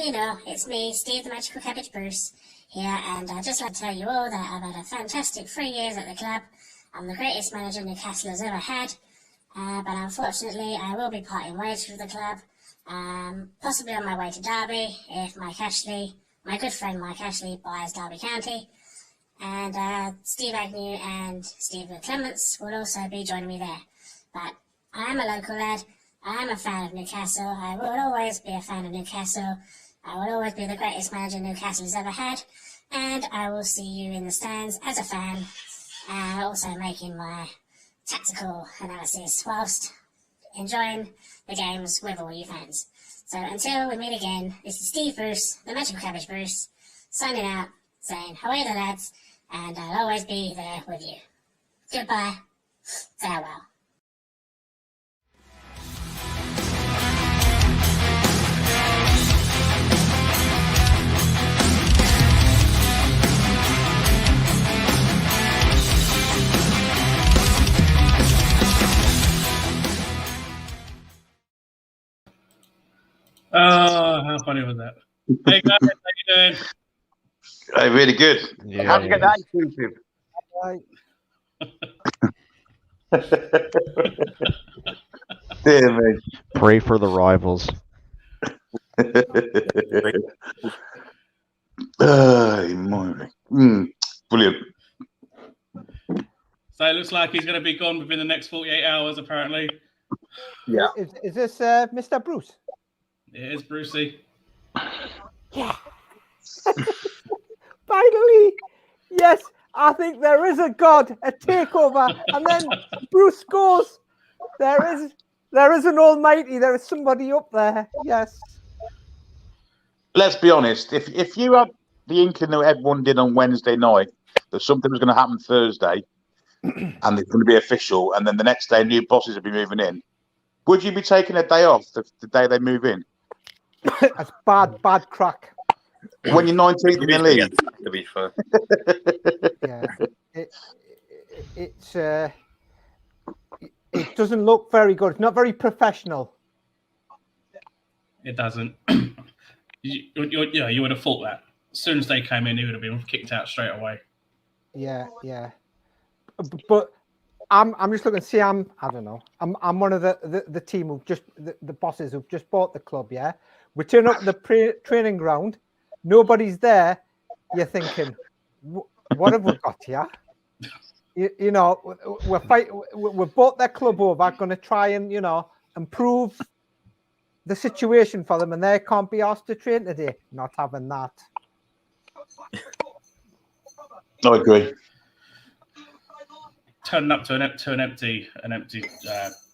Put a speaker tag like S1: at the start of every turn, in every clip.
S1: you know, it's me, Steve the Magical Cabbage Bruce, here, and I'd just like to tell you all that I've had a fantastic 3 years at the club. I'm the greatest manager Newcastle has ever had, but unfortunately I will be parting ways with the club, possibly on my way to Derby if my good friend Mike Ashley buys Derby County, and Steve Agnew and Stephen Clements will also be joining me there. But I am a local lad, I am a fan of Newcastle, I will always be a fan of Newcastle, I will always be the greatest manager Newcastle has ever had, and I will see you in the stands as a fan, also making my tactical analysis whilst enjoying the games with all you fans. So until we meet again, this is Steve Bruce, the Magical Cabbage Bruce, signing out, saying away the lads, and I'll always be there with you. Goodbye, farewell.
S2: Oh, how funny was that? Hey guys, how you doing?
S3: Hey, really good.
S4: Yeah,
S3: How'd you get that exclusive? Dear me.
S4: Pray for the rivals.
S3: Brilliant.
S2: So it looks like he's going to be gone within the next 48 hours, apparently.
S3: Yeah.
S5: Is this Mr. Bruce?
S2: It is Brucey.
S5: Yeah. Finally, yes, I think there is a God, a takeover, and then Bruce goes. There is an Almighty. There is somebody up there. Yes.
S3: Let's be honest. If you had the inkling that everyone did on Wednesday night that something was going to happen Thursday, and it's going to be official, and then the next day new bosses would be moving in, would you be taking a day off the day they move in?
S5: That's bad crack.
S3: When you're 19th in the league,
S6: to be fair.
S5: Yeah, it doesn't look very good. It's not very professional.
S2: It doesn't. You would have thought that. As soon as they came in, he would have been kicked out straight away.
S5: Yeah. But I'm just looking. See, I don't know. I'm one of the team who've just the bosses who've just bought the club. Yeah, we turn up the training ground. Nobody's there. You're thinking, what have we got here? You know, we've bought their club over. Going to try and improve the situation for them, and they can't be asked to train today. Not having that.
S3: I agree.
S2: Turning up to an empty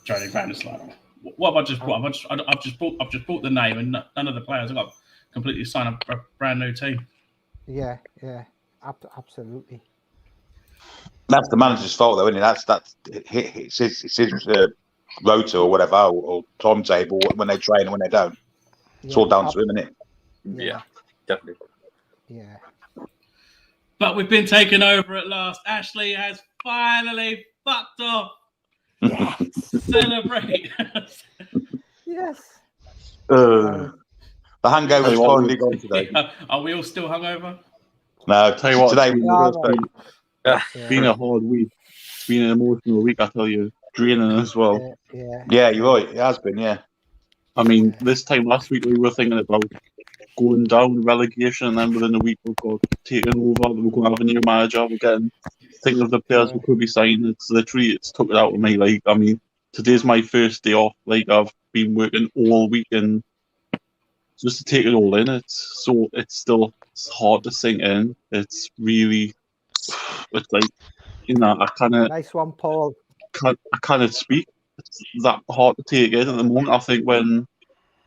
S2: training ground. It's like, what have I just brought? I've just brought the name, and none of the players have got completely signed a brand new team.
S5: Yeah, absolutely.
S3: That's the manager's fault, though, isn't it? It's his rota or whatever, or timetable when they train and when they don't. It's all down to him, isn't it?
S6: Yeah, definitely.
S5: Yeah.
S2: But we've been taken over at last. Ashley has finally fucked off.
S5: Yes.
S2: Celebrate.
S5: Yes.
S3: The hangover's finally gone today.
S2: Are we all still hungover?
S3: No,
S7: Tell you what,
S3: today
S7: it's been a hard week. It's been an emotional week, I tell you. Draining as well.
S3: Yeah, you're right. It has been, yeah.
S7: I mean, this time last week we were thinking about going down relegation, and then within a week we've got taken over. We're going to have a new manager. We're getting thinking of the players we could be signing. It's took it out of me. Like, I mean, today's my first day off. Like, I've been working all week, and just to take it all in, it's hard to sink in. It's really, it's like, I kind of
S5: nice one, Paul.
S7: I can't speak. It's that hard to take in at the moment. I think when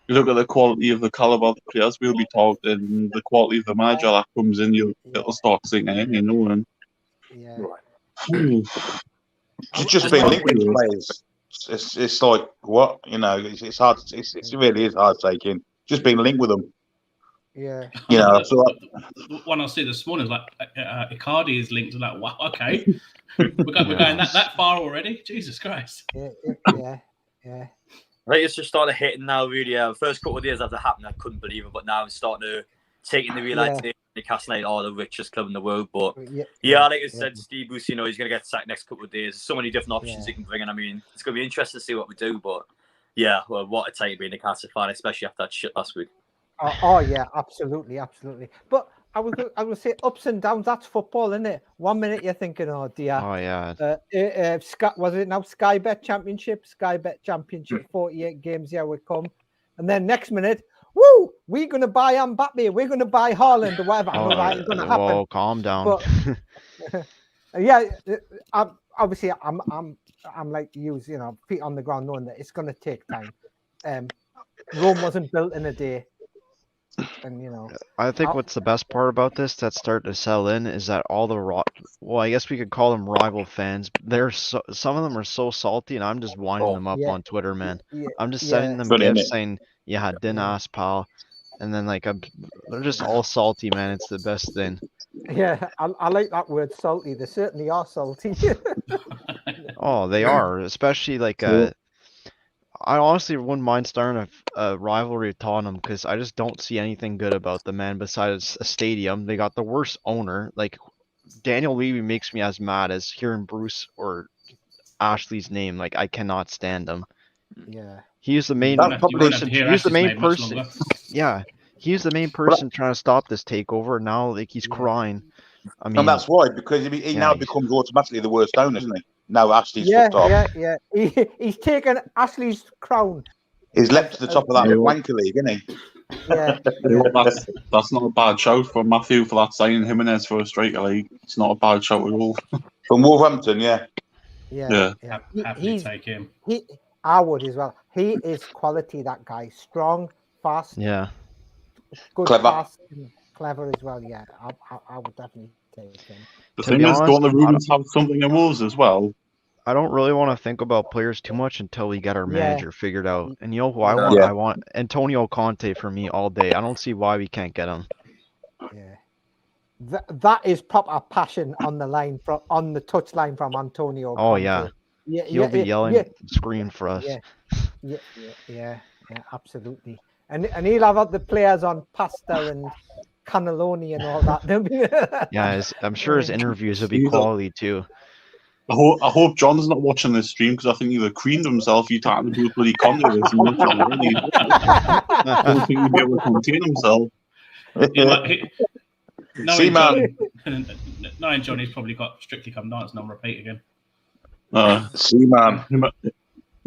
S7: you look at the quality of the caliber of the players we'll be talking, the quality of the manager that comes in, it'll start sinking in, And
S3: just being linked with players, it's like what it's hard. It really is hard to take in. Just being linked with them.
S5: Yeah.
S3: So
S2: the one I see this morning is like Icardi is linked to that. Wow, okay. We're going that far already? Jesus Christ.
S5: Yeah.
S6: I think it's just starting to hit now, really. The first couple of days after it happened, I couldn't believe it, but now I'm starting to take in the realization Newcastle United are the richest club in the world. But like I said, Steve Bruce, he's going to get sacked next couple of days. There's so many different options he can bring in. I mean, it's going to be interesting to see what we do, but well, what a time to be in the Newcastle fan, especially after that shit last week.
S5: Oh yeah, absolutely. But I would say ups and downs. That's football, isn't it? 1 minute you're thinking, oh dear.
S4: Oh yeah.
S5: Was it now Sky Bet Championship? 48 games. Yeah, we come, and then next minute, woo! We're gonna buy Mbappe. We're gonna buy Haaland or whatever.
S4: Oh,
S5: that is gonna happen.
S4: Whoa, calm down.
S5: But, obviously, I'm like you, feet on the ground, knowing that it's gonna take time. Rome wasn't built in a day. And
S4: I think what's the best part about this that's starting to sell in is that all the I guess we could call them rival fans. Some of them are so salty, and I'm just winding them up on Twitter, man. I'm just sending them gifts saying, din ass pal, and then they're just all salty, man. It's the best thing.
S5: Yeah, I like that word, salty. They certainly are salty.
S4: Oh, they are, especially I honestly wouldn't mind starting a rivalry with Tottenham because I just don't see anything good about them, man. Besides a stadium, they got the worst owner. Daniel Levy makes me as mad as hearing Bruce or Ashley's name. I cannot stand him.
S5: Yeah,
S4: he's the main person. He's the main person. Yeah, he's the main person trying to stop this takeover. Now, he's crying. I mean,
S3: and that's why, because he now becomes automatically the worst owner, isn't he? Now Ashley's fucked off.
S5: Yeah. He's taken Ashley's crown.
S3: He's leapt to the top of that wanker league, isn't he?
S5: Yeah.
S7: That's not a bad shout for Matthew for that signing Jimenez for a striker league. It's not a bad shout at all.
S3: From Wolverhampton,
S5: Yeah.
S2: Happily take him.
S5: I would as well. He is quality, that guy. Strong, fast.
S4: Yeah.
S5: Good
S3: Clever.
S5: pass, clever as well. Yeah, I would definitely take him.
S7: The thing is, don't the Rubens have something in Wolves as well?
S4: I don't really want to think about players too much until we get our manager figured out. And you know who I want? I want Antonio Conte for me all day. I don't see why we can't get him.
S5: Yeah. That is proper passion on the line on the touch line from Antonio Conte.
S4: Oh yeah. He'll be yelling, screaming for us.
S5: Yeah, absolutely. And he'll have the players on pasta and cannelloni and all that.
S4: Yeah, I'm sure his interviews will be quality too.
S7: I hope John's not watching this stream because I think he'd have creamed himself. He talking to bloody Conte. I don't think he'd be able to contain himself.
S2: Knowing Johnny's probably got Strictly Come Dancing on repeat again.
S3: Man.
S7: He's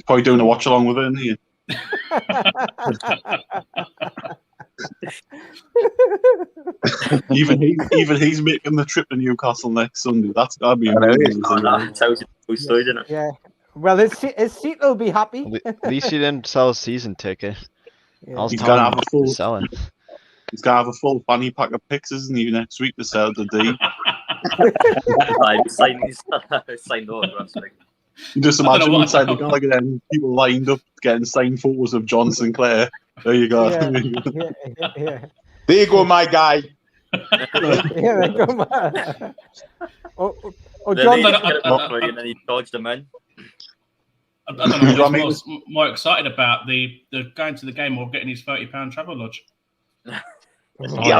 S7: probably doing a watch along with it, isn't he? even he's making the trip to Newcastle next Sunday. That's gotta be amazing.
S5: Yeah. Well, his seat will be happy.
S4: At least he didn't sell a season ticket.
S5: Yeah.
S7: He's gonna have a full
S4: selling.
S7: He's gonna have a full fanny pack of picks, isn't he, next week to sell the D.
S6: Signed over last week.
S7: You just imagine inside the Gallagher then people lined up getting signed photos of John Sinclair. There you go.
S5: Yeah.
S3: There you go, my guy.
S5: There you go, man.
S6: John, and then he dodged him in.
S2: I don't know who's more excited about the going to the game or getting his £30 travel lodge.
S3: I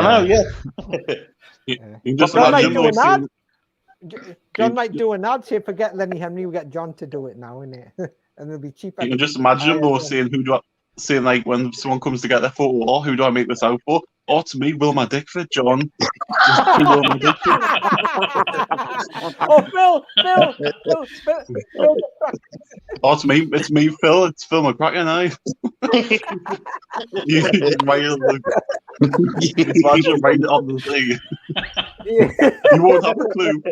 S3: know.
S7: You just imagine
S5: John might do an ad here. Forget Lenny Henry. We get John to do it now, innit? And it'll be cheaper.
S7: You can just imagine though saying like when someone comes to get their photo, oh, who do I make this out for? Oh, to me, Wilma Dickford, John. Wilma Dickford.
S5: Oh, Phil.
S7: Oh, it's me, Phil. It's Phil McCracken, aye. You imagine writing it on the thing. You won't have a clue.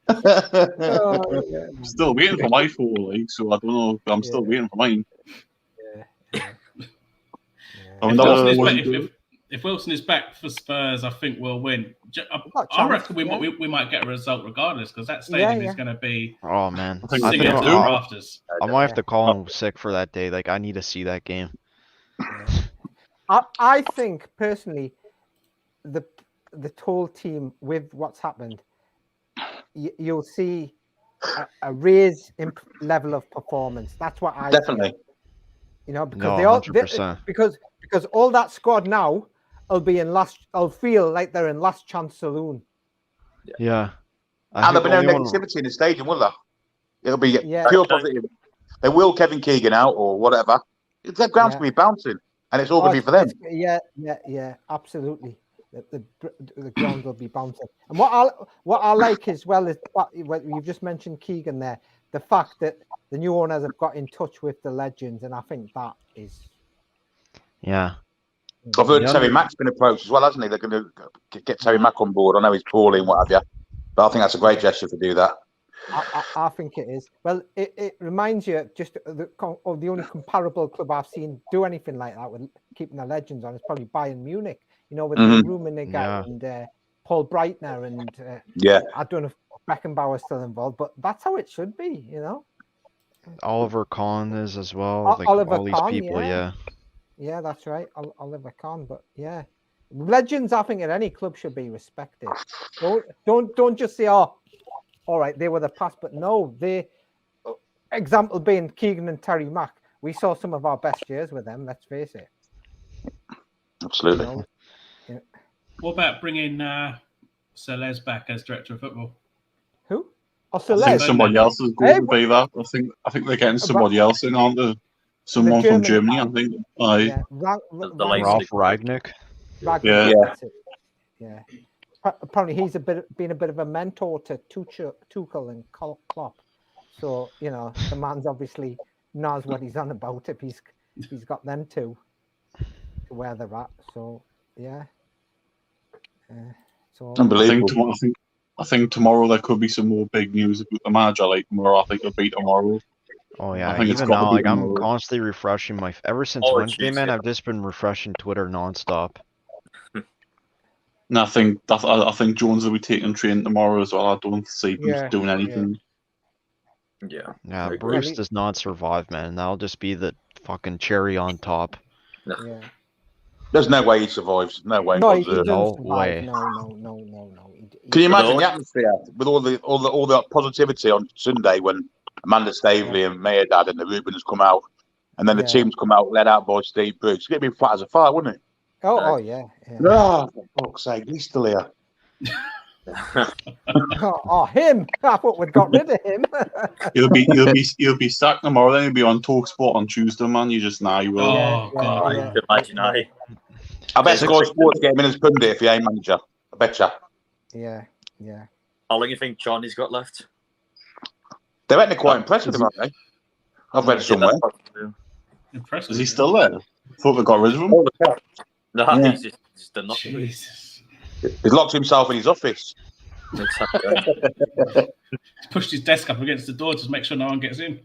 S7: I'm still waiting for my photo, so I don't know. I'm still waiting for mine.
S2: If Wilson is back for Spurs, I think we'll win. I reckon we might get a result regardless because that stadium is going to be.
S4: Oh man,
S2: I
S4: might have to call him sick for that day. I need to see that game.
S5: I think personally, the whole team with what's happened, you'll see a raise in level of performance. That's what I
S3: Definitely.
S5: feel. You know, because
S4: No,
S5: they all
S4: 100%.
S5: because all that squad now will be in last. I'll feel like they're in last chance saloon.
S4: Yeah.
S3: And there'll be no
S4: only one-
S3: negativity in the stadium, will there? It'll be
S5: Yeah.
S3: pure positive. They will Kevin Keegan out or whatever. The ground's going to be bouncing, and it's all going to be for them.
S5: Yeah, absolutely. The ground will be bouncing. And what I like as well is what you've just mentioned, Keegan, there. The fact that the new owners have got in touch with the legends, and I think that is.
S4: Yeah.
S3: I've heard
S4: Yeah.
S3: Terry Mack's been approached as well, hasn't he? They're going to get Terry Mack on board. I know he's poorly and what have you, but I think that's a great gesture to do that.
S5: I think it is. Well, it reminds you just of the only comparable club I've seen do anything like that with keeping the legends on is probably Bayern Munich. You know, with Rummenigge and Paul Breitner and I don't know if Beckenbauer's still involved, but that's how it should be. You know,
S4: Oliver Kahn is as well. Like
S5: Oliver
S4: all these
S5: Kahn,
S4: people, yeah.
S5: Yeah, that's right. Oliver Kahn, but yeah, legends. I think at any club should be respected. Don't just say, "Oh, all right, they were the past," but no, example being Keegan and Terry Mack. We saw some of our best years with them. Let's face it.
S3: Absolutely.
S5: You know,
S2: What about bringing Sir Les back as director of football?
S5: who? Oh,
S7: I think somebody else is going to be that. I think they're getting somebody else in, aren't they? Someone from Germany, I think.
S5: Yeah,
S4: Ralph Ragnick.
S5: Yeah. That's it. Yeah. Apparently, he's been a bit of a mentor to Tuchel and Klopp. So the man's obviously knows what he's on about if he's got them to where they're at. So yeah. So
S3: unbelievable.
S7: I think tomorrow there could be some more big news about the manager. Like tomorrow, I think it'll be tomorrow.
S4: Oh yeah,
S7: I think
S4: even now, like I'm constantly refreshing my. Ever since Wednesday, man, I've just been refreshing Twitter nonstop.
S7: And I think Jones will be taking train tomorrow as well. I don't see him doing anything.
S6: Yeah.
S4: Bruce does not survive, man. That'll just be the fucking cherry on top.
S5: Yeah.
S3: There's no way he survives. No way.
S5: No, he doesn't
S4: No
S5: survive.
S4: way.
S5: No.
S3: Can you imagine the atmosphere with all the positivity on Sunday when Amanda Staveley and Mayerdad and the Rubens come out, and then the teams come out led out by Steve Bruce? It's going to be flat as a fire, wouldn't it?
S5: Oh yeah.
S3: Oh, for fuck's sake, he's still here.
S5: Him! I thought we'd got rid of him.
S7: He'll be sacked tomorrow. Then he'll be on TalkSport on Tuesday, man. You just know you will.
S2: Oh God!
S6: I can imagine.
S3: I bet Sky Sports get him in as pundit if he ain't manager. I betcha.
S5: Yeah.
S6: How long do you think Johnny's got left?
S3: They reckon they're quite impressed with him, aren't they? I've read somewhere.
S2: Impressive.
S7: Is he still there? I thought they got rid of him.
S6: No,
S3: Yeah.
S6: he's just done nothing.
S2: Jesus.
S3: He's locked himself in his office.
S2: He's pushed his desk up against the door to make sure no one gets in.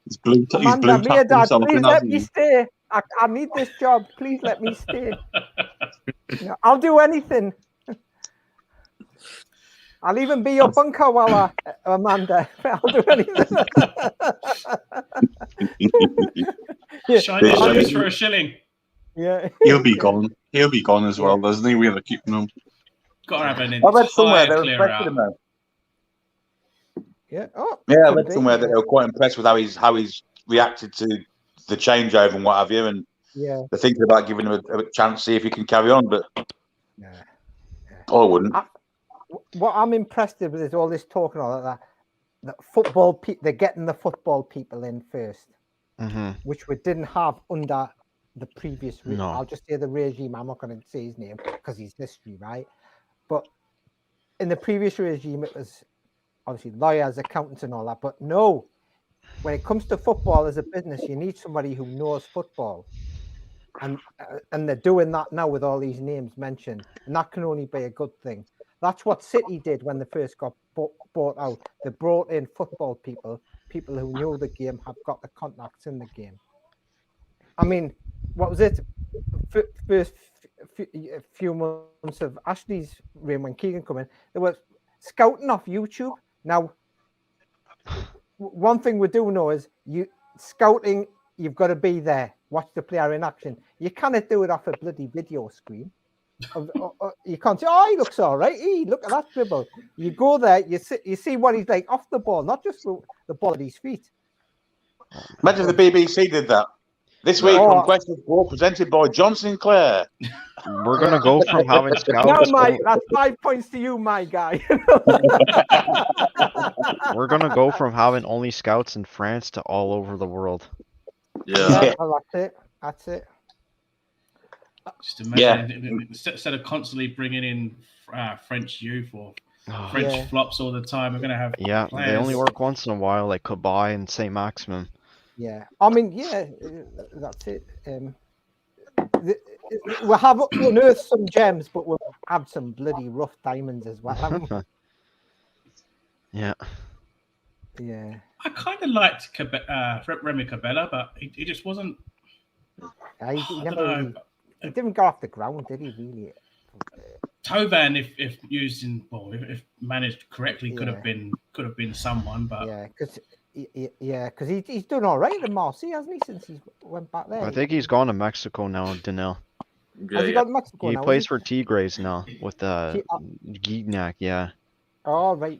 S7: He's blue
S5: Amanda,
S7: tapped
S5: Dad,
S7: himself
S5: please
S7: in,
S5: let
S7: hasn't
S5: me
S7: he?
S5: stay. I need this job. Please let me stay. I'll do anything. I'll even be your bunker while Amanda. I'll do anything.
S2: Shiny shoes for a shilling.
S5: Yeah.
S7: He'll be gone. He'll be gone as well, doesn't he? We have to keep him.
S2: Got to have an
S3: I read somewhere they
S2: entire
S3: were
S2: clear
S3: impressed with
S2: out.
S3: him though.
S5: Yeah. Oh,
S3: Yeah, I read somewhere that they were quite impressed with how he's reacted to the changeover and what have you, and they're thinking about giving him a chance, see if he can carry on. But I wouldn't.
S5: What I'm impressed with is all this talk and all that. That football, they're getting the football people in first, which we didn't have under the previous. I'll just say the regime. I'm not going to say his name because he's history, right? But in the previous regime, it was obviously lawyers, accountants, and all that. But no, when it comes to football as a business, you need somebody who knows football, and they're doing that now with all these names mentioned, and that can only be a good thing. That's what City did when they first got bought out. They brought in football people who knew the game, have got the contacts in the game. I mean, what was it? First few months of Ashley's reign when Keegan came in, they were scouting off YouTube. Now, one thing we do know is scouting, you've got to be there, watch the player in action. You cannot do it off a bloody video screen. You can't say, oh, he looks all right. Look at that dribble. You go there, you see what he's like off the ball, not just the ball at his feet.
S3: Imagine if the BBC did that. This week on Question of War, presented by John Sinclair.
S4: We're gonna go from having scouts.
S5: No, Mike, that's 5 points to you, my guy.
S4: We're gonna go from having only scouts in France to all over the world.
S6: Yeah.
S5: Well, that's it.
S2: Just imagine instead of constantly bringing in French youth or French flops all the time, we're gonna have
S4: they
S2: players.
S4: only work once in a while, like Cabaye and Saint Maximin.
S5: Yeah, I mean, that's it. We'll have unearthed some gems, but we'll have some bloody rough diamonds as well, haven't we?
S4: Yeah.
S2: I kind of liked Remy Cabella, but he just wasn't.
S5: He didn't go off the ground, did he? Really?
S2: Tovan, if used if managed correctly, could have been someone, but
S5: because he's done all right in Marseille, hasn't he? Since he went back there.
S4: I think he's gone to Mexico now, Dunil.
S5: Has he gone to Mexico
S4: he
S5: now?
S4: plays for Tigres now with Gignac. Yeah.
S5: Oh, right.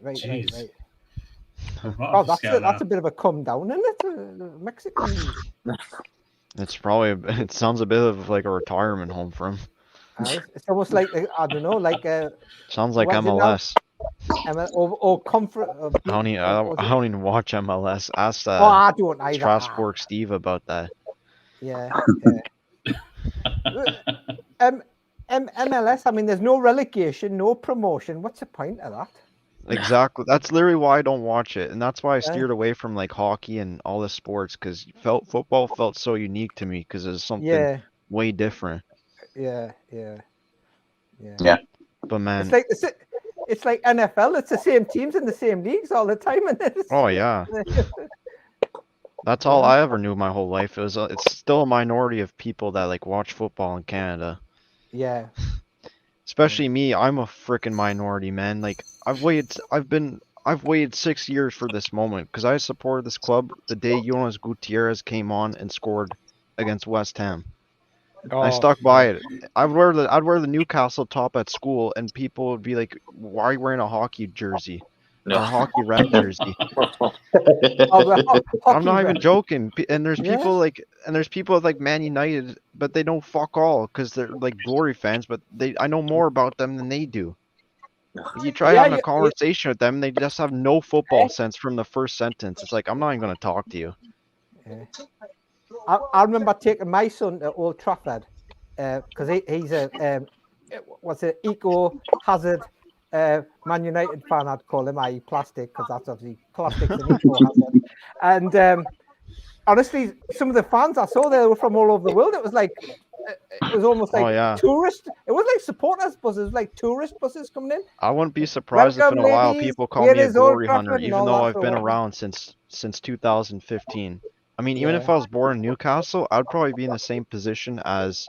S5: Oh, that's a bit of a come down, isn't it? Mexican.
S4: It sounds a bit of like a retirement home for him.
S5: It's almost like, I don't know, like
S4: sounds like MLS.
S5: Or conference.
S4: I don't even watch MLS. Ask
S5: I don't either.
S4: Strasbourg Steve about that.
S5: Yeah. MLS. I mean, there's no relegation, no promotion. What's the point of that?
S4: Exactly. That's literally why I don't watch it, and that's why I steered away from like hockey and all the sports, because football felt so unique to me because it's something way different.
S5: Yeah.
S4: But man,
S5: it's like NFL. It's the same teams in the same leagues all the time.
S4: Oh yeah. That's all I ever knew my whole life. It's still a minority of people that like watch football in Canada.
S5: Yeah.
S4: Especially me, I'm a freaking minority, man. Like I've waited 6 years for this moment because I supported this club the day Jonas Gutierrez came on and scored against West Ham. I stuck by it. I'd wear the Newcastle top at school, and people would be like, "Why are you wearing a hockey jersey or a hockey red jersey?" I'm not even joking. And there's people like Man United, but they don't fuck all because they're like glory fans. But I know more about them than they do. You try having a conversation with them, they just have no football sense from the first sentence. It's like, I'm not even going to talk to you.
S5: Yeah. I remember taking my son to Old Trafford because he's a eco hazard Man United fan. I'd call him, i.e. plastic, because that's obviously plastic's an eco hazard. And honestly, some of the fans I saw there were from all over the world. It was like almost like tourist. It was like supporters buses, like tourist buses coming in.
S4: I wouldn't be surprised if in a while people call me a glory hunter, even though I've been around since 2015. I mean, even if I was born in Newcastle, I'd probably be in the same position as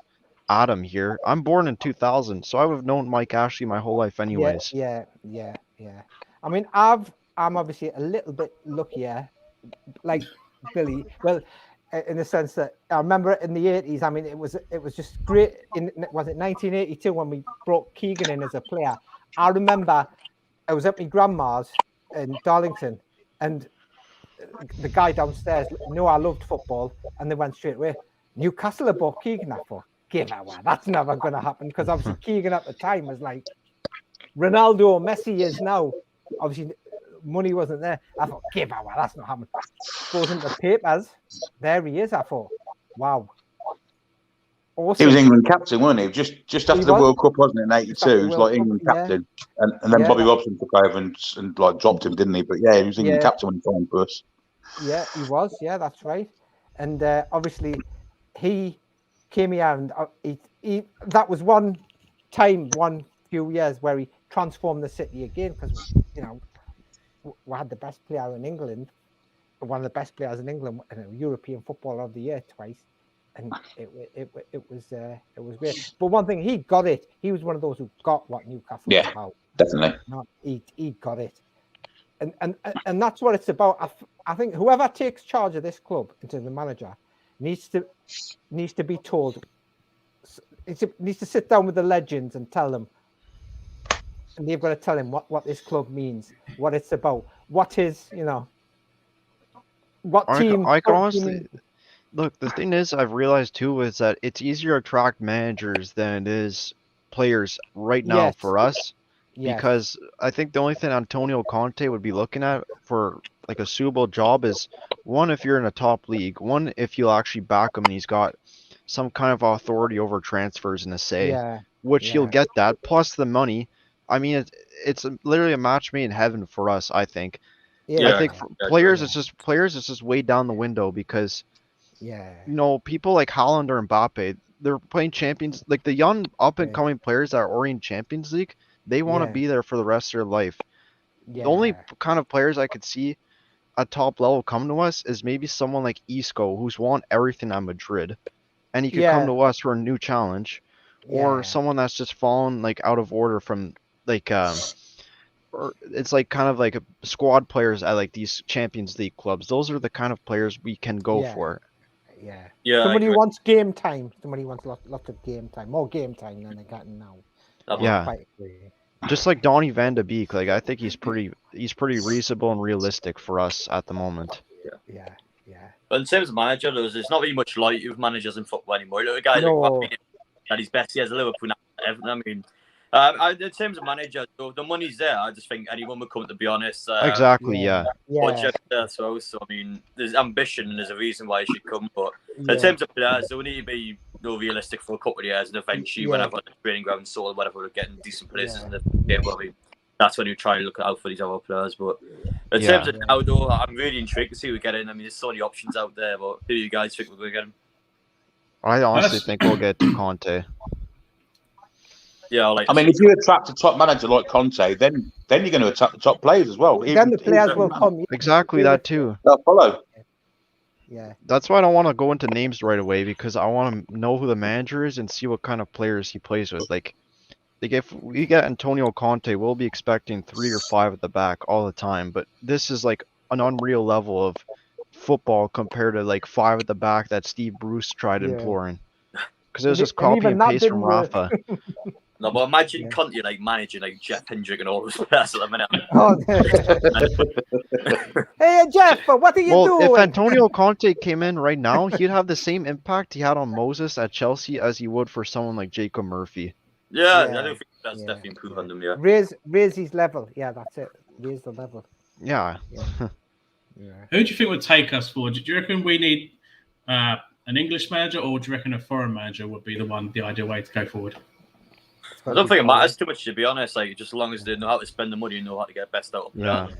S4: Adam here. I'm born in 2000, so I would have known Mike Ashley my whole life anyways.
S5: Yeah. I mean, I'm obviously a little bit luckier, like Billy. Well, in the sense that I remember in the 80s. I mean, it was just great. Was it 1982 when we brought Keegan in as a player? I remember I was at my grandma's in Darlington, and the guy downstairs knew I loved football, and they went straight away. Newcastle bought Keegan. I thought, give away, that's never going to happen, because obviously Keegan at the time was like Ronaldo or Messi is now. Obviously, money wasn't there. I thought, give away, that's not happening. Goes into papers. There he is. I thought, wow. Awesome.
S3: He was England captain, wasn't he? Just after the World Cup, wasn't it? In '82, he was like England captain, and then Bobby Robson took over and like dropped him, didn't he? But yeah, he was England captain when he signed for us.
S5: Yeah, he was. Yeah, that's right. And obviously, he came here, and he that was one few years where he transformed the city again, because we had the best player in England, one of the best players in England, European Footballer of the Year twice. And it was great. But one thing, he got it. He was one of those who got what Newcastle was about.
S3: Definitely.
S5: He got it. And that's what it's about. I think whoever takes charge of this club into the manager needs to be told needs to sit down with the legends and tell them. And they've got to tell him what this club means, what it's about, what is, what team.
S4: I can honestly look. The thing is, I've realized too is that it's easier to attract managers than it is players right now for us.
S5: Yes.
S4: Because I think the only thing Antonio Conte would be looking at for like a suitable job is one, if you're in a top league, one, if you'll actually back him and he's got some kind of authority over transfers and a say, which he'll get that, plus the money. I mean, it's literally a match made in heaven for us, I think. I think for players, it's just way down the window because, people like Haaland or Mbappe, they're playing champions, like the young up and coming players that are already in Champions League, they want to be there for the rest of their life. The only kind of players I could see at top level come to us is maybe someone like Isco, who's won everything at Madrid, and he could come to us for a new challenge, or someone that's just fallen like out of order from like or it's like kind of like squad players at like these Champions League clubs. Those are the kind of players we can go for.
S5: Yeah. Somebody who wants game time. Somebody who wants lots of game time. More game time than they got now.
S4: Just like Donny van de Beek, like I think he's pretty reasonable and realistic for us at the moment.
S5: Yeah.
S6: But in terms of manager, there's not really much light with managers in football anymore. Look, a guy like at his best, he has a Liverpool. I mean, in terms of manager, the money's there. I just think anyone would come, to be honest.
S4: Exactly,
S6: Budget there, so I mean, there's ambition and there's a reason why he should come. But in terms of players, they will need to be realistic for a couple of years, and eventually, whenever the training ground sold, whatever, we're getting decent places in the game. Well, I mean, that's when you try and look out for these other players. But in terms of now, though, I'm really intrigued to see who we get in. I mean, there's so many options out there. But who do you guys think we're going to get in?
S4: I honestly think we'll get to Conte.
S6: Yeah,
S3: I mean, if you attract a top manager like Conte, then you're going to attract the top players as well.
S5: Then the players will come.
S4: Exactly that too.
S3: They'll follow.
S5: Yeah.
S4: That's why I don't want to go into names right away, because I want to know who the manager is and see what kind of players he plays with. Like if we get Antonio Conte, we'll be expecting 3 or 5 at the back all the time. But this is like an unreal level of football compared to like 5 at the back that Steve Bruce tried imploring. Because it was just copy and paste from Rafa.
S6: No, but imagine Conte like managing like Jeff Hendrick and all those players at the minute.
S5: Hey Jeff, what are you doing?
S4: If Antonio Conte came in right now, he'd have the same impact he had on Moses at Chelsea as he would for someone like Jacob Murphy.
S6: I don't think that's definitely improved on them. Yeah,
S5: raise his level. Yeah, that's it. Raise the level.
S4: Yeah.
S2: Who do you think would take us forward? Do you reckon we need an English manager, or do you reckon a foreign manager would be the ideal way to go forward?
S6: I don't think it matters too much, to be honest. Like, just as long as they know how to spend the money and know how to get best out of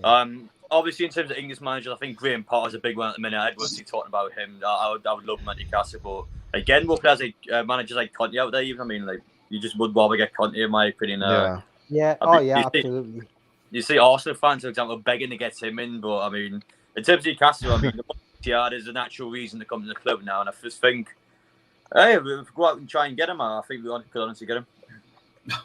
S6: it. Obviously, in terms of English managers, I think Graham Potter's a big one at the minute. I'd see talking about him. I would love him at Newcastle, but again, more players like managers like Conte out there. Even I mean, like you just would rather get Conte, in my opinion.
S5: Absolutely.
S6: You see Arsenal fans, for example, begging to get him in, but I mean, in terms of Newcastle, I mean, there's a natural reason to come to the club now, and I just think. Hey, if we go out and try and get him, I think we could honestly get him.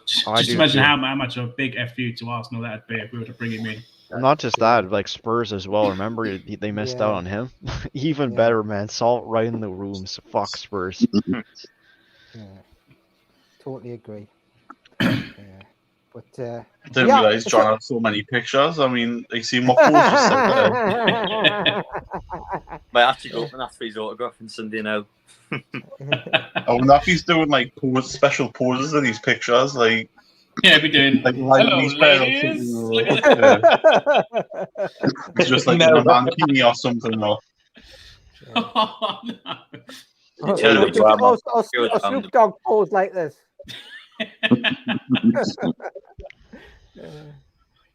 S2: Just imagine how much of a big FU to Arsenal that would be if we were to bring him in.
S4: Not just that, like Spurs as well. Remember, they missed out on him. Even better, man. Salt right in the rooms. Fuck Spurs.
S5: Totally agree. But
S7: I didn't realize John had so many pictures. I mean, I see more photos.
S6: Might actually go and ask for his autograph on Sunday now.
S7: I wonder if he's doing like special poses in these pictures, like
S2: be doing
S7: like
S2: hello ladies.
S7: It's just like a mankini or something. Though.
S2: Oh no!
S5: Snoop Dogg pose like this.
S2: You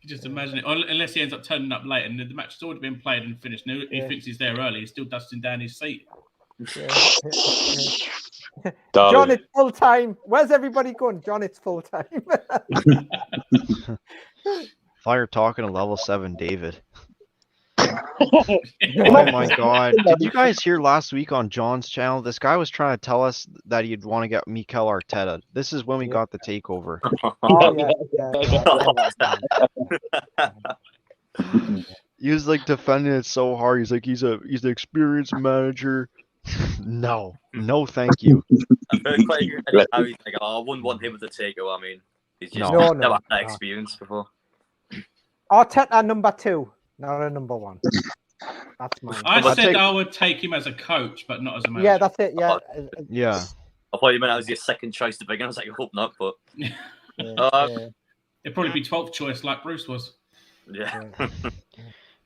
S2: just imagine it, unless he ends up turning up late and the match has already been played and finished. And he thinks he's there early. He's still dusting down his seat.
S5: John, it's full time. Where's everybody going? John, it's full time.
S4: Thought you're talking to level 7 David. Oh my god. Did you guys hear last week on John's channel? This guy was trying to tell us that he'd want to get Mikel Arteta. This is when we got the takeover. He was like defending it so hard. He's like, he's an experienced manager. No, thank you.
S6: I've heard quite a few now he's like, I wouldn't want him with the takeover. I mean, he's just
S4: No.
S6: never had that experience before.
S5: Arteta number 2, not a number 1. That's mine.
S2: I said I would take him as a coach, but not as a manager.
S5: Yeah, that's it. Yeah.
S4: Yeah.
S6: I thought you meant that was your second choice to begin. I was like, I hope not, but
S2: it'd probably be 12th choice like Bruce was.
S6: Yeah.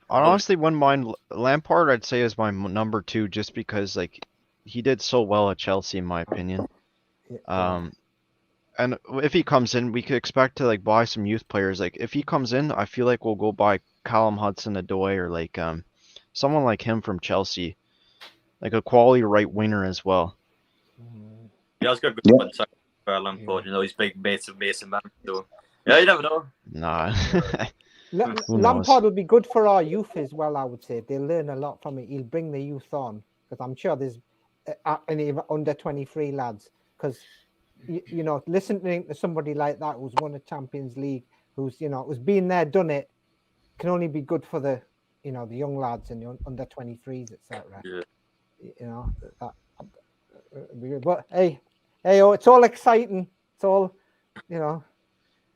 S4: I honestly wouldn't mind Lampard. I'd say is my number 2, just because like he did so well at Chelsea, in my opinion. And if he comes in, we could expect to like buy some youth players. Like if he comes in, I feel like we'll go buy Callum Hudson-Odoi or like someone like him from Chelsea, like a quality right winger as well.
S6: Yeah, I was good contact for Lampard. You know, he's big mates of Mason Mount. So yeah, you never know.
S4: Nah.
S5: Lampard will be good for our youth as well. I would say they'll learn a lot from it. He'll bring the youth on, because I'm sure there's any under 23 lads. Because you know, listening to somebody like that who's won a Champions League, who's who's been there, done it, can only be good for the the young lads and the under 23s, etc.
S6: Yeah.
S5: You know but hey, it's all exciting. It's all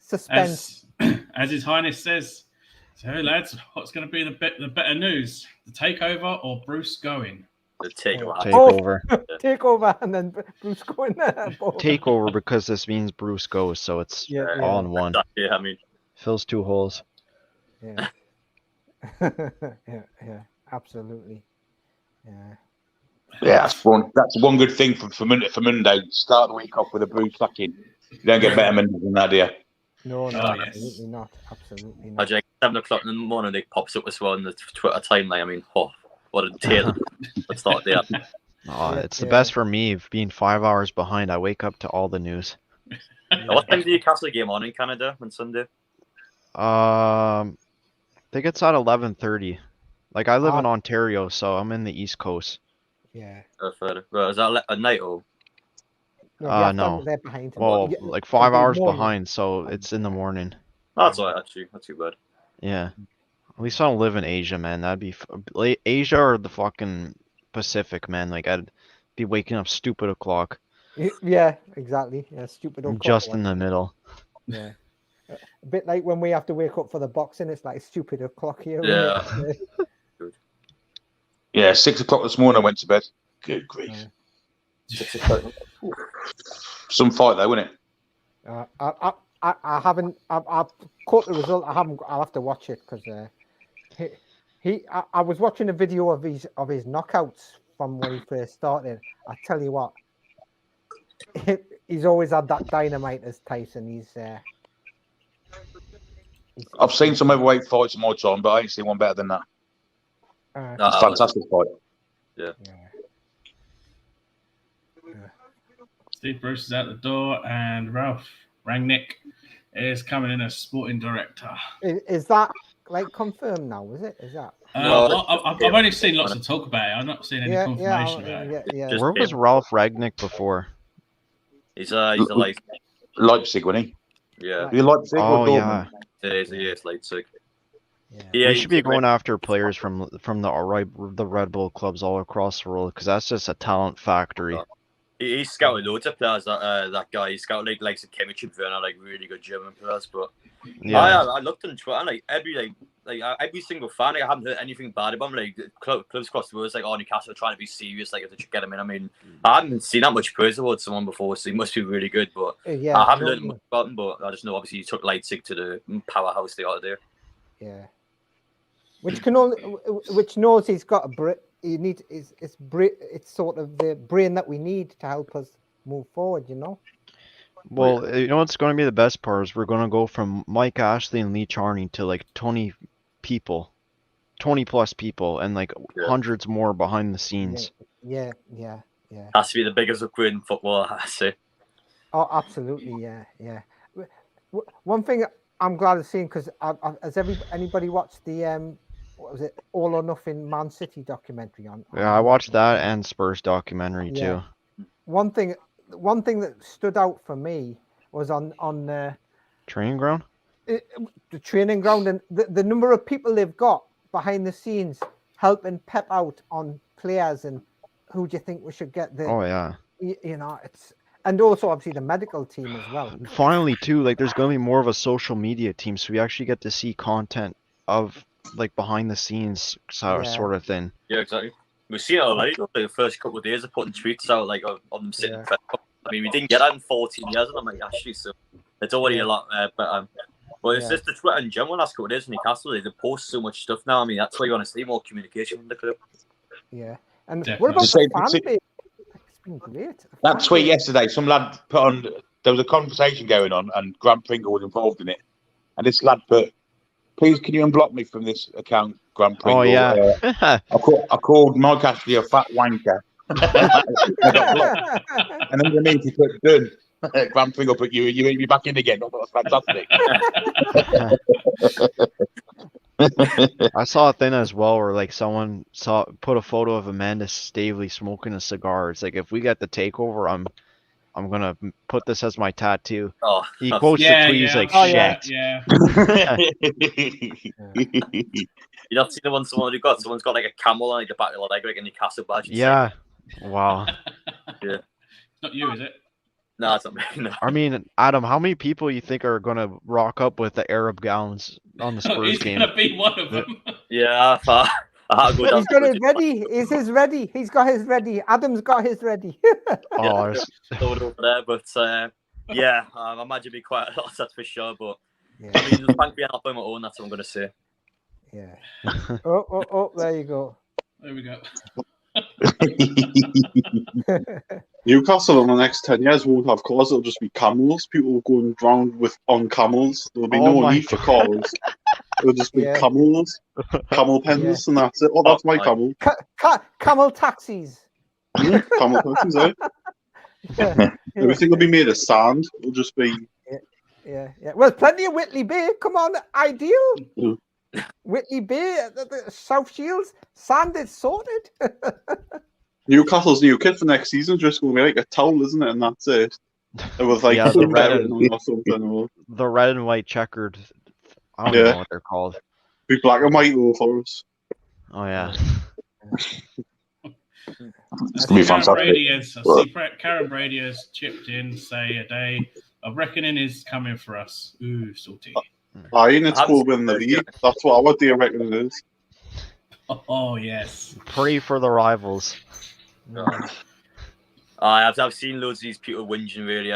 S5: suspense.
S2: As His Highness says, so lads, what's going to be the better news? The takeover or Bruce going?
S6: The takeover.
S5: Takeover, and then Bruce going there.
S4: Takeover, because this means Bruce goes, so it's all in one.
S6: Yeah, I mean,
S4: fills 2 holes.
S5: Yeah. yeah, absolutely. Yeah.
S3: Yeah, that's one good thing for Monday. Start the week off with a Bruce fucking. You don't get better Monday than that, do you?
S5: No, absolutely not. Absolutely not.
S6: Like 7 o'clock in the morning, it pops up as well on the Twitter timeline. I mean, what a tale. Let's start there.
S4: It's the best for me, being 5 hours behind. I wake up to all the news.
S6: What time do the Newcastle game on in Canada on Sunday?
S4: I think it's at 11:30. Like I live in Ontario, so I'm in the East Coast.
S5: Yeah.
S6: Well, is that a night or?
S4: No.
S5: They're behind.
S4: Well, like 5 hours behind, so it's in the morning.
S6: Oh, that's alright, actually. Not too bad.
S4: Yeah. At least I don't live in Asia, man. That'd be Asia or the fucking Pacific, man. Like I'd be waking up stupid o'clock.
S5: Yeah, exactly. Yeah, stupid o'clock.
S4: Just in the middle.
S5: Yeah. A bit like when we have to wake up for the boxing, it's like stupid o'clock here.
S6: Yeah.
S3: Good. Yeah, 6 o'clock this morning I went to bed. Good grief. Some fight though, wasn't it?
S5: I haven't. I've caught the result. I'll have to watch it because I was watching a video of his knockouts from when he first started. I tell you what, he's always had that dynamite as Tyson.
S3: I've seen some overweight fights in my time, but I ain't seen one better than that. It's a fantastic fight.
S6: Yeah.
S2: Steve Bruce is out the door, and Ralph Rangnick is coming in as sporting director.
S5: Is that like confirmed now? Is that?
S2: I've only seen lots of talk about it. I've not seen any confirmation about it.
S5: Yeah.
S4: Where was Ralph Rangnick before?
S6: He's a
S3: Leipzig, wasn't he?
S6: Yeah.
S3: He Leipzig or
S4: yeah.
S6: He is Leipzig.
S4: Yeah, we should be going after players from the Red Bull clubs all across the world, because that's just a talent factory.
S6: He scouted loads of players. That guy, he scouted like some Kimmich and Werner, like really good German players. But I looked on Twitter, like every single fan, I haven't heard anything bad about him. Like clubs across the world, like Newcastle are trying to be serious, like if they should get him in. I mean, I haven't seen that much praise towards someone before, so he must be really good. But I haven't learned much about him. But I just know obviously he took Leipzig to the powerhouse they are there.
S5: Yeah, which knows he's got a Brit. It's sort of the brain that we need to help us move forward, you know.
S4: Well, you know what's going to be the best part is we're going to go from Mike Ashley and Lee Charney to like 20 plus people, and like hundreds more behind the scenes.
S5: Yeah.
S6: Has to be the biggest upgrade in football, I say.
S5: Oh, absolutely, yeah. One thing I'm glad to see, because has anybody watched the what was it, All or Nothing Man City documentary on?
S4: Yeah, I watched that and Spurs documentary too.
S5: One thing that stood out for me was on the
S4: training ground.
S5: The training ground, and the number of people they've got behind the scenes helping Pep out on players and who do you think we should get?
S4: Oh yeah.
S5: You know, it's and also obviously the medical team as well.
S4: Finally, too, like there's gonna be more of a social media team, so we actually get to see content of like behind the scenes sort of thing.
S6: Yeah, exactly. We've seen it already. Like, the first couple of days of putting tweets out like on them sitting.
S5: Yeah.
S6: I mean, we didn't get that in 14 years, and I'm like, actually, so it's already a lot better. But it's just the Twitter in general. Last couple of days in Newcastle, they post so much stuff now. I mean, that's why you want to see more communication from the club.
S5: Yeah, and
S2: Definitely.
S5: what about the fan base? It's been great.
S3: That tweet yesterday, some lad put on. There was a conversation going on, and Grant Pringle was involved in it. And this lad put, "Please, can you unblock me from this account, Grant Pringle?"
S4: Oh yeah.
S3: I called Mike Ashley a fat wanker. I got blocked. And underneath he put done. Grant Pringle put you back in again. Oh, that's fantastic.
S4: I saw a thing as well where like someone put a photo of Amanda Stavely smoking a cigar. It's like, if we get the takeover, I'm gonna put this as my tattoo.
S6: Oh,
S4: he quotes the tweet. He's like, shit.
S2: Yeah.
S6: You not seen the one someone who got? Someone's got like a camel on like the back of the leg, like a Newcastle badge.
S4: Yeah. Wow.
S6: Yeah.
S2: It's not you, is it?
S6: No, it's not me. No.
S4: I mean, Adam, how many people you think are gonna rock up with the Arab gowns on the Spurs
S2: He's
S4: game?
S2: gonna be one of them.
S6: Yeah, I go down.
S5: He's got it ready. Is his ready? He's got his ready. Adam's got his ready.
S4: Oh,
S6: Over there, but yeah, I imagine it'd be quite a lot, that's for sure. But
S5: Yeah.
S6: I mean, frankly, I'm on my own. That's what I'm gonna say.
S5: Yeah. Oh, there you go.
S2: There we go.
S7: Newcastle in the next 10 years won't have cars, it'll just be camels. People going round on camels. There'll be no need for cars. It'll just be camels, camel pens, and that's it. Oh, that's my camel.
S5: Camel taxis.
S7: Camel taxis, eh? Everything will be made of sand. It'll just be...
S5: Yeah. Well, plenty of Whitley Bay. Come on, ideal.
S7: Yeah.
S5: Whitley Bay, the South Shields, sand is sorted.
S7: Newcastle's new kit for next season is just going to be like a towel, isn't it? And that's it. It was like
S4: the red
S7: or something.
S4: The red and white checkered. I don't know what they're called.
S7: Be black and white though for us.
S4: Oh yeah.
S3: It's gonna be fantastic.
S2: I see Karen Brady has chipped in, say a day of reckoning is coming for us. Ooh, salty.
S7: Aye, and it's called win the league. That's what do you reckon it is?
S2: Oh yes.
S4: Pray for the rivals.
S6: I've seen loads of these people whinging really.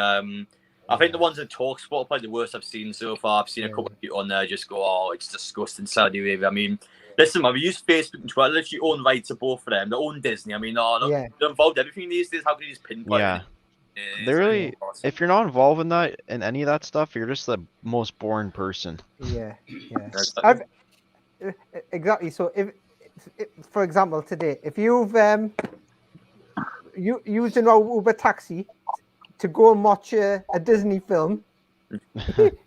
S6: I think the ones that talk sport are probably the worst I've seen so far. I've seen a couple of people on there just go, "Oh, it's disgusting, Saudi Arabia." I mean, listen, I've used Facebook and Twitter. They literally own rights to both of them. They own Disney. I mean, they're involved in everything these days. How can you just pinpoint?
S4: Yeah. They really, if you're not involved in that, in any of that stuff, you're just the most boring person.
S5: Yeah. Exactly. So if, for example, today, if you've used an Uber taxi to go and watch a Disney film,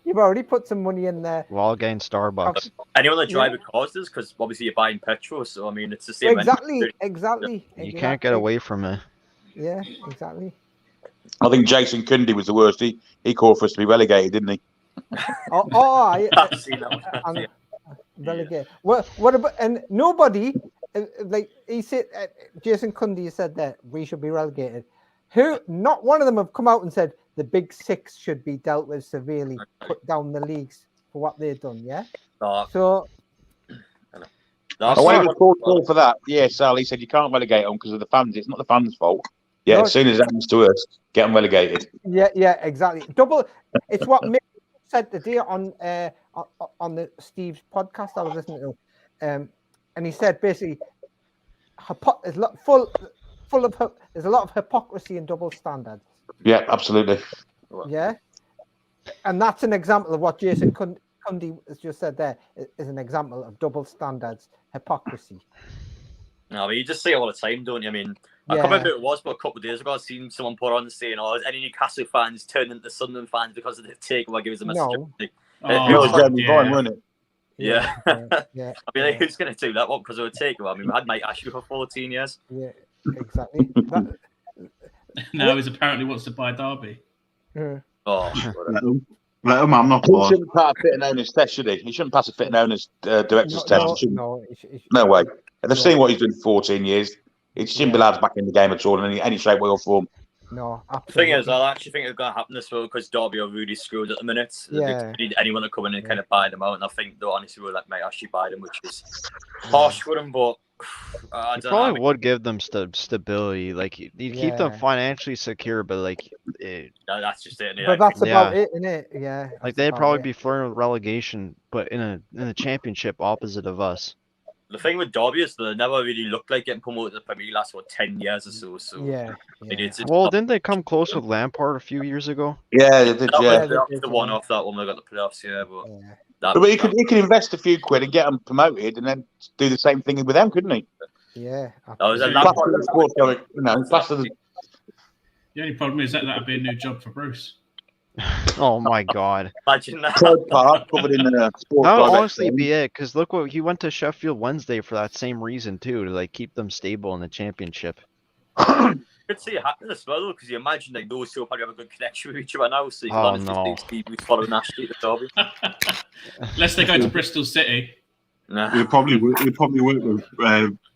S5: you've already put some money in there.
S4: While getting Starbucks.
S6: Anyone that drive a cars does, because obviously you're buying petrol, so I mean it's the same.
S5: Exactly.
S4: You can't get away from it.
S5: Yeah, exactly.
S3: I think Jason Cundy was the worst. He called for us to be relegated, didn't he?
S6: I've seen that.
S5: Relegated. What about and nobody like he said? Jason Cundy said that we should be relegated. Not one of them have come out and said the big six should be dealt with severely, put down the leagues for what they've done. Yeah. So.
S3: When it was called for that, Sal, he said you can't relegate them because of the fans. It's not the fans' fault. Yeah, as soon as it happens to us, get them relegated. Yeah,
S5: exactly. It's what Mick said today on the Steve's podcast I was listening to, and he said basically, there's a lot of hypocrisy and double standards.
S3: Yeah, absolutely.
S5: Yeah, and that's an example of what Jason Cundy has just said. There is an example of double standards, hypocrisy.
S6: No, but you just see it all the time, don't you? I mean, I can't remember who it was, but a couple of days ago, I seen someone put on saying, "Oh, any Newcastle fans turn into Sunderland fans because of the takeover gives them a message."
S3: It was Jeremy Vine, wasn't it?
S6: Yeah. I mean, like, who's going to do that one because of a takeover? I mean, we had Mike Ashley for 14 years.
S5: Yeah, exactly.
S2: Now he's apparently wants to buy Derby.
S6: Oh,
S7: let him, I'm not
S3: He shouldn't pass a fitting owner's test, should he? He shouldn't pass a fitting owner's director's test. No way. They've seen what he's done for 14 years. It's Timberlad's back in the game at all in any shape, way, or form.
S5: No,
S6: The
S5: absolutely.
S6: thing is, I actually think it's going to happen this way because Derby are really screwed at the minute.
S5: Yeah.
S6: They need anyone to come in and kind of buy them out, and I think they honestly will might actually buy them, which is harsh for them, but I
S4: It
S6: don't
S4: probably
S6: know.
S4: would give them stability. Like you keep them financially secure, but like,
S6: that's just it.
S5: But that's about it, isn't it? Yeah.
S4: Like they'd probably be flirting with relegation, but in a championship opposite of us.
S6: The thing with Derby is they never really looked like getting promoted to the Premier League last 10 years or so. So
S4: Well, didn't they come close with Lampard a few years ago?
S3: Yeah, they did.
S6: That was the one off that one they got the playoffs. Yeah,
S3: but he could invest a few quid and get them promoted, and then do the same thing with them, couldn't he?
S5: Yeah.
S3: The
S2: only problem is that that'd be a new job for Bruce.
S4: Oh my God!
S6: Imagine that.
S3: Covered in
S4: that would honestly be it, because look what he went to Sheffield Wednesday for that same reason too, to like keep them stable in the championship.
S6: Could see it happening as well, because you imagine like those two probably have a good connection with each other now. So you can honestly see Steve following Ashley at the Derby.
S2: Unless they go to Bristol City.
S6: Nah.
S7: We'd probably work with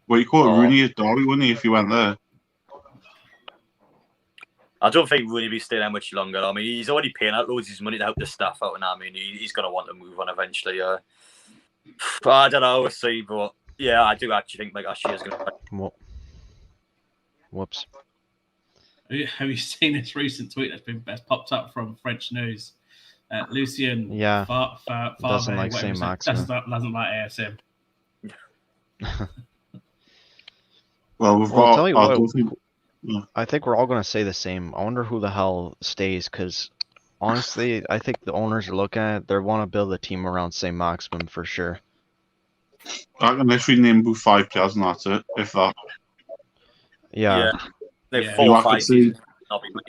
S7: what you call it, Rooney at Derby, wouldn't he, if you went there?
S6: I don't think Rooney will be staying there much longer. I mean, he's already paying out loads of his money to help the staff out, and I mean, he's going to want to move on eventually. I don't know, we'll see, but yeah, I do actually think Ashley is going to.
S4: Whoops.
S2: Have you seen this recent tweet that's popped up from French news? Lucien
S4: doesn't like St. Maximin.
S2: Doesn't like ASM.
S7: Well,
S4: tell you what, I think we're all going to say the same. I wonder who the hell stays, because honestly, I think the owners are looking at it. They want to build a team around St. Maximin for sure.
S7: I can literally name about 5 players, and that's it, if that.
S6: Yeah. They're 4 or 5.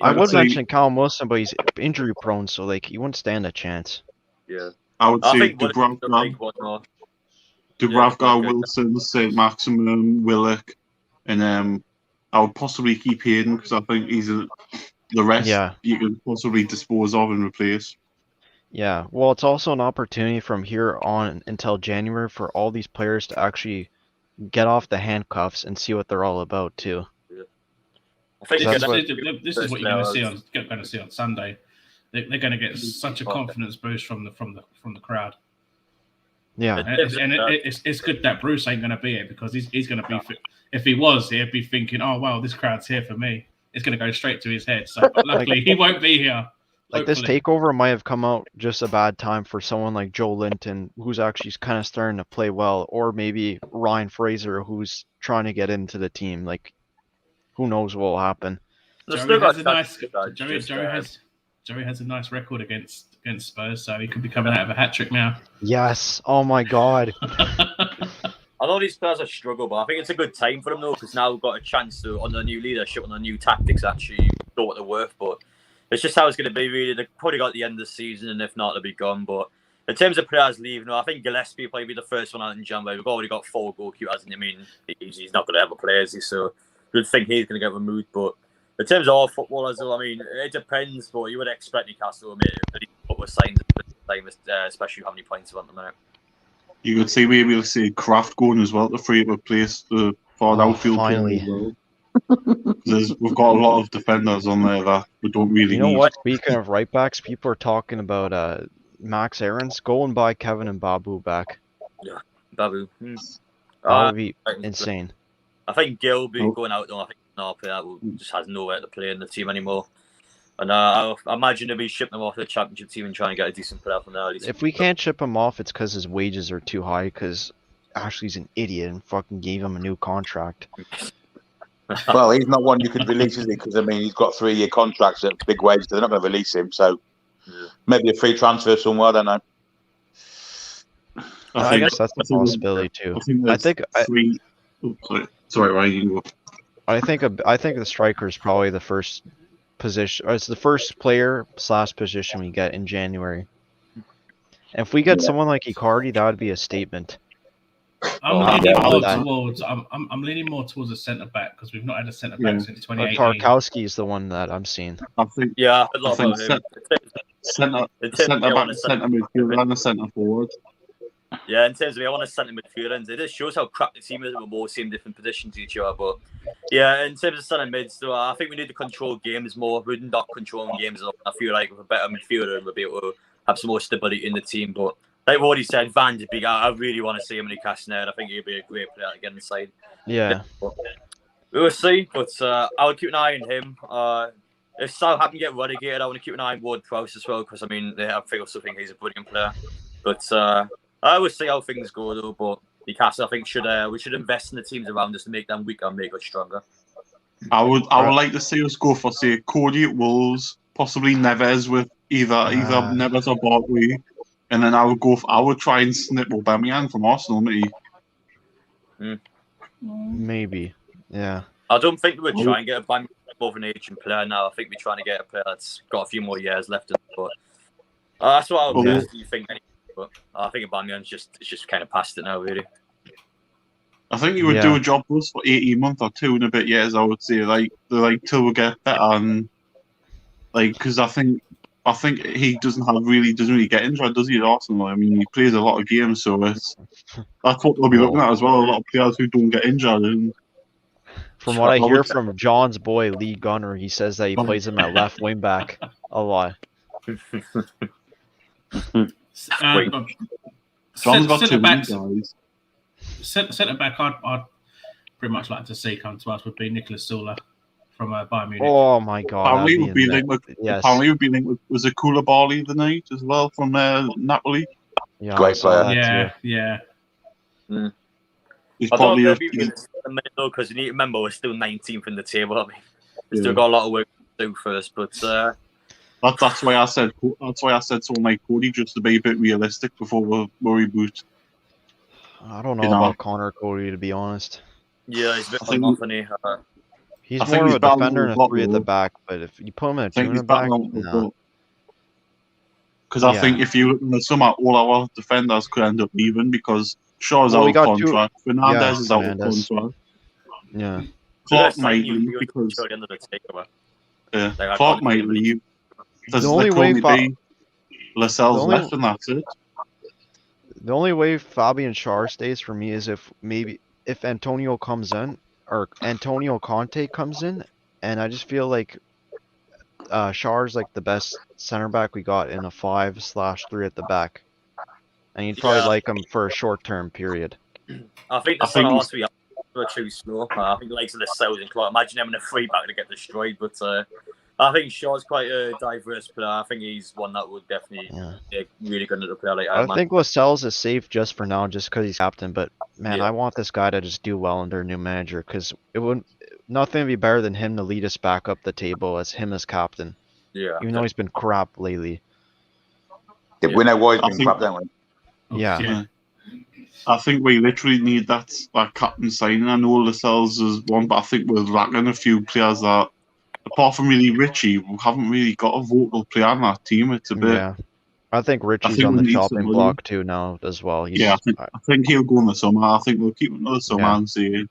S4: I would mention Kyle Wilson, but he's injury prone, so like he wouldn't stand a chance.
S6: Yeah.
S7: I would say Dubravka, Wilson, St. Maximin, Willock, and I would possibly keep Hayden, because I think he's the rest you can possibly dispose of and replace.
S4: Yeah, well, it's also an opportunity from here on until January for all these players to actually get off the handcuffs and see what they're all about too.
S6: Yeah. I think
S2: this is what you're going to see on Sunday. They're going to get such a confidence boost from the crowd.
S4: Yeah,
S2: and it's good that Bruce ain't going to be here, because he's going to be. If he was here, he'd be thinking, "Oh wow, this crowd's here for me." It's going to go straight to his head. So luckily, he won't be here.
S4: Like this takeover might have come out just a bad time for someone like Joe Linton, who's actually kind of starting to play well, or maybe Ryan Fraser, who's trying to get into the team. Like, who knows what will happen?
S2: Joey has a nice record against Spurs, so he could be coming out of a hat trick now.
S4: Yes. Oh my God.
S6: I know these players have struggled, but I think it's a good time for them though, because now we've got a chance to, on the new leadership, on the new tactics, actually know what they're worth. But it's just how it's going to be, really. They've probably got the end of the season, and if not, they'll be gone. But in terms of players leaving, I think Gillespie will probably be the first one out in January. We've already got 4 goalkeepers, and I mean, he's not going to ever play, is he? So you'd think he's going to get removed. But in terms of all footballers, I mean, it depends, but you would expect Newcastle to make a couple of signs at the time, especially how many points they want at the minute.
S7: You could see maybe we'll see Kraft going as well to free up a place for the outfield player as well. We've got a lot of defenders on there that we don't really need.
S4: What? Speaking of right backs, people are talking about Max Aarons. Go and buy Kevin and Babu back.
S6: Yeah, Babu.
S4: That would be insane.
S6: I think Gill will be going out though. I think no player just has nowhere to play in the team anymore. And I imagine they'll be shipping him off the championship team and trying to get a decent player from there.
S4: If we can't ship him off, it's because his wages are too high, because Ashley's an idiot and fucking gave him a new contract.
S3: Well, he's not one you could release, is he? Because, I mean, he's got 3-year contracts at big wages. They're not going to release him. So maybe a free transfer somewhere, I don't know.
S4: I guess that's a possibility too.
S7: Sorry, Ryan, you go.
S4: I think the striker is probably the first position. Or it's the first player / position we get in January. And if we get someone like Icardi, that would be a statement.
S2: I'm leaning more towards a centre back, because we've not had a centre back since 2018.
S4: Tarkowski is the one that I'm seeing.
S7: I think centre midfielder and a centre forward.
S6: Yeah, in terms of I want to centre midfielder, and it just shows how crap the team is. We're both in different positions each other, but yeah, in terms of centre mids, so I think we need to control games more. We're not controlling games enough. I feel like with a better midfielder, we'll be able to have some more stability in the team. But like what he said, Van de Beek, I really want to see him in Newcastle now. I think he'll be a great player to get inside.
S4: Yeah.
S6: We will see, but I would keep an eye on him. If Southampton get relegated, I want to keep an eye on Ward-Prowse as well, because I mean, I also think he's a brilliant player. But I will see how things go though. But Newcastle, I think we should invest in the teams around us to make them weaker and make us stronger.
S7: I would like to see us go for, say, Cody at Wolves, possibly Neves with either Neves or Barkley, and then I would try and snip Aubameyang from Arsenal, maybe.
S4: Maybe. Yeah.
S6: I don't think we would try and get a Aubameyang above an aging player now. I think we're trying to get a player that's got a few more years left in it. But that's what I would personally think. Anyway. But I think Aubameyang's just kind of past it now, really.
S7: I think you would do a job for us for 18 months or 2 and a bit years, I would say, like till we get better, and because I think he doesn't really get injured, does he, at Arsenal? I mean, he plays a lot of games, so that's what we'll be looking at as well. A lot of players who don't get injured. And
S4: from what I hear from John's boy Lee Gunner, he says that he plays him at left wing back a lot.
S7: John's got 2 guys.
S2: Centre back, I'd pretty much like to see come to us would be Nicholas Sula from Bayern Munich.
S4: Oh my God!
S7: Apparently, would be linked with was it Koulibaly the night as well from Napoli.
S4: Yeah,
S3: great player.
S2: Yeah.
S7: He's
S6: I
S7: probably
S6: don't know if you because you need to remember we're still 19th in the table. I mean, we've still got a lot of work to do first, but
S7: that's why I said someone like Cody, just to be a bit realistic before we reboot.
S4: I don't know about Connor Cody, to be honest.
S6: Yeah, he's a bit of a muffin.
S4: He's more of a defender and a 3 at the back, but if you put him in a 2 in the back, no.
S7: Because I think if you look in the summer, all our defenders could end up leaving because Shaw's out of contract, Fernandez is out of contract.
S4: Yeah.
S7: Clark might leave because Clark might leave. There's only Lascelles left, and that's it.
S4: The only way Fabian Schär stays for me is if Antonio comes in, or Antonio Conte comes in, and I just feel like Schär's like the best center back we got in a 5/3 at the back, and you'd probably like him for a short-term period.
S6: I think the front half are too slow. I think the likes of Lascelles and Clark. Imagine having a 3 back to get destroyed, but I think Shaw's quite a diverse player. I think he's one that would definitely be really good at a player like that.
S4: I think Lascelles is safe just for now, just because he's captain. But man, I want this guy to just do well under a new manager, because nothing would be better than him to lead us back up the table as him as captain.
S6: Yeah.
S4: Even though he's been crap lately.
S3: Yeah, we know why he's been crap, don't we?
S4: Yeah.
S7: I think we literally need that captain signing. I know Lascelles is one, but I think we're lacking a few players that, apart from really Richie, we haven't really got a vocal player on that team. It's a bit.
S4: Yeah. I think Richie's on the chopping block too now as well.
S7: I think he'll go in the summer. I think we'll keep him in the summer and see.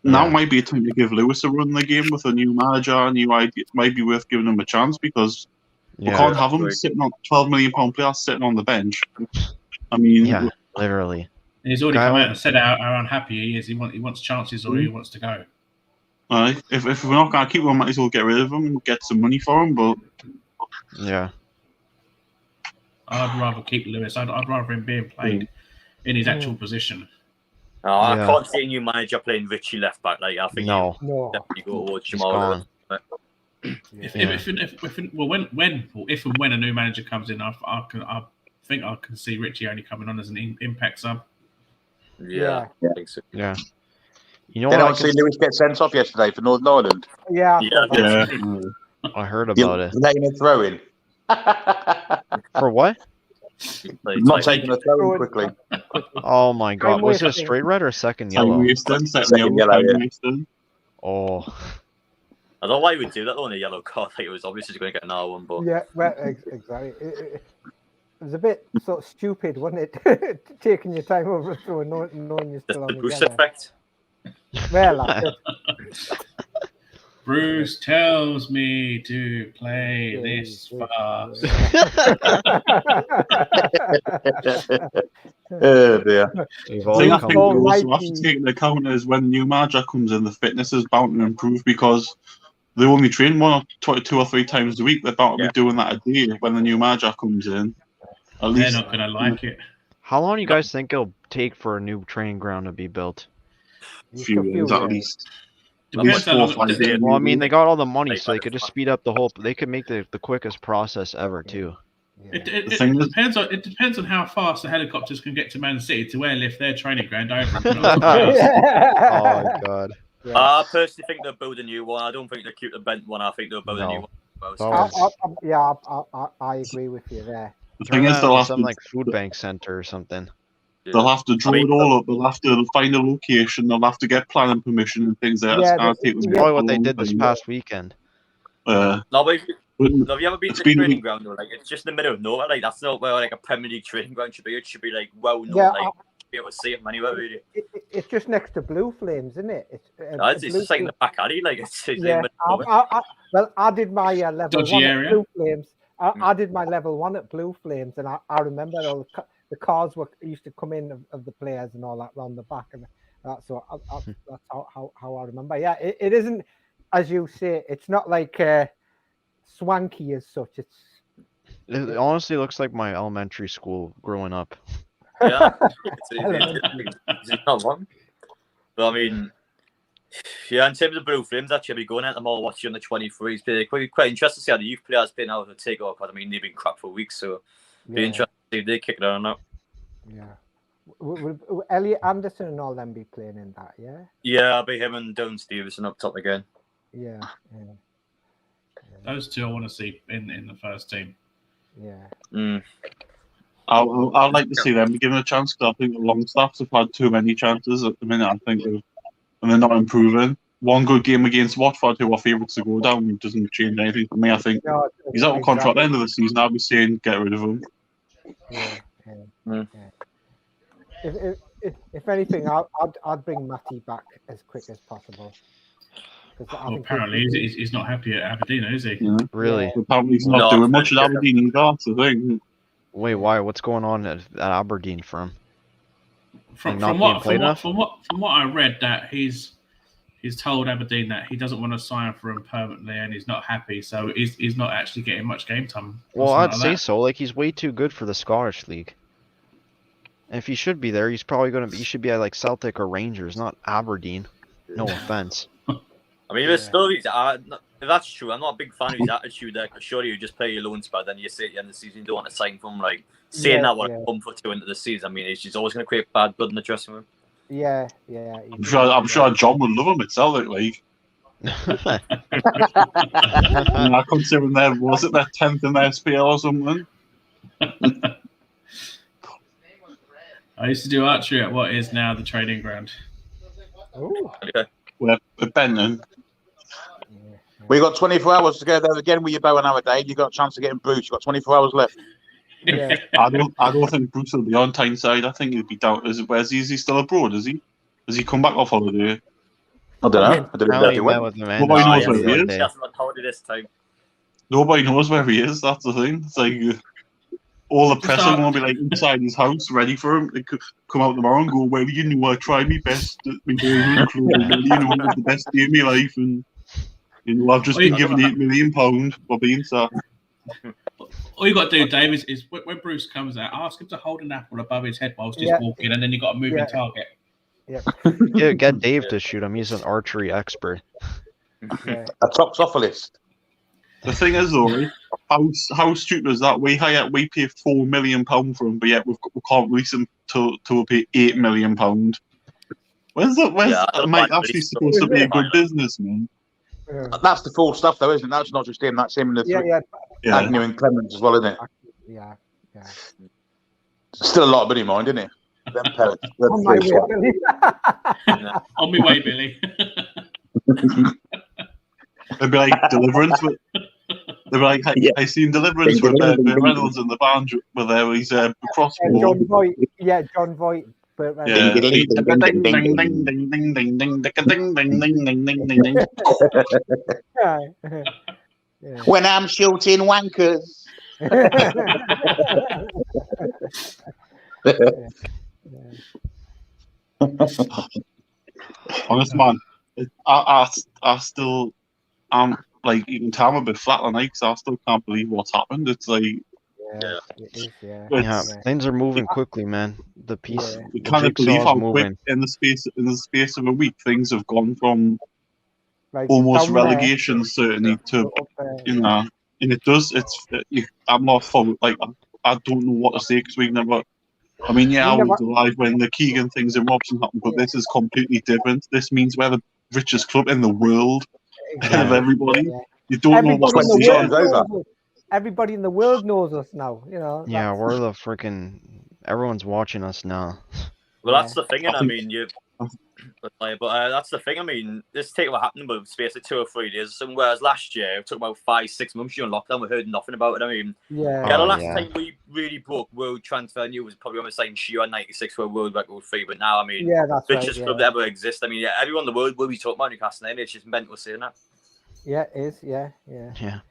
S7: Now might be a time to give Lewis a run in the game with a new manager, a new idea. It might be worth giving him a chance because we can't have him sitting on £12 million players sitting on the bench. I mean,
S4: literally.
S2: And he's already come out and said how unhappy he is. He wants chances, or he wants to go.
S7: If we're not going to keep him, might as well get rid of him and get some money for him. But
S2: I'd rather keep Lewis. I'd rather him being played in his actual position.
S6: I can't see a new manager playing Richie left back. Like I think definitely go towards Jamal.
S2: If and when a new manager comes in, I think I can see Richie only coming on as an impact sub.
S6: Yeah. I think so.
S4: Yeah. You know
S3: Did I see Lewis get sent off yesterday for Northern Ireland?
S5: Yeah.
S4: I heard about it.
S3: Letting a throw in.
S4: For what?
S3: Not taking a throw in quickly.
S4: Oh my God! Was it a straight red or second yellow?
S3: Second yellow.
S4: Oh.
S6: I don't know why he would do that on a yellow card. Like it was obviously going to get another one, but
S5: exactly. It was a bit sort of stupid, wasn't it? Taking your time over through and knowing you're still on
S6: the boost effect.
S5: Well,
S2: Bruce tells me to play this fast.
S3: Oh dear.
S7: The thing I think we also have to take into account is when the new manager comes in, the fitness is bound to improve because they only train 2 or 3 times a week. They're bound to be doing that a day when the new manager comes in. At least
S2: they're not going to like it.
S4: How long do you guys think it'll take for a new training ground to be built?
S7: A few years at least.
S2: Depends how long it takes.
S4: Well, I mean, they got all the money, so they could just speed up the whole. They could make the quickest process ever too.
S2: It depends on how fast the helicopters can get to Man City to airlift their training ground over.
S4: Oh my god!
S6: I personally think they'll build a new one. I don't think they'll keep the bent one. I think they'll build a new one.
S5: I agree with you there.
S7: The thing is, they'll have
S4: some like food bank center or something.
S7: They'll have to draw it all up. They'll have to find a location. They'll have to get planning permission and things like that.
S4: That's probably what they did this past weekend.
S6: No, but have you ever been to the training ground? Though? Like, it's just in the middle of nowhere. Like, that's not where like a Premier League training ground should be. It should be like well known.
S5: Yeah,
S6: like, be able to see it anywhere really.
S5: It's just next to Blue Flames, isn't it?
S6: It's just like in the back alley. Like, it's
S5: yeah. I did my level
S2: Dodgy
S5: 1
S2: area.
S5: at Blue Flames. I did my level 1 at Blue Flames, and I remember all the cars used to come in of the players and all that round the back, and that's how I remember. Yeah, it isn't, as you say, it's not like swanky as such.
S4: It honestly looks like my elementary school growing up.
S6: Yeah, it's not wrong. But I mean, yeah, in terms of Blue Flames, actually, I'll be going out them all watching the 23s. Be quite interested to see how the youth players play now to take off. Because I mean, they've been crap for weeks, so be interested to see if they kick it on or not.
S5: Yeah. Will Elliot Anderson and all them be playing in that? Yeah.
S6: Yeah, I'll be him and Dylan Stevenson up top again.
S5: Yeah.
S2: Those two I want to see in the first team.
S5: Yeah.
S7: I'd like to see them be given a chance because I think the Longstaffs have had too many chances at the minute. I think and they're not improving. One good game against Watford, who are favourites to go down, doesn't change anything for me. I think he's out of contract at the end of the season. I'll be saying get rid of him.
S5: Yeah. If anything, I'd bring Matty back as quick as possible.
S2: Well, apparently he's not happy at Aberdeen, is he?
S7: Yeah.
S4: Really?
S7: Apparently he's not doing much at Aberdeen either. That's the thing.
S4: Wait, why? What's going on at Aberdeen from?
S2: From what I read, that he's told Aberdeen that he doesn't want to sign for him permanently, and he's not happy, so he's not actually getting much game time.
S4: Well, I'd say so. Like, he's way too good for the Scottish League. And if he should be there, he's probably going to be. He should be at like Celtic or Rangers, not Aberdeen. No offense.
S6: I mean, there's still if that's true. I'm not a big fan of his attitude there. Because surely you just play your loan spell, then you say at the end of the season you don't want to sign from like saying that what a bump for 2 into the season. I mean, it's just always going to create bad blood in the dressing room.
S5: Yeah.
S7: I'm sure John would love him at Celtic League. I consider him there. Was it their 10th in their SPL or something?
S2: I used to do archery at what is now the training ground.
S5: Ooh.
S6: Okay.
S7: We're Benton.
S3: We got 24 hours to go there again with your bow and arrow, Dave. You got a chance to get in Bruce. You got 24 hours left.
S5: Yeah.
S7: I don't think Bruce will be on Tyneside. I think he'll be down. Is he still abroad? Is he? Has he come back off holiday?
S3: I don't know. I don't know if he went.
S7: Nobody knows where he is.
S6: That's not holiday this time.
S7: Nobody knows where he is. That's the thing. It's like all the press are going to be like inside his house, ready for him. They could come out tomorrow and go, "Well, you know, I tried my best. You know, it was the best day of my life, and you know, I've just been given £8 million for being so."
S2: All you got to do, Dave, is when Bruce comes out, ask him to hold an apple above his head whilst he's walking, and then you got a moving target.
S4: Yeah, get Dave to shoot him. He's an archery expert.
S3: A toxopholist.
S7: The thing is, though, how stupid is that? We pay £4 million for him, but yet we can't release him till we pay £8 million. Where's that might actually supposed to be a good business, man?
S3: That's the full stuff, though, isn't it? That's not just him. That's him and the Agnew and Clemens as well, isn't it?
S5: Yeah.
S3: Still a lot of money, mind, isn't it? Them pellets.
S5: On my way, Billy.
S2: On my way, Billy.
S7: It'd be like Deliverance. They'd be like, I seen Deliverance with Reynolds in the band with his crossbow.
S5: John Voight. Yeah, John Voight. But
S7: Yeah.
S3: When I'm shooting wankers.
S7: Honest man, I still, I'm like, you can tell I'm a bit flat on because I still can't believe what's happened. It's like,
S4: things are moving quickly, man. The piece,
S7: you
S4: the
S7: can't believe
S4: jigsaw's
S7: how
S4: moving.
S7: quick in the space of a week things have gone from
S5: like
S7: almost relegation certainty to, you know, and it does. I'm not for like I don't know what to say because we never. I mean, yeah, I was alive when the Keegan things in Robson happened, but this is completely different. This means we're the richest club in the world out of everybody. You don't know what
S5: the
S3: times over.
S5: Everybody in the world knows us now, you know.
S4: Yeah, we're the freaking. Everyone's watching us now.
S6: Well, that's the thing, and I mean, but that's the thing. I mean, this takeover happened with space of 2 or 3 days. Whereas last year it took about 5-6 months during lockdown. We heard nothing about it. I mean, the last time we really broke world transfer news was probably on the same shoe on '96 for World Record 3. But now, I mean,
S5: that's
S6: richest club that ever exists. I mean, everyone in the world will be talking about Newcastle, and it's just mental saying that.
S5: Yeah, it is. Yeah.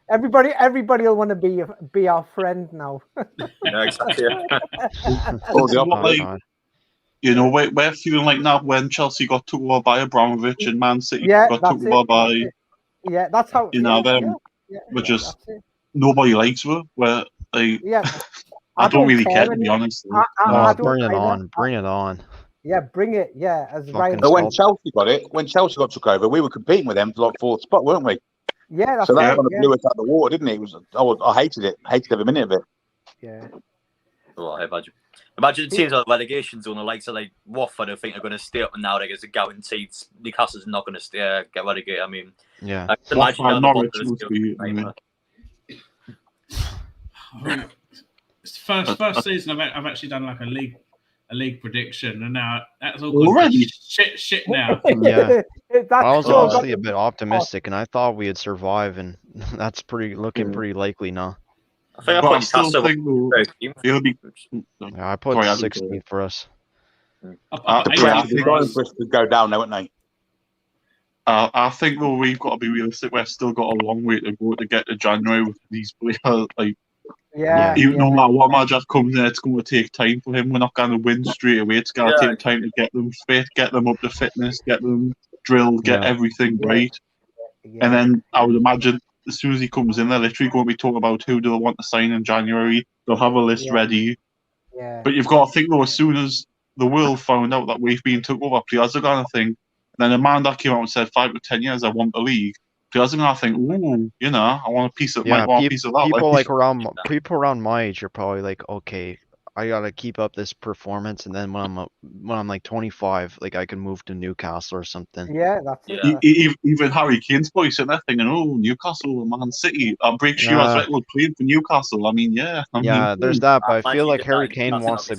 S5: Everybody will want to be our friend now.
S6: Yeah, exactly.
S7: You know, we're feeling like now when Chelsea got took over by Abramovich and Man City got took over by.
S5: Yeah, that's how.
S7: You know, we're just nobody likes her. We're like, I don't really care, to be honest.
S4: Bring it on. Bring it on.
S5: Yeah, bring it. Yeah, as Ryan.
S3: But when Chelsea got took over, we were competing with them for like 4th spot, weren't we?
S5: Yeah, that's
S3: so that kind of blew us out of the water, didn't it? I hated it. Hated every minute of it.
S5: Yeah.
S6: Well, I imagine the teams on the relegation zone, the likes of like Watford, I think are going to stay up, and now it's a guaranteed. Newcastle's not going to get relegated. I mean,
S4: yeah.
S6: Imagine
S2: it's the first season I've actually done like a league prediction, and now that's all good shit now.
S4: Yeah, I was honestly a bit optimistic, and I thought we would survive, and that's looking pretty likely now.
S6: I think I
S4: put 16 for us.
S3: They're going for us to go down now, aren't they?
S7: I think though we've got to be realistic. We've still got a long way to go to get to January with these players. Like, no matter what manager comes in, it's going to take time for him. We're not going to win straight away. It's going to take time to get them fit, get them up to fitness, get them drilled, get everything right. And then I would imagine as soon as he comes in, they're literally going to be talking about who do they want to sign in January. They'll have a list ready.
S5: Yeah.
S7: But you've got to think though, as soon as the world found out that we've been took over, players are going to think. Then a man that came out and said 5 to 10 years, I want the league. Players are going to think, ooh, you know, I want a piece of that.
S4: People around my age are probably like, okay, I gotta keep up this performance, and then when I'm like 25, like I can move to Newcastle or something.
S5: Yeah, that's it.
S7: Even Harry Kane's boy sitting there thinking, "Oh, Newcastle, Man City, I'll break shoe as regular playing for Newcastle." I mean,
S4: there's that, but I feel like Harry Kane wants to.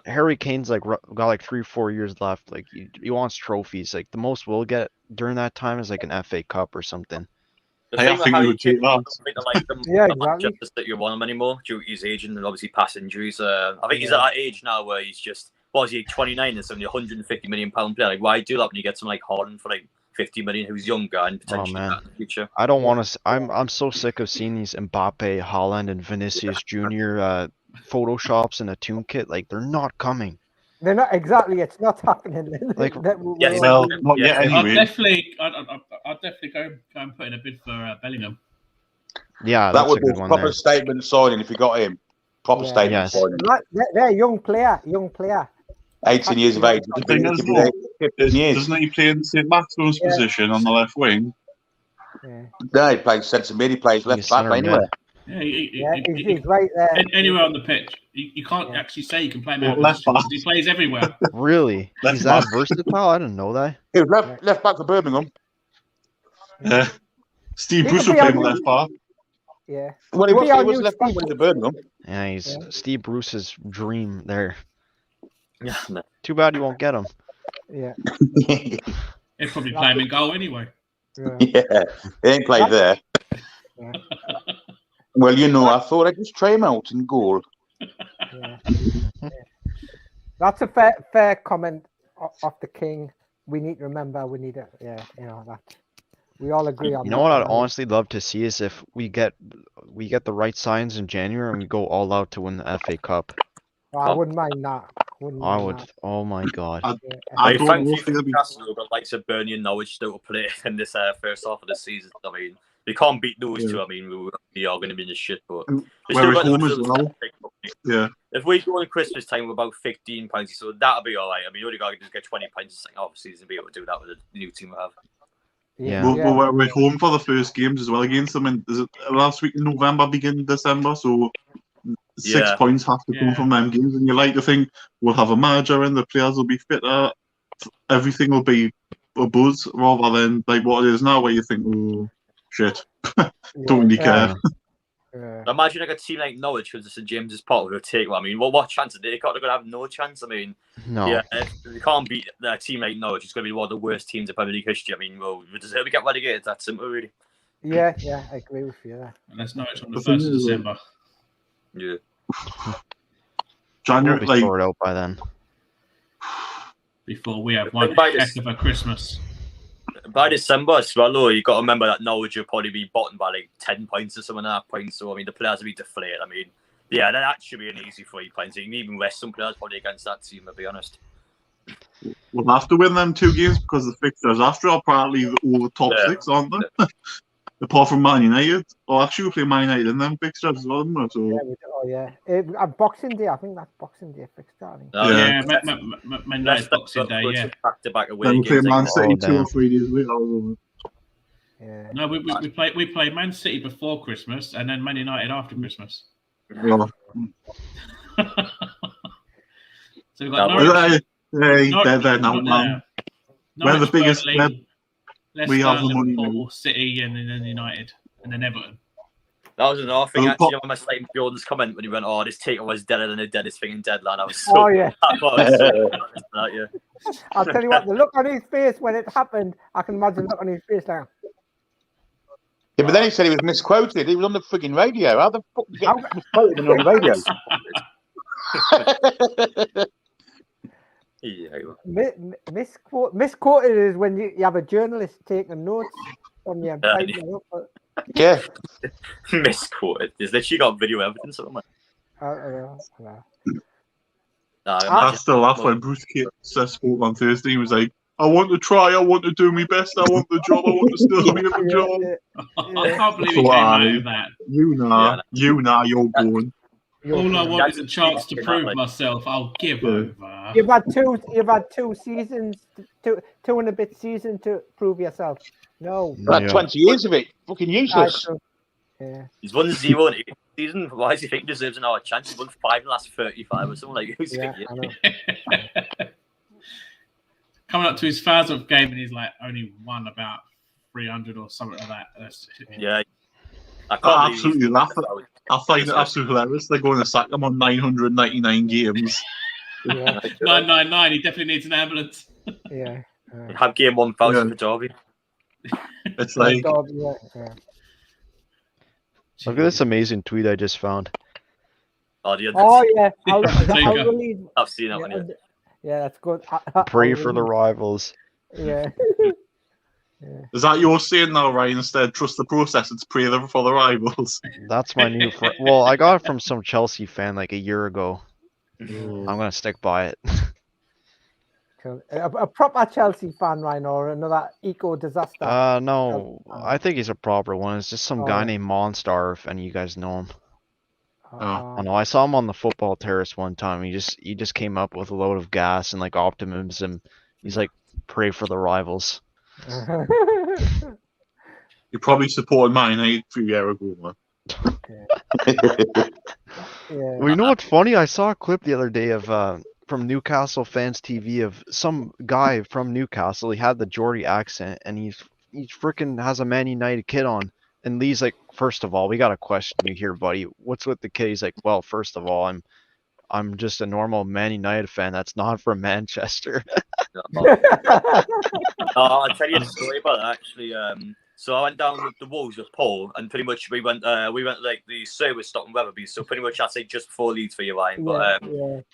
S4: Harry Kane's like got like 3-4 years left. Like he wants trophies. Like the most we'll get during that time is like an FA Cup or something.
S7: I think we would take that.
S5: Exactly.
S6: Just that you want him anymore due to his age and obviously past injuries. I think he's at that age now where he's just, what was he, 29 and something, £150 million player. Like, why do that when you get someone like Haaland for like 50 million who's younger and potentially in the future?
S4: I don't want to. I'm so sick of seeing these Mbappe, Haaland, and Vinicius Jr. Photoshops in a tune kit. Like they're not coming.
S5: They're not exactly. It's not happening.
S4: Like,
S7: not yet anyway.
S2: I'd definitely go and put in a bid for Bellingham.
S4: Yeah,
S3: that would be a proper statement signing if you got him. Proper statement signing.
S5: They're a young player.
S3: 18 years of age.
S7: Doesn't he play in St. Maximin's position on the left wing?
S5: Yeah.
S3: No, he plays centre mid. He plays left back anywhere.
S5: He's right there.
S2: Anywhere on the pitch. You can't actually say you can play him out left back. He plays everywhere.
S4: Really? He's that versatile? I didn't know that.
S3: He was left back for Birmingham.
S7: Yeah. Steve Bruce will play left back.
S5: Yeah.
S3: Well, he was left back when he was at Birmingham.
S4: Yeah, he's Steve Bruce's dream there.
S6: Yeah.
S4: Too bad you won't get him.
S5: Yeah.
S2: He'll probably play him in goal anyway.
S3: Yeah. He ain't played there.
S5: Yeah.
S3: Well, I thought I'd just try him out in goal.
S5: Yeah. That's a fair comment off the king. We need to remember. We need to, that. We all agree on.
S4: You know what I'd honestly love to see is if we get the right signs in January and we go all out to win the FA Cup.
S5: I wouldn't mind that.
S4: I would. Oh my god.
S7: I don't know if
S6: they'll be likes of Burnley and Norwich still to play in this first half of the season. I mean, we can't beat those two. I mean, we are going to be in the shit, but
S7: we're at home as well. Yeah.
S6: If we go in Christmas time with about 15 points, so that'll be all right. I mean, all you got to just get 20 points in the second half of the season and be able to do that with the new team we have.
S4: Yeah.
S7: We're home for the first games as well against them. And is it last week in November, beginning December? So 6 points have to come from them games. And you like to think we'll have a manager and the players will be fitter. Everything will be a buzz rather than like what it is now, where you think, oh shit, don't really care.
S6: Imagine like a team like Norwich, who's St James's Park, will take. I mean, what chance have they got? They're going to have no chance. I mean, if we can't beat a team like Norwich, it's going to be one of the worst teams in Premier League history. I mean, well, we deserve to get relegated. It's that simple, really.
S5: Yeah, I agree with you.
S2: And that's Norwich on the 1st of December.
S6: Yeah.
S4: January, we'll be sorted out by then.
S2: Before we have one heck of a Christmas.
S6: By December as well, though, you've got to remember that Norwich will probably be bottom by like 10 points or something at that point. So, I mean, the players will be deflated. I mean, that should be an easy 3 points. You can even rest some players probably against that team, to be honest.
S7: We'll have to win them 2 games because the fixtures after are apparently all the top 6, aren't they? Apart from Man United. Or actually, we play Man United in them fixtures as well, isn't it? So...
S5: Boxing Day, I think that's Boxing Day fixture. I think.
S2: Man United Boxing Day,
S6: back-to-back away
S7: then we play
S6: games,
S7: Man City 2 or 3 days later.
S2: Yeah. No, we play Man City before Christmas and then Man United after Christmas.
S7: Yeah.
S2: So we've got Norwich.
S7: They're now. We're the biggest. We have the money now.
S2: City and then United and then Everton.
S6: That was another thing, actually, on my Slate Jordan's comment when he went, this takeover was deader than the deadest thing in Deadland. I was so
S5: I'll tell you what, the look on his face when it happened, I can imagine the look on his face now.
S3: Yeah, but then he said he was misquoted. He was on the frigging radio. How the fuck did he get misquoted on the radio?
S5: Misquoted is when you have a journalist taking notes from you.
S3: Yeah.
S6: Misquoted. There's literally got video evidence of it.
S7: I still laugh when Bruce Cates spoke on Thursday. He was like, I want to try, I want to do my best, I want the job, I want to still be in the job.
S2: I can't believe he came out of that.
S7: You're going.
S2: All I want is a chance to prove myself. I'll give over.
S5: You've had 2 seasons, two and a bit season to prove yourself. No.
S3: About 20 years of it. Fucking useless.
S6: He's won 0 in 8 season. Why does he think he deserves another chance? He's won 5 in the last 35 or something like
S2: Coming up to his 1000th game and he's like only won about 300 or something like that.
S7: I absolutely laugh at that. I find it absolutely hilarious. They're going to sack him on 999 games.
S2: 999. He definitely needs an ambulance.
S6: Have game 1000 for Derby.
S7: It's like.
S4: Look at this amazing tweet I just found.
S6: I've seen that one.
S5: Yeah, that's good.
S4: Pray for the rivals.
S5: Yeah.
S7: Is that your saying now, Ryan? Instead, trust the process. It's pray for the rivals.
S4: That's my new. Well, I got it from some Chelsea fan like a year ago. I'm gonna stick by it.
S5: A proper Chelsea fan, Ryan, or another eco disaster?
S4: No, I think he's a proper one. It's just some guy named Monstar, if any of you guys know him. I know. I saw him on the football terrace one time. He just came up with a load of gas and like optimism. He's like, pray for the rivals.
S7: You probably supported Man United 3 years ago, man.
S4: Well, you know what's funny? I saw a clip the other day of from Newcastle Fans TV of some guy from Newcastle. He had the Geordie accent, and he freaking has a Man United kit on. And Lee's like, first of all, we got a question you here, buddy. What's with the kid? He's like, well, first of all, I'm just a normal Man United fan that's not from Manchester.
S6: I'll tell you a story about that, actually. So I went down with the Wolves with Paul, and pretty much we went like the service stop in Wetherby. So pretty much I'd say just before Leeds for you, Ryan. But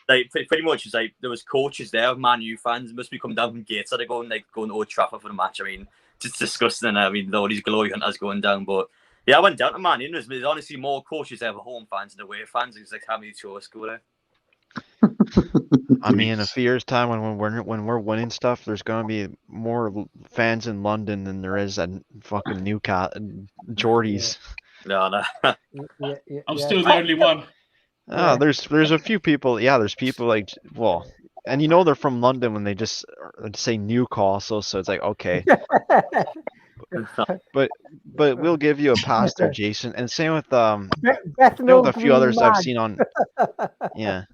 S6: like pretty much it's like there was coaches there, Man U fans must be coming down from Gateshead. They're going to Old Trafford for the match. I mean, it's disgusting. I mean, all these glory hunters going down, but yeah, I went down to Man U. There's honestly more coaches there for home fans than away fans. It's like how many tourists go there.
S4: I mean, in a few years' time, when we're winning stuff, there's gonna be more fans in London than there is at fucking Newcastle, Geordies.
S6: No.
S2: I'm still the only one.
S4: There's a few people. Yeah, there's people like, well, and you know they're from London when they just say Newcastle, so it's like, okay. But we'll give you a pass there, Jason. And same with a few others I've seen on. Yeah.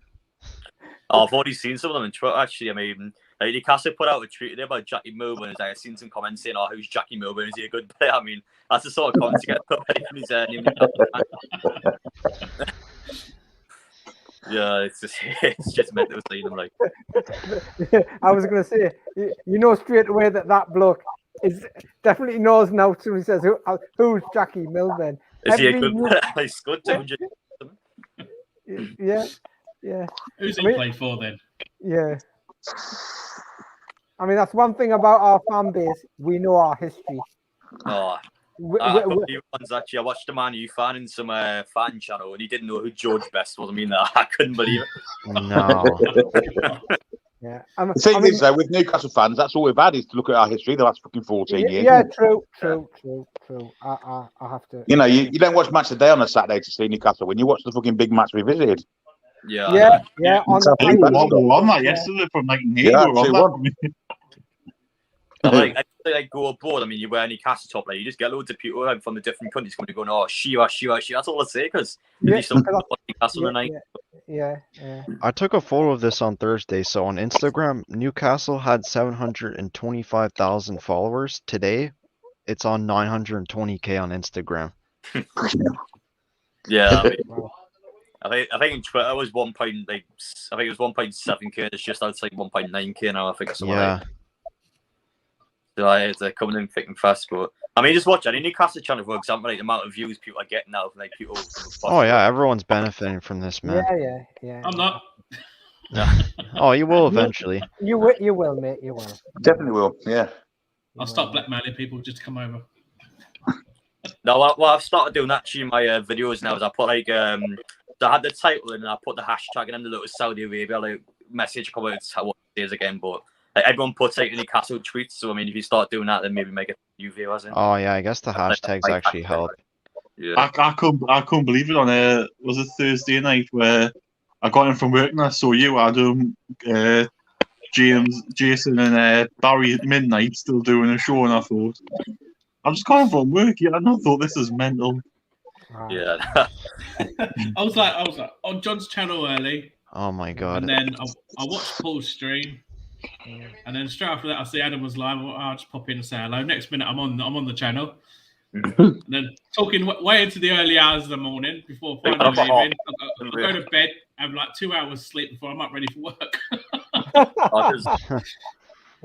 S6: Oh, I've already seen some of them on Twitter, actually. I mean, Newcastle put out a tweet today about Jackie Milburn. I've seen some comments saying, "Oh, who's Jackie Milburn? Is he a good player?" I mean, that's the sort of comments to get put in his name. Yeah, it's just meant to see them like.
S5: I was going to say, you know straight away that bloke is definitely knows now. So he says, "Who's Jackie Milburn?"
S6: Is he a good player? He's good.
S5: Yeah.
S2: Who's he play for then?
S5: Yeah. I mean, that's one thing about our fan base. We know our history.
S6: Oh, I watched a Man U fan in some fan channel, and he didn't know who George Best was. I mean, I couldn't believe it.
S4: No.
S5: Yeah.
S3: The thing is, though, with Newcastle fans, that's all we've had is to look at our history the last fucking 14 years.
S5: Yeah, true. I have to.
S3: You know, you don't watch Match of the Day on a Saturday to see Newcastle when you watch the fucking big match we visited.
S6: Yeah.
S5: On the
S7: I think we won that yesterday from like
S6: I go abroad. I mean, you wear Newcastle top, like you just get loads of people from the different countries going to go, "Oh, Shiva." That's all I say because Newcastle tonight.
S5: Yeah.
S4: I took a photo of this on Thursday. So on Instagram, Newcastle had 725,000 followers. Today, it's on 920K on Instagram.
S6: Yeah. I mean, I think in Twitter it was 1.7K. It's just outside 1.9K now. I think.
S4: Yeah.
S6: They're coming in thick and fast, but I mean, just watch any Newcastle channel, for example, like the amount of views people are getting now from like people.
S4: Oh yeah, everyone's benefiting from this, man.
S5: Yeah.
S2: I'm not.
S4: Oh, you will eventually.
S5: You will, mate. You will.
S3: Definitely will. Yeah.
S2: I'll start blackmailing people just to come over.
S6: No, what I've started doing actually in my videos now is I put like so I had the title and I put the hashtag and then the little Saudi Arabia like message come out what it is again, but. Like, everyone puts like Newcastle tweets, so I mean, if you start doing that, then maybe make a new viewers in.
S4: Oh yeah, I guess the hashtags actually help.
S7: Yeah. I couldn't believe it on was it Thursday night where I got in from work and I saw you, Adam, James, Jason, and Barry at midnight still doing a show, and I thought I just got in from work, and I thought this is mental.
S6: Yeah.
S2: I was like on John's channel early.
S4: Oh my god.
S2: And then I watched Paul's stream. And then straight after that, I see Adam was live. I'll just pop in and say hello. Next minute, I'm on the channel. And then talking way into the early hours of the morning before finally leaving. I go to bed, have like 2 hours sleep before I'm up ready for work.
S6: I went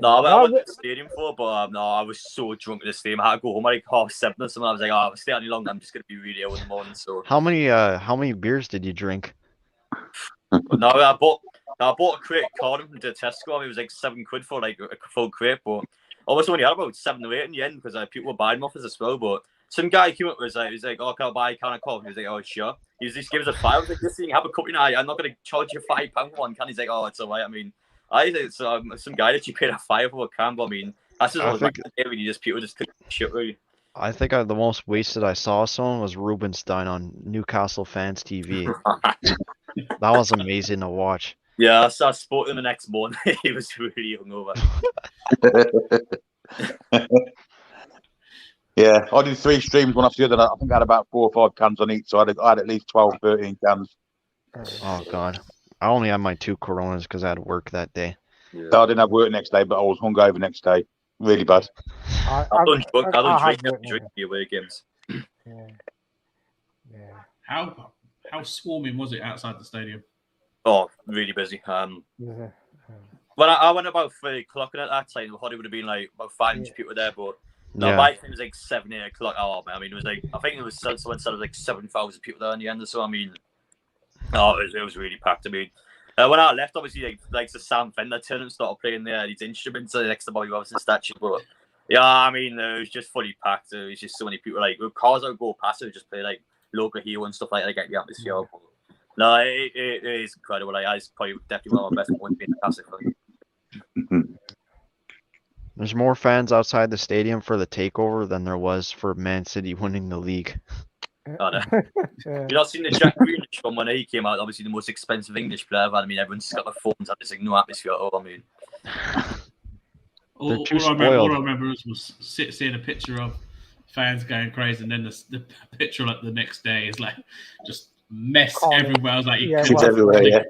S6: to the stadium for, but I was so drunk at the stadium. I had to go home at like 7:30 or something. I was like, I'll stay any longer. I'm just going to be really ill in the morning. So
S4: how many beers did you drink?
S6: But I bought a crate of Cardiff from the Tesco. I mean, it was like £7 for like a full crate, but I was only had about 7 or 8 in the end because people were buying them off us as well. But some guy came up with he was like, "Oh, can I buy a can of coffee?" He was like, "Oh, sure." He just gives us £5. I was like, "Listen, you have a cup, I'm not going to charge you £5 for one can." He's like, "Oh, it's all right." I mean, I think some guy that you paid a £5 for a can, but I mean, that's just what people just couldn't shit really.
S4: I think the most wasted I saw someone was Rubenstein on Newcastle Fans TV. That was amazing to watch.
S6: Yeah, so I spoke to him the next morning. He was really hungover.
S3: Yeah, I did 3 streams one after the other. I think I had about 4 or 5 cans on each, so I had at least 12, 13 cans.
S4: Oh god, I only had my 2 Coronas because I had work that day.
S3: Yeah. I didn't have work next day, but I was hungover next day. Really bad.
S6: I don't drink the away games.
S5: Yeah.
S2: How swarming was it outside the stadium?
S6: Oh, really busy. When I went about 3 o'clock at that time, I thought it would have been like about 500 people there, but No,
S4: Yeah.
S6: my thing was like 7, 8 o'clock. Oh man, I mean, it was like I think it was someone said it was like 7,000 people there in the end. So I mean, it was really packed. I mean, when I left, obviously like the Sam Fender turned and started playing these instruments next to Bobby Robson statue. But yeah, I mean, it was just fully packed. There was just so many people. Like with cars that would go past, it would just play like local hero and stuff like that to get the atmosphere. But, no, it is incredible. Like, it's probably definitely one of my best moments being a classic fan.
S4: There's more fans outside the stadium for the takeover than there was for Man City winning the league.
S6: Oh, no. You've not seen the Jack Grealish one when he came out, obviously the most expensive English player ever. I mean, everyone's got their phones and there's like no atmosphere at all. I mean,
S4: They're too
S2: all I
S4: spoiled.
S2: remember was seeing a picture of fans going crazy, and then the picture like the next day is like just mess everywhere. I was like,
S3: It's everywhere, yeah.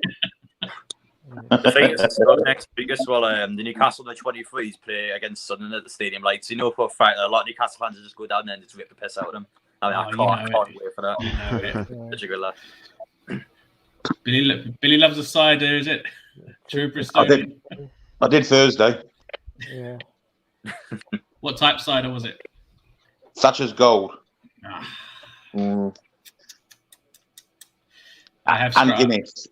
S6: the thing is, next week as well, the Newcastle under 23s play against Sunderland at the Stadium Lights. You know for a fact that a lot of Newcastle fans will just go down there and just rip the piss out of them. I mean, I can't wait for that.
S2: You know it.
S6: Such a good laugh.
S2: Billy loves a cider, is it? True Bristolian.
S3: I did Thursday.
S5: Yeah.
S2: What type cider was it?
S3: Thatcher's Gold.
S2: I have
S3: and Guinness.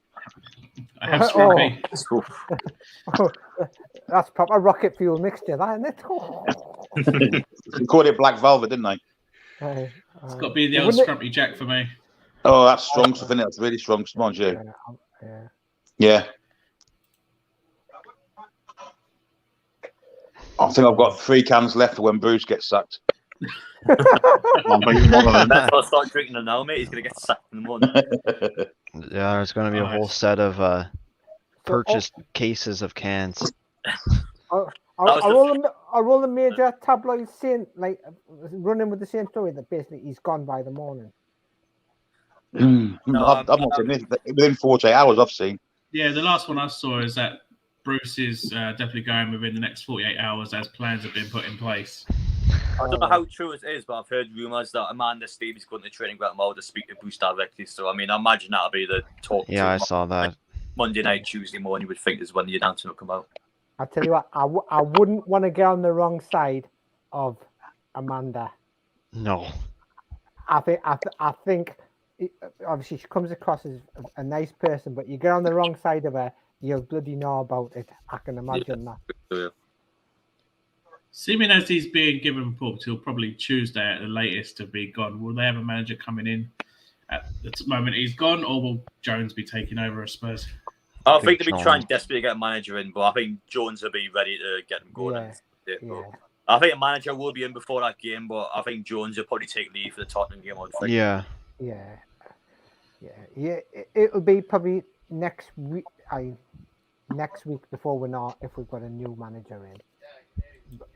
S2: I have strawberry.
S5: That's proper rocket fuel mixture, that, isn't it?
S3: They called it Black Velvet, didn't they?
S2: It's got to be the old Scrumpy Jack for me.
S3: Oh, that's strong stuff, isn't it? That's really strong stuff, you. Yeah. I think I've got 3 cans left for when Bruce gets sacked.
S6: That's I'll start drinking them now, mate. He's going to get sacked in the morning.
S4: Yeah, there's going to be a whole set of purchased cases of cans.
S5: Are all the major tabloids saying, like, running with the same story that basically he's gone by the morning?
S3: I've not seen this. Within 48 hours, I've seen.
S2: Yeah, the last one I saw is that Bruce is definitely going within the next 48 hours as plans have been put in place.
S6: I don't know how true it is, but I've heard rumours that Amanda Steve is going to training ground tomorrow to speak to Bruce directly. So, I mean, I imagine that'll be the talk.
S4: Yeah, I saw that.
S6: Monday night, Tuesday morning, you would think is when the announcement will come out.
S5: I tell you what, I wouldn't want to get on the wrong side of Amanda.
S4: No.
S5: I think obviously she comes across as a nice person, but you get on the wrong side of her, you'll bloody know about it. I can imagine that.
S6: Yeah.
S2: Seeming as he's being given booked till probably Tuesday at the latest to be gone, will they have a manager coming in at the moment he's gone, or will Jones be taking over at Spurs?
S6: I think they'll be trying desperately to get a manager in, but I think Jones will be ready to get them going.
S5: Yeah.
S6: I think a manager will be in before that game, but I think Jones will probably take leave for the Tottenham game.
S4: Yeah.
S5: It'll be probably next week. Next week before we know if we've got a new manager in.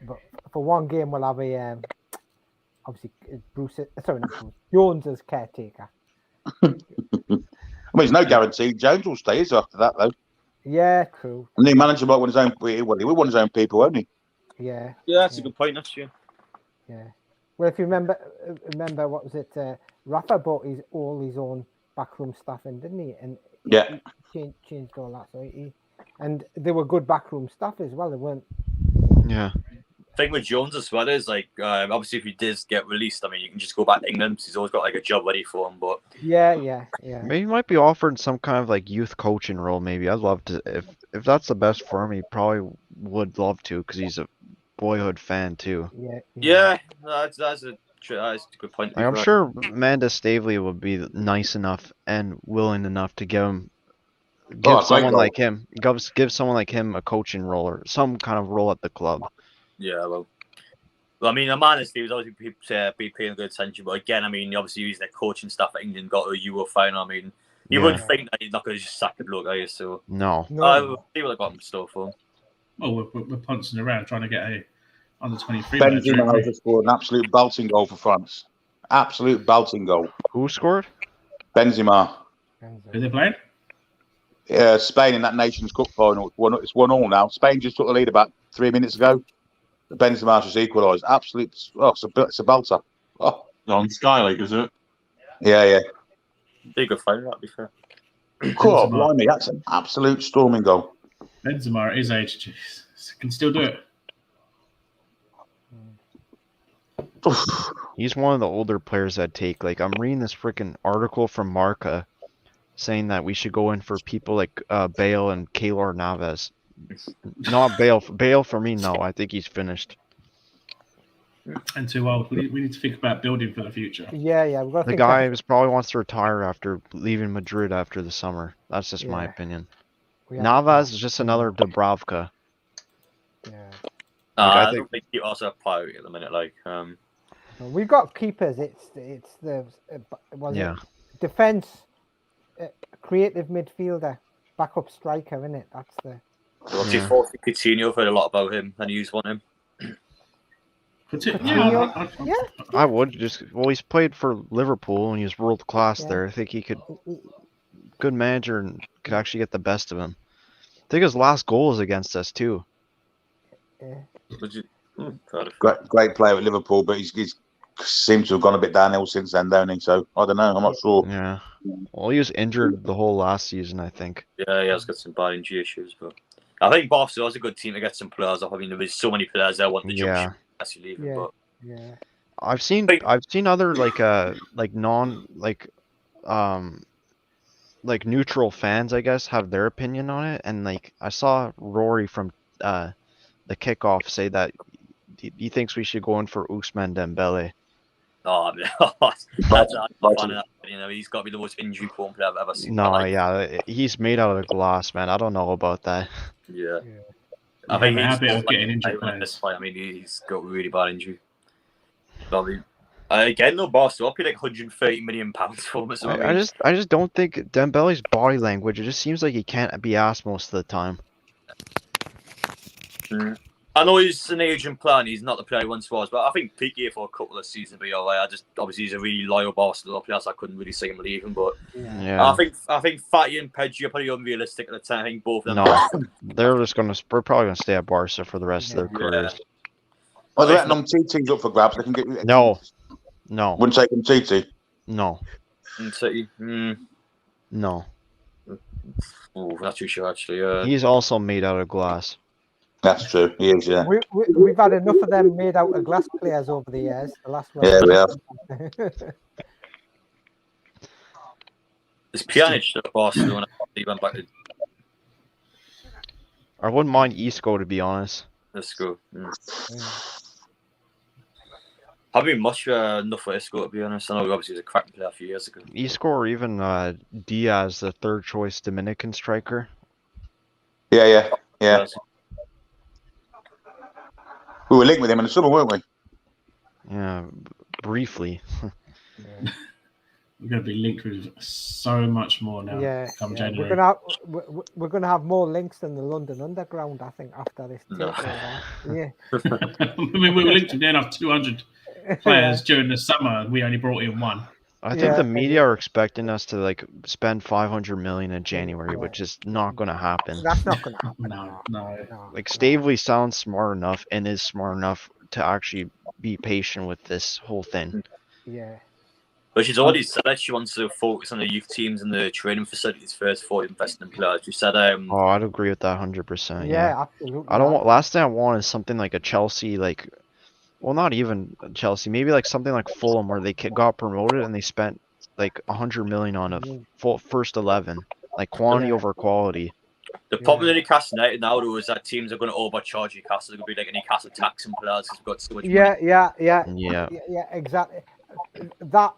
S5: But for one game, we'll have a obviously Jones as caretaker.
S3: I mean, there's no guarantee Jones will stay after that, though.
S5: Yeah, true.
S3: And the manager might want his own. He will want his own people, won't he?
S5: Yeah.
S6: Yeah, that's a good point. That's true.
S5: Yeah. Well, if you remember, what was it? Rafa bought all his own backroom staff in, didn't he? And he changed all that. So and they were good backroom staff as well. They weren't.
S4: Yeah.
S6: Thing with Jones as well is like obviously if he does get released, I mean you can just go back to England because he's always got like a job ready for him. But
S5: yeah.
S4: Maybe he might be offered some kind of like youth coaching role. Maybe I'd love to if that's the best for him. He probably would love to because he's a boyhood fan too.
S6: Yeah. That's a good point.
S4: Like, I'm sure Amanda Stavely would be nice enough and willing enough to give someone like him a coaching role or some kind of role at the club.
S6: Yeah, well, I mean, Amanda Steve was obviously be paying good attention, but again, I mean, obviously he's their coaching staff at England got a Euro final. I mean, you wouldn't think that he's not going to just sack the bloke, are you? So
S4: no.
S6: See what I got in store for him.
S2: Well, we're punching around trying to get a under 23.
S3: Benzema has scored an absolute belting goal for France. Absolute belting goal.
S4: Who scored?
S3: Benzema.
S2: Who they playing?
S3: Spain in that Nations Cup final. It's 1-1 now. Spain just took the lead about 3 minutes ago. Benzema just equalised. Absolute. It's a belter. Oh.
S7: On Sky League, is it?
S3: Yeah.
S6: Big good fight, that'd be fair.
S3: Cool, blimey, that's an absolute storming goal.
S2: Benzema at his age can still do it.
S4: He's one of the older players I'd take. Like, I'm reading this freaking article from Marca saying that we should go in for people like Bale and Keylor Navas. Not Bale. Bale for me, no. I think he's finished.
S2: And too old. We need to think about building for the future.
S5: Yeah. We've got to
S4: The
S5: think
S4: guy probably wants to retire after leaving Madrid after the summer. That's just my opinion. Navas is just another Dubravka.
S5: Yeah.
S6: I don't think he also a priority at the minute. Like,
S5: we've got keepers. It's the defense, creative midfielder, backup striker, isn't it? That's the.
S6: Obviously, Coutinho, I've heard a lot about him, and you want him.
S4: I would just. Well, he's played for Liverpool and he's world class there. I think he could. Good manager and could actually get the best of him. I think his last goal is against us too.
S3: Great player at Liverpool, but he's seems to have gone a bit downhill since then, don't he? So I don't know. I'm not sure.
S4: Yeah. Well, he was injured the whole last season, I think.
S6: Yeah, he has got some bad injury issues, but I think Barcelona's a good team to get some players off. I mean, there's so many players there want to jump ship as you leave him, but
S4: I've seen other like neutral fans, I guess, have their opinion on it, and like I saw Rory from the kickoff say that he thinks we should go in for Ousmane Dembele.
S6: Oh, that's funny. You know, he's got to be the most injury-prone player I've ever seen.
S4: No, he's made out of glass, man. I don't know about that.
S6: Yeah. I think he's
S2: getting injured players.
S6: I mean, he's got really bad injury. Again, though, Barcelona paid like £130 million for him. So
S4: I just don't think Dembele's body language. It just seems like he can't be asked most of the time.
S6: I know he's an aging player and he's not the player he once was, but I think Piqué for a couple of seasons will be alright. Obviously he's a really loyal Barcelona player, so I couldn't really see him leaving. But I think Fatty and Pedri are probably unrealistic at the time. I think both of them.
S4: No, we're probably gonna stay at Barca for the rest of their careers.
S3: Well, they're letting Umtiti's up for grabs. They can get
S4: No.
S3: Wouldn't take Umtiti.
S4: No. No.
S6: Oh, not too sure actually.
S4: He's also made out of glass.
S3: That's true. He is, yeah.
S5: We've had enough of them made out of glass players over the years. The last one.
S3: Yeah, we have.
S6: It's Pjanic at Barcelona. He went back to.
S4: I wouldn't mind Isco, to be honest.
S6: Let's go. I've been much enough for Isco, to be honest. I know obviously he was a cracking player a few years ago.
S4: Isco or even Diaz, the third choice Dominican striker.
S3: Yeah. We were linked with him in the summer, weren't we?
S4: Yeah, briefly.
S2: We're going to be linked with so much more now. Come January.
S5: We're going to have more links than the London Underground, I think, after this. Yeah.
S2: I mean, we were linked to near enough 200 players during the summer, and we only brought in one.
S4: I think the media are expecting us to like spend 500 million in January, which is not going to happen.
S5: That's not going to happen.
S2: No.
S4: Like Stavely sounds smart enough and is smart enough to actually be patient with this whole thing.
S5: Yeah.
S6: But she's already said that she wants to focus on the youth teams and the training facilities first before investing in players. She said,
S4: "Oh, I'd agree with that 100%."
S5: Yeah, absolutely.
S4: I don't want. Last thing I want is something like a Chelsea, like. Well, not even Chelsea. Maybe like something like Fulham, where they got promoted and they spent like 100 million on a full first 11, like quantity over quality.
S6: The problem with Newcastle United now, though, is that teams are going to overcharge Newcastle. It's going to be like a Newcastle tax and players because we've got so much money.
S5: Yeah, exactly. That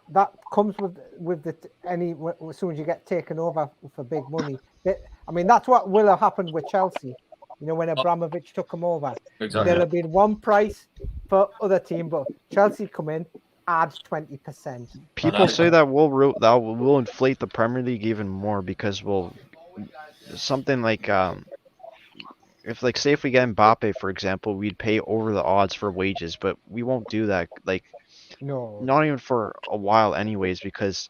S5: comes with as soon as you get taken over for big money. I mean, that's what will have happened with Chelsea. You know, when Abramovich took them over, there'll have been one price for other team, but Chelsea come in, add 20%.
S4: People say that will inflate the Premier League even more because something like if we get Mbappe, for example, we'd pay over the odds for wages, but we won't do that. Like,
S5: no,
S4: not even for a while, anyways, because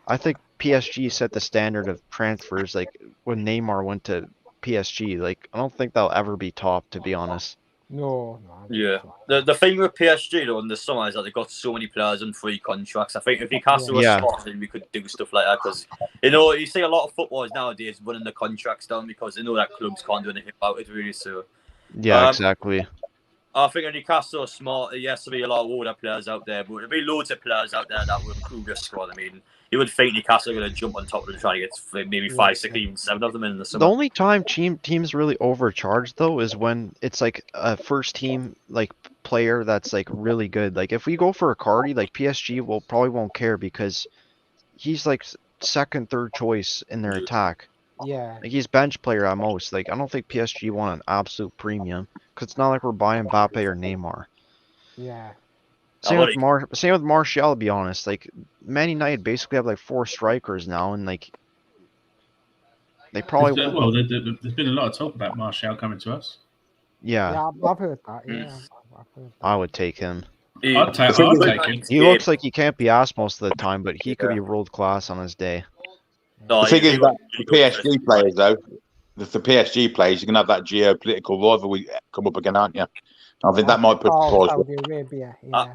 S4: I think PSG set the standard of transfers. Like when Neymar went to PSG, like I don't think they'll ever be top, to be honest.
S5: No.
S6: Yeah. The thing with PSG though in the summer is that they've got so many players on free contracts. I think if Newcastle was smart, then we could do stuff like that because you see a lot of footballers nowadays running the contracts down because they know that clubs can't do anything about it really. So
S4: exactly.
S6: I think Newcastle are smart. Yes, there'll be a lot of older players out there, but there'll be loads of players out there that will improve your squad. I mean, you would think Newcastle are going to jump on top of them, trying to get maybe 5, 6, even 7 of them in the summer.
S4: The only time teams really overcharge though is when it's like a first team like player that's like really good. Like if we go for a Cardi, like PSG probably won't care because he's like second, third choice in their attack.
S5: Yeah.
S4: Like he's bench player at most. Like I don't think PSG want an absolute premium because it's not like we're buying Mbappe or Neymar.
S5: Yeah.
S4: Same with Martial, to be honest. Like Man United basically have like 4 strikers now, and like they probably
S2: there's been a lot of talk about Martial coming to us.
S4: Yeah,
S5: I've heard that. Yeah, I've heard that.
S4: I would take him.
S2: I'd take him.
S4: He looks like he can't be asked most of the time, but he could be world class on his day.
S3: The thing is that the PSG players, though, the PSG players, you're going to have that geopolitical rivalry come up again, aren't you? I think that might put
S5: Saudi Arabia, yeah.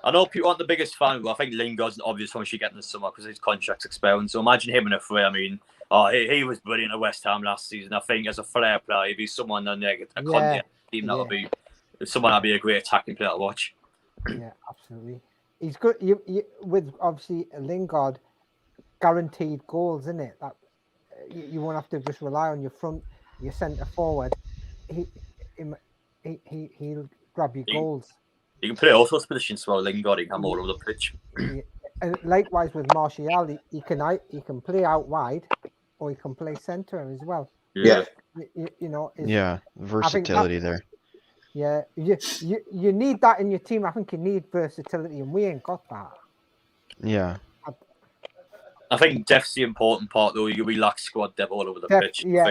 S6: I know people aren't the biggest fan, but I think Lingard's an obvious one we should get in the summer because his contract's expiring. So imagine him in a free. I mean, he was brilliant at West Ham last season. I think as a flair player, he'd be someone on there, a content team that would be someone that'd be a great attacking player to watch.
S5: Yeah, absolutely. He's good. You with obviously Lingard, guaranteed goals, isn't it? That you won't have to just rely on your centre forward. He'll grab you goals.
S6: You can play all sorts of positions as well. Lingard, he can come all over the pitch.
S5: And likewise with Martial, he can play out wide, or he can play centre as well.
S3: Yeah.
S5: You know.
S4: Versatility there.
S5: Yeah, you need that in your team. I think you need versatility, and we ain't got that.
S4: Yeah.
S6: I think depth's the important part, though. We lack squad depth all over the pitch.
S5: Yeah.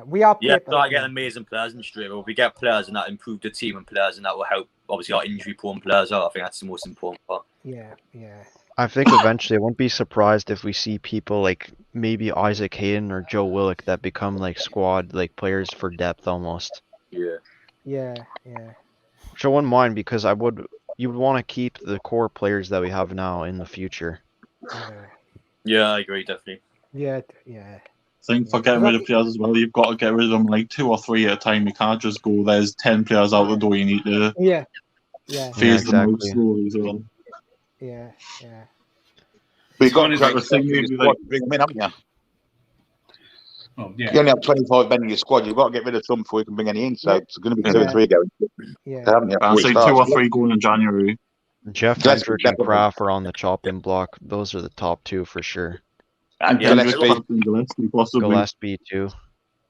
S5: We are.
S6: Yeah, I get amazing players in straight. But if we get players and that improve the team and players and that will help, obviously, our injury-prone players out. I think that's the most important part.
S5: Yeah.
S4: I think eventually I won't be surprised if we see people like maybe Isaac Hayden or Joe Willock that become like squad like players for depth almost.
S5: Yeah.
S4: Which I wouldn't mind because you would want to keep the core players that we have now in the future.
S6: Yeah, I agree, definitely.
S5: Yeah.
S7: I think for getting rid of players as well, you've got to get rid of them like 2 or 3 at a time. You can't just go, there's 10 players out the door, you need to phase them out slowly as well.
S5: Yeah.
S3: But you've got to bring them in, haven't you?
S2: Oh, yeah.
S3: You only have 25 men in your squad. You've got to get rid of some before you can bring any in. So it's going to be 2 or 3 going.
S7: I'll say 2 or 3 going in January.
S4: Jeff Hendrick and Kraft are on the chopping block. Those are the top 2 for sure.
S3: And
S4: Gillespie too.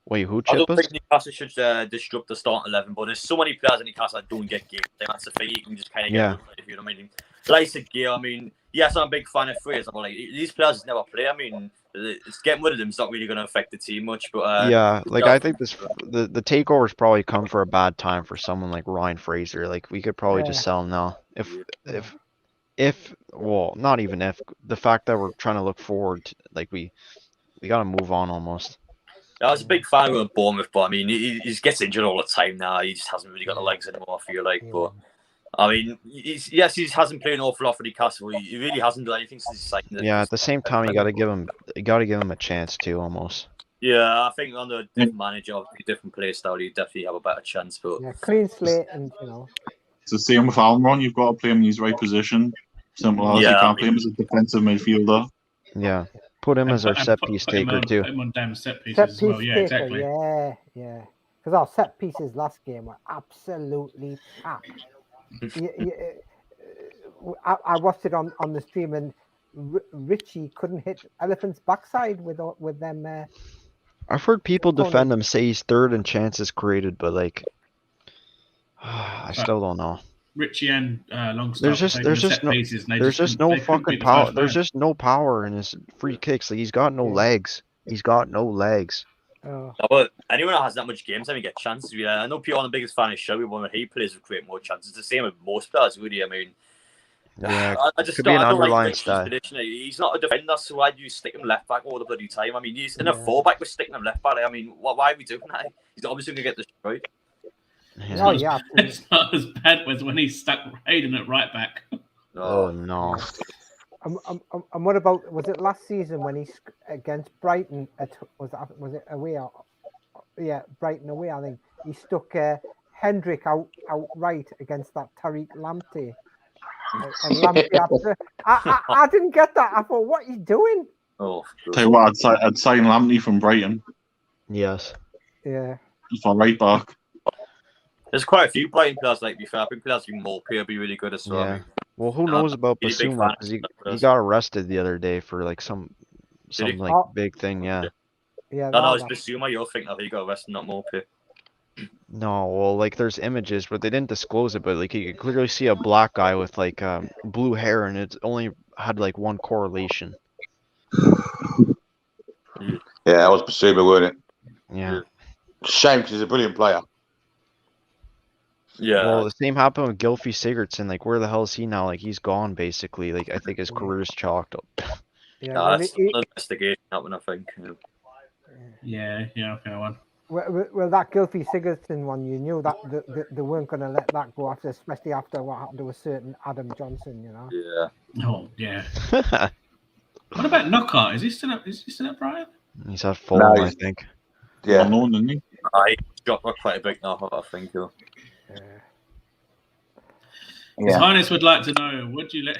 S4: Wait, who?
S6: I don't think Newcastle should disrupt the starting 11, but there's so many players in Newcastle that don't get games. That's the thing. You can just kind of get if you know what I mean. Like I said, Gear, I mean, yes, I'm a big fan of Fraser, but like these players never play. I mean, getting rid of them is not really going to affect the team much. But
S4: I think the takeover's probably come for a bad time for someone like Ryan Fraser. Like we could probably just sell him now. If not even if the fact that we're trying to look forward, like we gotta move on almost.
S6: I was a big fan of Bournemouth, but I mean, he gets injured all the time now. He just hasn't really got the legs anymore, I feel like. But I mean, he hasn't played an awful lot for Newcastle. He really hasn't done anything since he's signed.
S4: Yeah, at the same time, you gotta give him a chance too, almost.
S6: Yeah, I think under a different manager, a different play style, you definitely have a better chance. But
S5: clean slate, and you know.
S7: It's the same with Almiron. You've got to play him in his right position. Simple as you can't play him as a defensive midfielder.
S4: Yeah. Put him as our set piece taker too.
S2: Put him on damn set pieces as well. Yeah, exactly.
S5: Yeah. Because our set pieces last game were absolutely packed. I watched it on the stream, and Richie couldn't hit Elephant's backside with them.
S4: I've heard people defend him, say he's third in chances created, but like, I still don't know.
S2: Richie and Longstaff.
S4: There's just no fucking power. There's just no power in his free kicks. Like he's got no legs.
S6: But anyone that has that much game time, you get chances. I know people aren't the biggest fan of Shelby, but when he plays, we create more chances. It's the same with most players, really. I mean, I just
S4: could be an underlying
S6: like style. He's not a defender, so why do you stick him left back all the bloody time? I mean, he's in a fullback, we're sticking him left back. I mean, why are we doing that? He's obviously going to get destroyed.
S2: It's not as bad as when he's stuck Hayden at right back.
S4: Oh no.
S5: And what about, was it last season when he's against Brighton? Was it away? Brighton away. I think he stuck Hendrick outright against that Tariq Lamptey. And Lamptey I didn't get that. I thought, what are you doing?
S6: Oh,
S7: Tell you what, I'd sign Lamptey from Brighton.
S4: Yes.
S5: Yeah.
S7: For right back.
S6: There's quite a few Brighton players, like, to be fair. I think players like Morphy will be really good as well.
S4: Yeah.
S6: I mean,
S4: Well, who knows about
S6: really big
S4: Basuma?
S6: fan
S4: Because
S6: of
S4: he
S6: that
S4: got arrested the other day for like some
S6: he?
S4: like big thing. Yeah.
S5: Yeah.
S6: No, it's Basuma you're thinking of. He got arrested, not Morphy.
S4: No, well, like there's images, but they didn't disclose it. But like you could clearly see a black guy with like blue hair, and it only had like one correlation.
S3: Yeah, that was Basuma, weren't it?
S4: Yeah.
S3: Shame because he's a brilliant player.
S6: Yeah.
S4: Well, the same happened with Gylfi Sigurdsson. Like, where the hell is he now? Like, he's gone basically. Like, I think his career's chalked up.
S5: Yeah.
S6: No, that's an investigation happening, I think.
S2: Yeah, fair one.
S5: Well, that Gylfi Sigurdsson one, you knew that they weren't going to let that go after, especially after what happened to a certain Adam Johnson, you know.
S6: Yeah.
S2: Oh, yeah. What about Knockout? Is he still at Brighton?
S4: He's at Fulham, I think.
S3: Yeah.
S7: No, didn't he?
S6: I dropped quite a bit now, I think.
S2: His Highness would like to know, would you let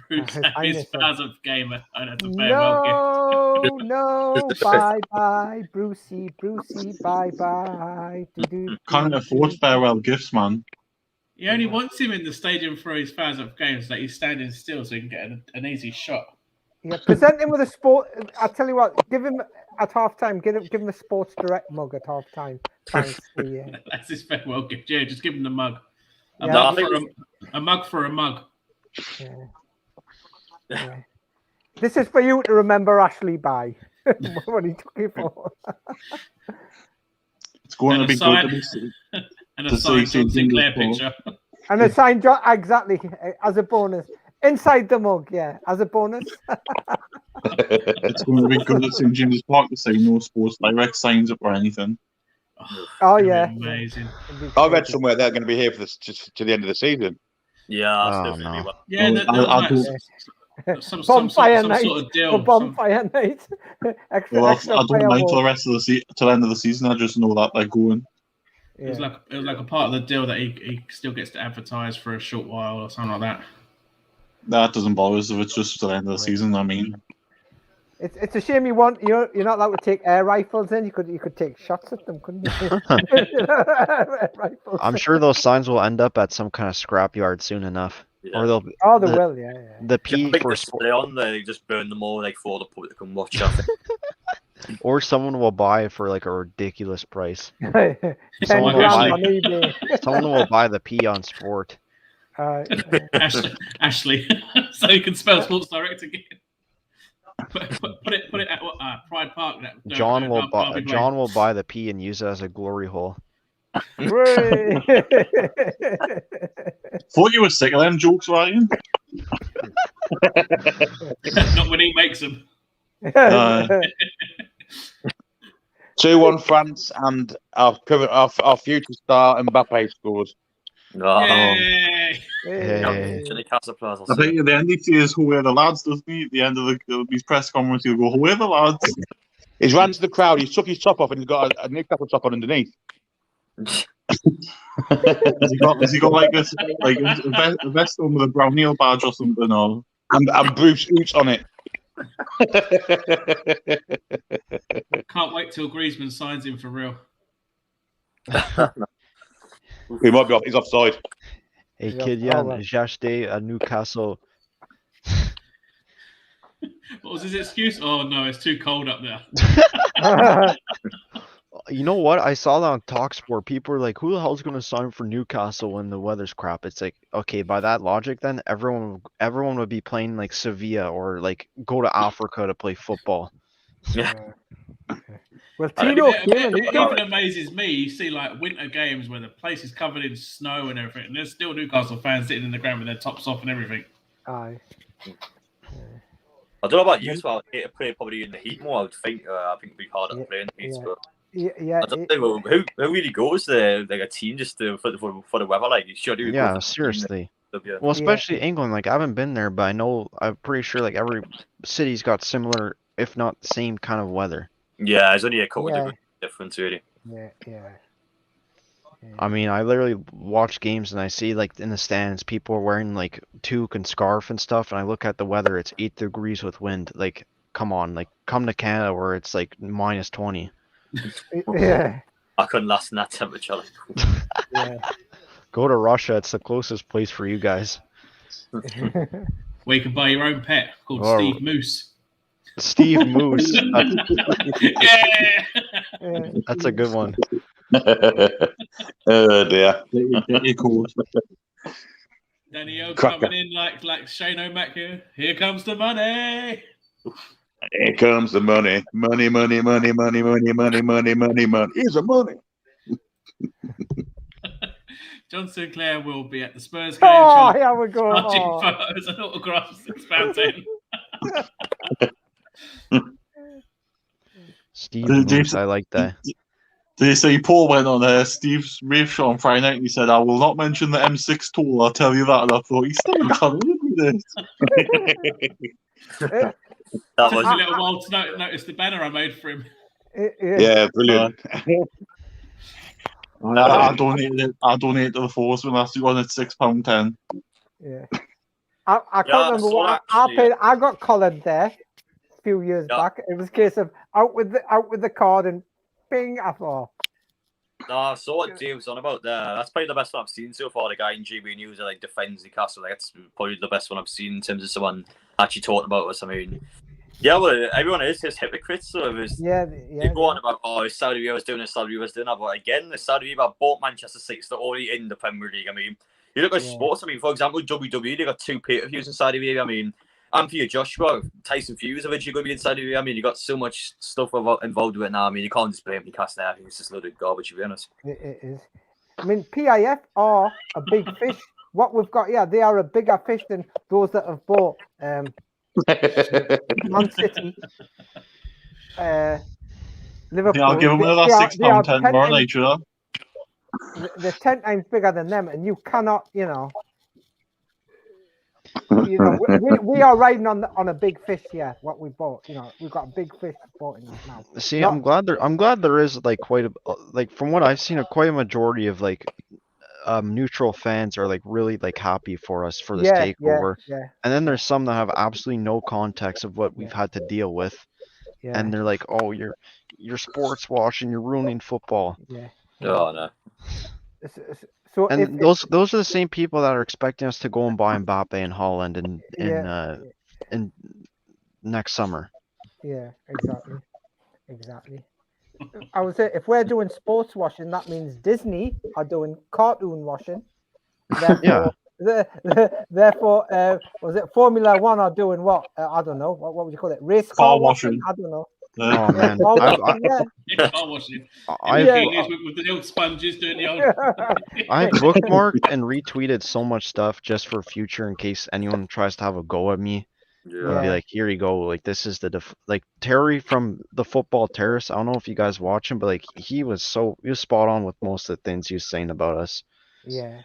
S2: Bruce have his thousandth game at a farewell gift?
S5: No, bye, Brucey, bye.
S7: Can't afford farewell gifts, man.
S2: He only wants him in the stadium for his thousandth game so that he's standing still so he can get an easy shot.
S5: Yeah, present him with a sport. I tell you what, give him at halftime. Give him a Sports Direct mug at halftime. Thanks.
S2: That's his farewell gift. Yeah, just give him the mug. A mug for a mug.
S5: Yeah. This is for you to remember Ashley by what he took it for.
S7: It's going to be good to see.
S2: And a signed John Sinclair picture.
S5: And a signed John, exactly, as a bonus. Inside the mug, yeah, as a bonus.
S7: It's going to be good to see James Parker say no Sports Direct signs up or anything.
S5: Oh yeah,
S2: amazing.
S3: I read somewhere they're going to be here for this just to the end of the season.
S6: Yeah,
S4: oh, no.
S2: Yeah, some sort of deal.
S5: Bonfire night.
S7: I don't mind till the rest of the till the end of the season. I just know that they're going.
S2: Yeah. It was like a part of the deal that he still gets to advertise for a short while or something like that.
S7: That doesn't bother us if it's just till the end of the season. I mean,
S5: it's a shame you're not allowed to take air rifles in. You could take shots at them, couldn't you?
S4: I'm sure those signs will end up at some kind of scrapyard soon enough.
S6: Yeah.
S4: Or they'll
S5: they will, yeah.
S4: The P for
S6: display on there, they just burn them all like for the public to come watch. I think.
S4: Or someone will buy it for like a ridiculous price.
S5: Someone
S4: will buy the P on Sport.
S2: Ashley, so you can spell Sports Direct again. Put it at Pride Park.
S4: John will buy the P and use it as a glory hole.
S7: Thought you were sick of them jokes, Ryan.
S2: Not when he makes them.
S3: 2-1 France, and our future star Mbappe scores.
S2: Yay!
S6: I think
S7: at the end he says, "Who are the lads?" Doesn't he? At the end of his press conference, he'll go, "Who are the lads?"
S3: He's ran to the crowd. He's took his top off, and he's got a Newcastle top on underneath.
S7: Has he got like a vest on with a brown nail badge or something, or
S3: and Bruce Oots on it?
S2: Can't wait till Griezmann signs him for real.
S3: He might be off. He's offside.
S4: Hey, Kylian, j'ai acheté à Newcastle.
S2: What was his excuse? Oh no, it's too cold up there.
S4: You know what? I saw that on TalkSport. People were like, "Who the hell's going to sign for Newcastle when the weather's crap?" It's like, okay, by that logic, then everyone would be playing like Sevilla or like go to Africa to play football.
S6: Yeah.
S5: Well,
S2: it even amazes me. You see like winter games where the place is covered in snow and everything, and there's still Newcastle fans sitting in the ground with their tops off and everything.
S5: Aye.
S6: I don't know about you, so I'd hate to play probably in the heat more. I would think. I think it'd be harder to play in the heat, but.
S5: Yeah,
S6: I don't know who really goes there, like a team just for the weather, like you should do.
S4: Yeah, seriously. Well, especially England. Like I haven't been there, but I'm pretty sure like every city's got similar, if not the same kind of weather.
S6: Yeah, there's only a couple of difference really.
S5: Yeah.
S4: I mean, I literally watch games and I see like in the stands, people are wearing like toque and scarf and stuff, and I look at the weather, it's 8 degrees with wind. Like, come on, like come to Canada where it's like minus 20.
S5: Yeah.
S6: I couldn't last in that temperature.
S5: Yeah.
S4: Go to Russia, it's the closest place for you guys.
S2: Where you can buy your own pet called
S4: Oh.
S2: Steve Moose.
S4: Steve Moose.
S2: Yeah.
S4: That's a good one.
S3: Oh dear.
S7: Get your code.
S2: Danny O
S3: Cracker.
S2: coming in like Shane O'Mac here. Here comes the money.
S3: Here comes the money. Money, money, money, money, money, money, money, money, money. Here's the money.
S2: John Sinclair will be at the Spurs game.
S5: Oh, here we go.
S2: Touching
S5: Oh.
S2: photos and autographs expanding.
S4: Steve
S7: Did
S4: Moose, I like that.
S7: They say Paul went on Steve's rave show on Friday night and he said, I will not mention the M6 tool, I'll tell you that. And I thought, he's still cuddling with this.
S6: That
S2: Took
S6: was
S2: a little while to notice the banner I made for him.
S3: Yeah, brilliant.
S7: I donated to the force when last week on at £6.10.
S5: Yeah. I can't
S6: Yeah,
S5: remember
S6: so
S5: what
S6: actually-
S5: I paid. I got collared there a few years
S6: Yeah.
S5: back. It was a case of out with the card and bing. I thought.
S6: No, I saw what Dave was on about there. That's probably the best one I've seen so far. The guy in GB News that like defends the castle. Like, that's probably the best one I've seen in terms of someone actually talking about us. I mean, yeah, well, everyone is just hypocrites. So it was,
S5: Yeah.
S6: they go on about, oh, Saudi Arabia was doing this, Saudi Arabia was doing that. But again, the Saudi Arabia bought Manchester City. They're already in the Premier League. I mean, you look at sports. I mean, for example, WWE, they got 2 pay-per-views in Saudi Arabia. I mean, Anthony Joshua, Tyson Fury's eventually going to be in Saudi Arabia. I mean, you got so much stuff involved with it now. I mean, you can't just blame Newcastle there. I think it's just a load of garbage, to be honest.
S5: It is. I mean, PIF are a big fish. What we've got, they are a bigger fish than those that have bought Man City, Liverpool.
S7: Yeah, I'll give them another £6.10 tomorrow night, should I?
S5: They're 10 times bigger than them, and you cannot, we are riding on a big fish here. What we bought, we've got a big fish bought in this now.
S4: See, I'm glad there is like quite a like from what I've seen, quite a majority of like neutral fans are like really like happy for us for this takeover.
S5: Yeah.
S4: And then there's some that have absolutely no context of what we've had to deal with.
S5: Yeah.
S4: And they're like, "Oh, you're sports washing, you're ruining football."
S5: Yeah.
S6: Oh, no.
S5: So
S4: and those are the same people that are expecting us to go and buy Mbappe in Holland in next summer.
S5: Yeah, exactly. I would say if we're doing sports washing, that means Disney are doing cartoon washing. Therefore, therefore, was it Formula One are doing what? I don't know. What would you call it? Race car washing? I don't know.
S4: Oh man,
S2: Car washing. With the old sponges doing the old.
S4: I've bookmarked and retweeted so much stuff just for future in case anyone tries to have a go at me. I'll be like, here you go. Like this is like Terry from the Football Terrace. I don't know if you guys watch him, but like he was spot on with most of the things he was saying about us.
S5: Yeah.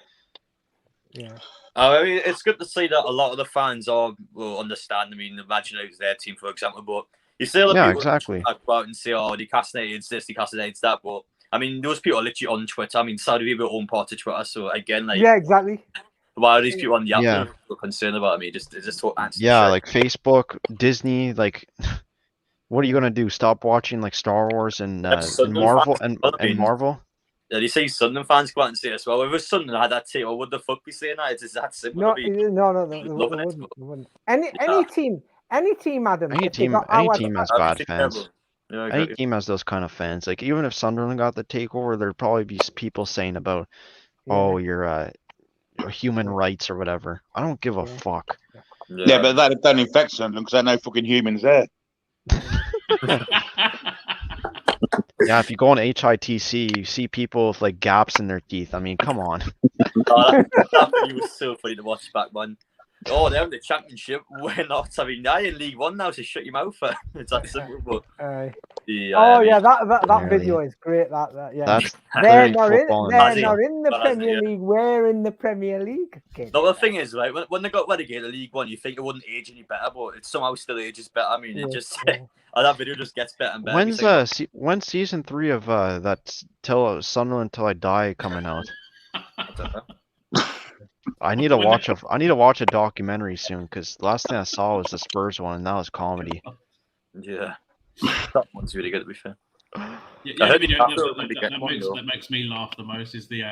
S6: I mean, it's good to see that a lot of the fans will understand. I mean, imagine it was their team, for example, but you still have people
S4: exactly.
S6: go out and say, oh, Newcastle hates this, Newcastle hates that. But I mean, those people are literally on Twitter. I mean, Saudi Arabia own part of Twitter, so again, like,
S5: exactly.
S6: Why are these people on the app concerned about me? Just talk answer.
S4: Like Facebook, Disney, like, what are you gonna do? Stop watching like Star Wars and Marvel and Marvel?
S6: Yeah, you say Sunderland fans go out and say as well. If it was Sunderland had that team, or would the fuck be saying that? It's that simple.
S5: No. Any team, Adam.
S4: Any team has bad fans. Any team has those kind of fans. Like even if Sunderland got the takeover, there'd probably be people saying about, "Oh, you're human rights or whatever." I don't give a fuck.
S3: Yeah, but that don't infect Sunderland because there are no fucking humans there.
S4: Yeah, if you go on HITC, you see people with like gaps in their teeth. I mean, come on.
S6: That was so funny to watch back, man. Oh, they're in the championship. We're not. I mean, they're in League One now, so shut your mouth. It's that simple. But
S5: Oh yeah, that video is great. That yeah.
S4: That's
S5: They're
S4: football.
S5: not in the Premier League. We're in the Premier League. Okay.
S6: No, the thing is, right, when they got relegated to League One, you think it wouldn't age any better, but it somehow still ages better. I mean, it just that video just gets better and better.
S4: When's season 3 of that till Sunderland Till I Die coming out? I need to watch a documentary soon because the last thing I saw was the Spurs one, and that was comedy.
S6: Yeah, that one's really good to be fair.
S2: The video that makes me laugh the most is the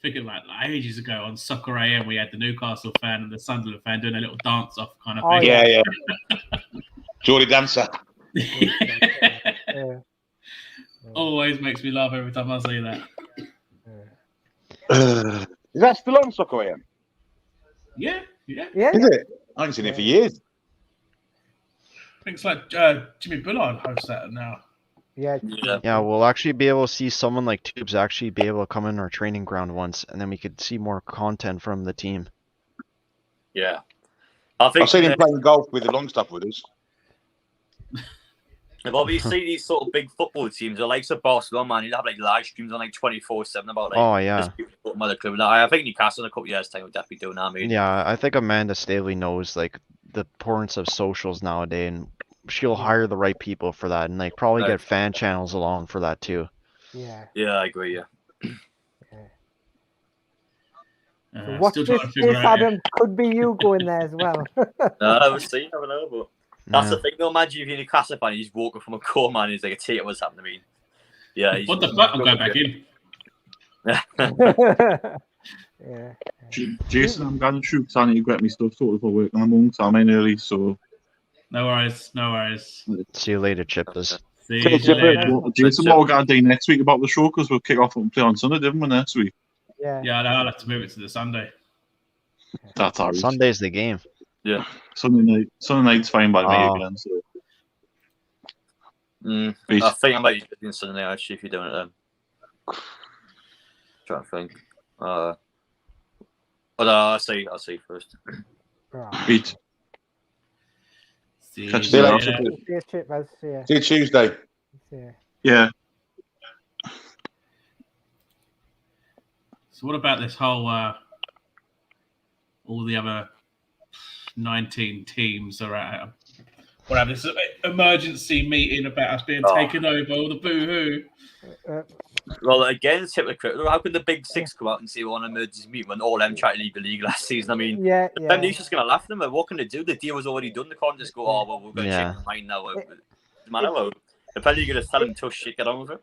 S2: thinking like ages ago on Soccer AM we had the Newcastle fan and the Sunderland fan doing a little dance off kind of thing.
S3: Yeah. Geordie dancer.
S2: Always makes me laugh every time I see that.
S3: Is that still on Soccer AM?
S2: Yeah.
S3: Is it? I haven't seen it for years.
S2: I think it's like Jimmy Bullard hosts that now.
S5: Yeah,
S4: we'll actually be able to see someone like Tubes actually be able to come in our training ground once, and then we could see more content from the team.
S6: Yeah.
S3: I've seen him playing golf with the Longstaff with us.
S6: Well, you see these sort of big football teams, the likes of Barcelona, man, you'll have like live streams on like 24/7 about like mother club. I think Newcastle in a couple of years' time will definitely do that. I mean,
S4: yeah, I think Amanda Staley knows like the importance of socials nowadays, and she'll hire the right people for that, and like probably get fan channels along for that too.
S5: Yeah,
S6: I agree. Yeah.
S5: What this Adam could be you going there as well.
S6: We'll see. Never know, but. That's the thing, though. Imagine if you're in a Newcastle fan, he's walking from a core man, he's like a tear was happening. I mean, yeah.
S2: What the fuck? I'm going back in.
S7: Jason, I'm going to shoot because I need to get my stuff sorted for work in the morning, so I'm in early, so.
S2: No worries.
S4: See you later, Chippaz.
S2: See you later.
S7: Jason, what we're going to do next week about the show, because we'll kick off and play on Sunday, didn't we, next week?
S5: Yeah,
S2: I'll have to move it to the Sunday.
S7: That's all right.
S4: Sunday's the game.
S6: Yeah.
S7: Sunday night's fine by me again. So.
S6: I think I might be doing Sunday night actually if you're doing it then. Trying to think. But I'll see first.
S3: Beat.
S2: See
S3: you Tuesday.
S7: Yeah.
S2: So what about this whole all the other 19 teams are at this emergency meeting about us being taken over, all the boo-hoo.
S6: Well, again, it's hypocritical. How could the big six come out and say on an emergency meeting when all them tried to leave the league last season? I mean, them league's just going to laugh at them. What can they do? The deal was already done. They can't just go, we're going to change our mind now. No matter what. The penalty you're going to tell them tough shit, get on with it.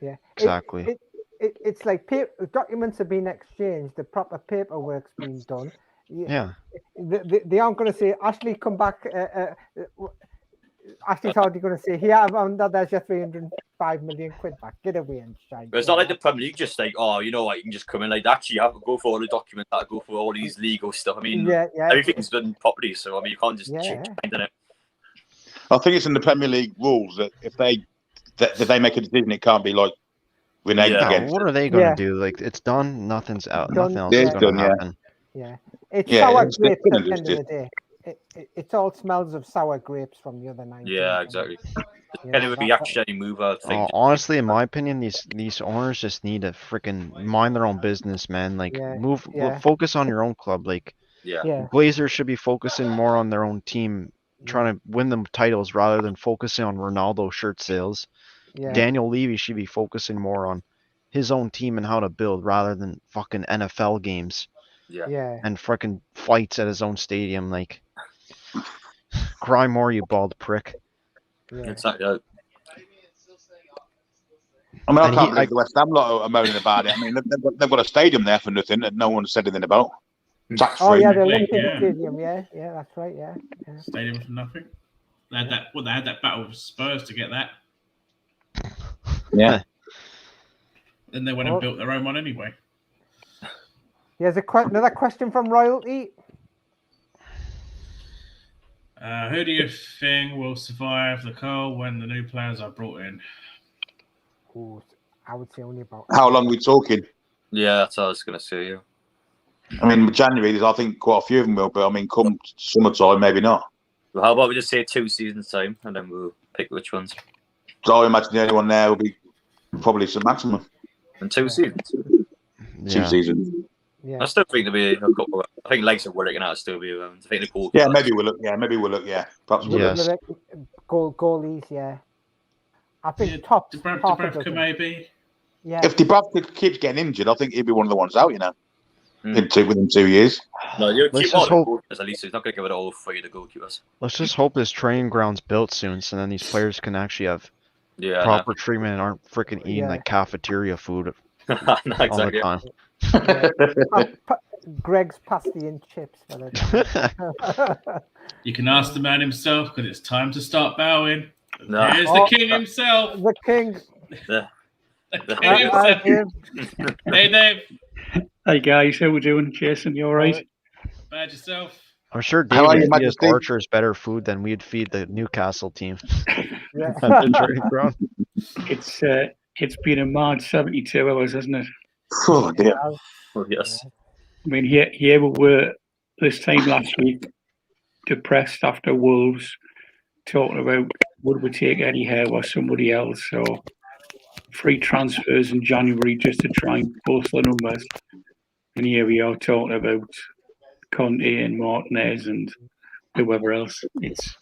S5: Yeah,
S4: exactly.
S5: It's like documents are being exchanged, the proper paperwork's being done.
S4: Yeah.
S5: They aren't going to say, Ashley, come back. Ashley's already going to say, here, there's your 305 million quid back. Get away and shine.
S6: But it's not like the Premier League just like, you know what, you can just come in. Like, actually, you have to go for all the documents, go for all these legal stuff. I mean, everything's done properly, so I mean, you can't just change it.
S3: I think it's in the Premier League rules that if they make a decision, it can't be like reneged against.
S4: What are they going to do? Like, it's done. Nothing's out. Nothing else is going to happen.
S5: Yeah, it's sour grapes at the end of the day. It all smells of sour grapes from the other night.
S6: Yeah, exactly. It would be actually move, I think.
S4: Honestly, in my opinion, these owners just need to freaking mind their own business, man. Like, focus on your own club. Like, Glazers should be focusing more on their own team, trying to win them titles rather than focusing on Ronaldo shirt sales. Daniel Levy should be focusing more on his own team and how to build rather than fucking NFL games. And freaking fights at his own stadium. Like, cry more, you bald prick.
S6: Exactly.
S3: I mean, I can't believe the West Ham lot are moaning about it. I mean, they've got a stadium there for nothing that no one said anything about. Tax free.
S5: Oh yeah, the Olympic Stadium. Yeah, that's right. Yeah.
S2: Stadium for nothing. They had that. They had that battle with Spurs to get that.
S3: Yeah.
S2: Then they went and built their own one anyway.
S5: Here's another question from Royalty.
S2: Who do you think will survive the cold when the new players are brought in?
S5: Ooh, I would say only about.
S3: How long are we talking?
S6: Yeah, that's what I was going to say.
S3: I mean, January, I think quite a few of them will, but I mean, come summertime, maybe not.
S6: Well, how about we just say 2 seasons time, and then we'll pick which ones.
S3: So I imagine the only one there will be probably St Maximin.
S6: And 2 seasons.
S3: 2
S4: Yeah.
S3: seasons.
S5: Yeah.
S6: I still think there'll be a couple. I think Legs of Willick and I'll still be around. I think the goal.
S3: Yeah, maybe we'll look. Yeah, maybe we'll look. Yeah, perhaps we'll
S4: Yes.
S3: look.
S5: Goalies, yeah. I think
S2: Yeah,
S5: top half a
S2: Dubravka
S5: dozen.
S2: maybe.
S5: Yeah.
S3: If Dubravka keeps getting injured, I think he'll be one of the ones out. You know,
S6: Mm.
S3: within 2 years.
S6: No, you
S4: Let's
S6: keep all
S4: just
S6: the
S4: hope-
S6: goalkeepers at least. He's not going to give it all for you, the goalkeepers.
S4: Let's just hope this training ground's built soon, so then these players can actually have
S6: Yeah,
S4: proper treatment and aren't freaking eating
S5: Yeah.
S4: like cafeteria food
S6: no,
S4: all the
S6: exactly.
S4: time.
S5: Greg's pasty and chips. For the
S2: You can ask the man himself because it's time to start bowing.
S6: No.
S2: Here's
S5: Oh,
S2: the king himself.
S5: the king.
S6: The-
S2: The king himself. Hey, Dave.
S8: Hey guys, how we doing? Jason, you alright?
S2: Bad yourself.
S4: I'm sure
S3: How are
S4: David
S3: you,
S4: would feed his
S3: Majesty?
S4: archers better food than we'd feed the Newcastle team
S5: Yeah.
S4: at the training ground.
S8: It's been a mad 72 hours, hasn't it?
S3: Oh dear.
S6: Oh, yes.
S8: I mean, here we were this time last week, depressed after Wolves, talking about would we take Eddie Howe or somebody else, or free transfers in January just to try and boost the numbers. And here we are talking about Conte and Martinez and whoever else. It's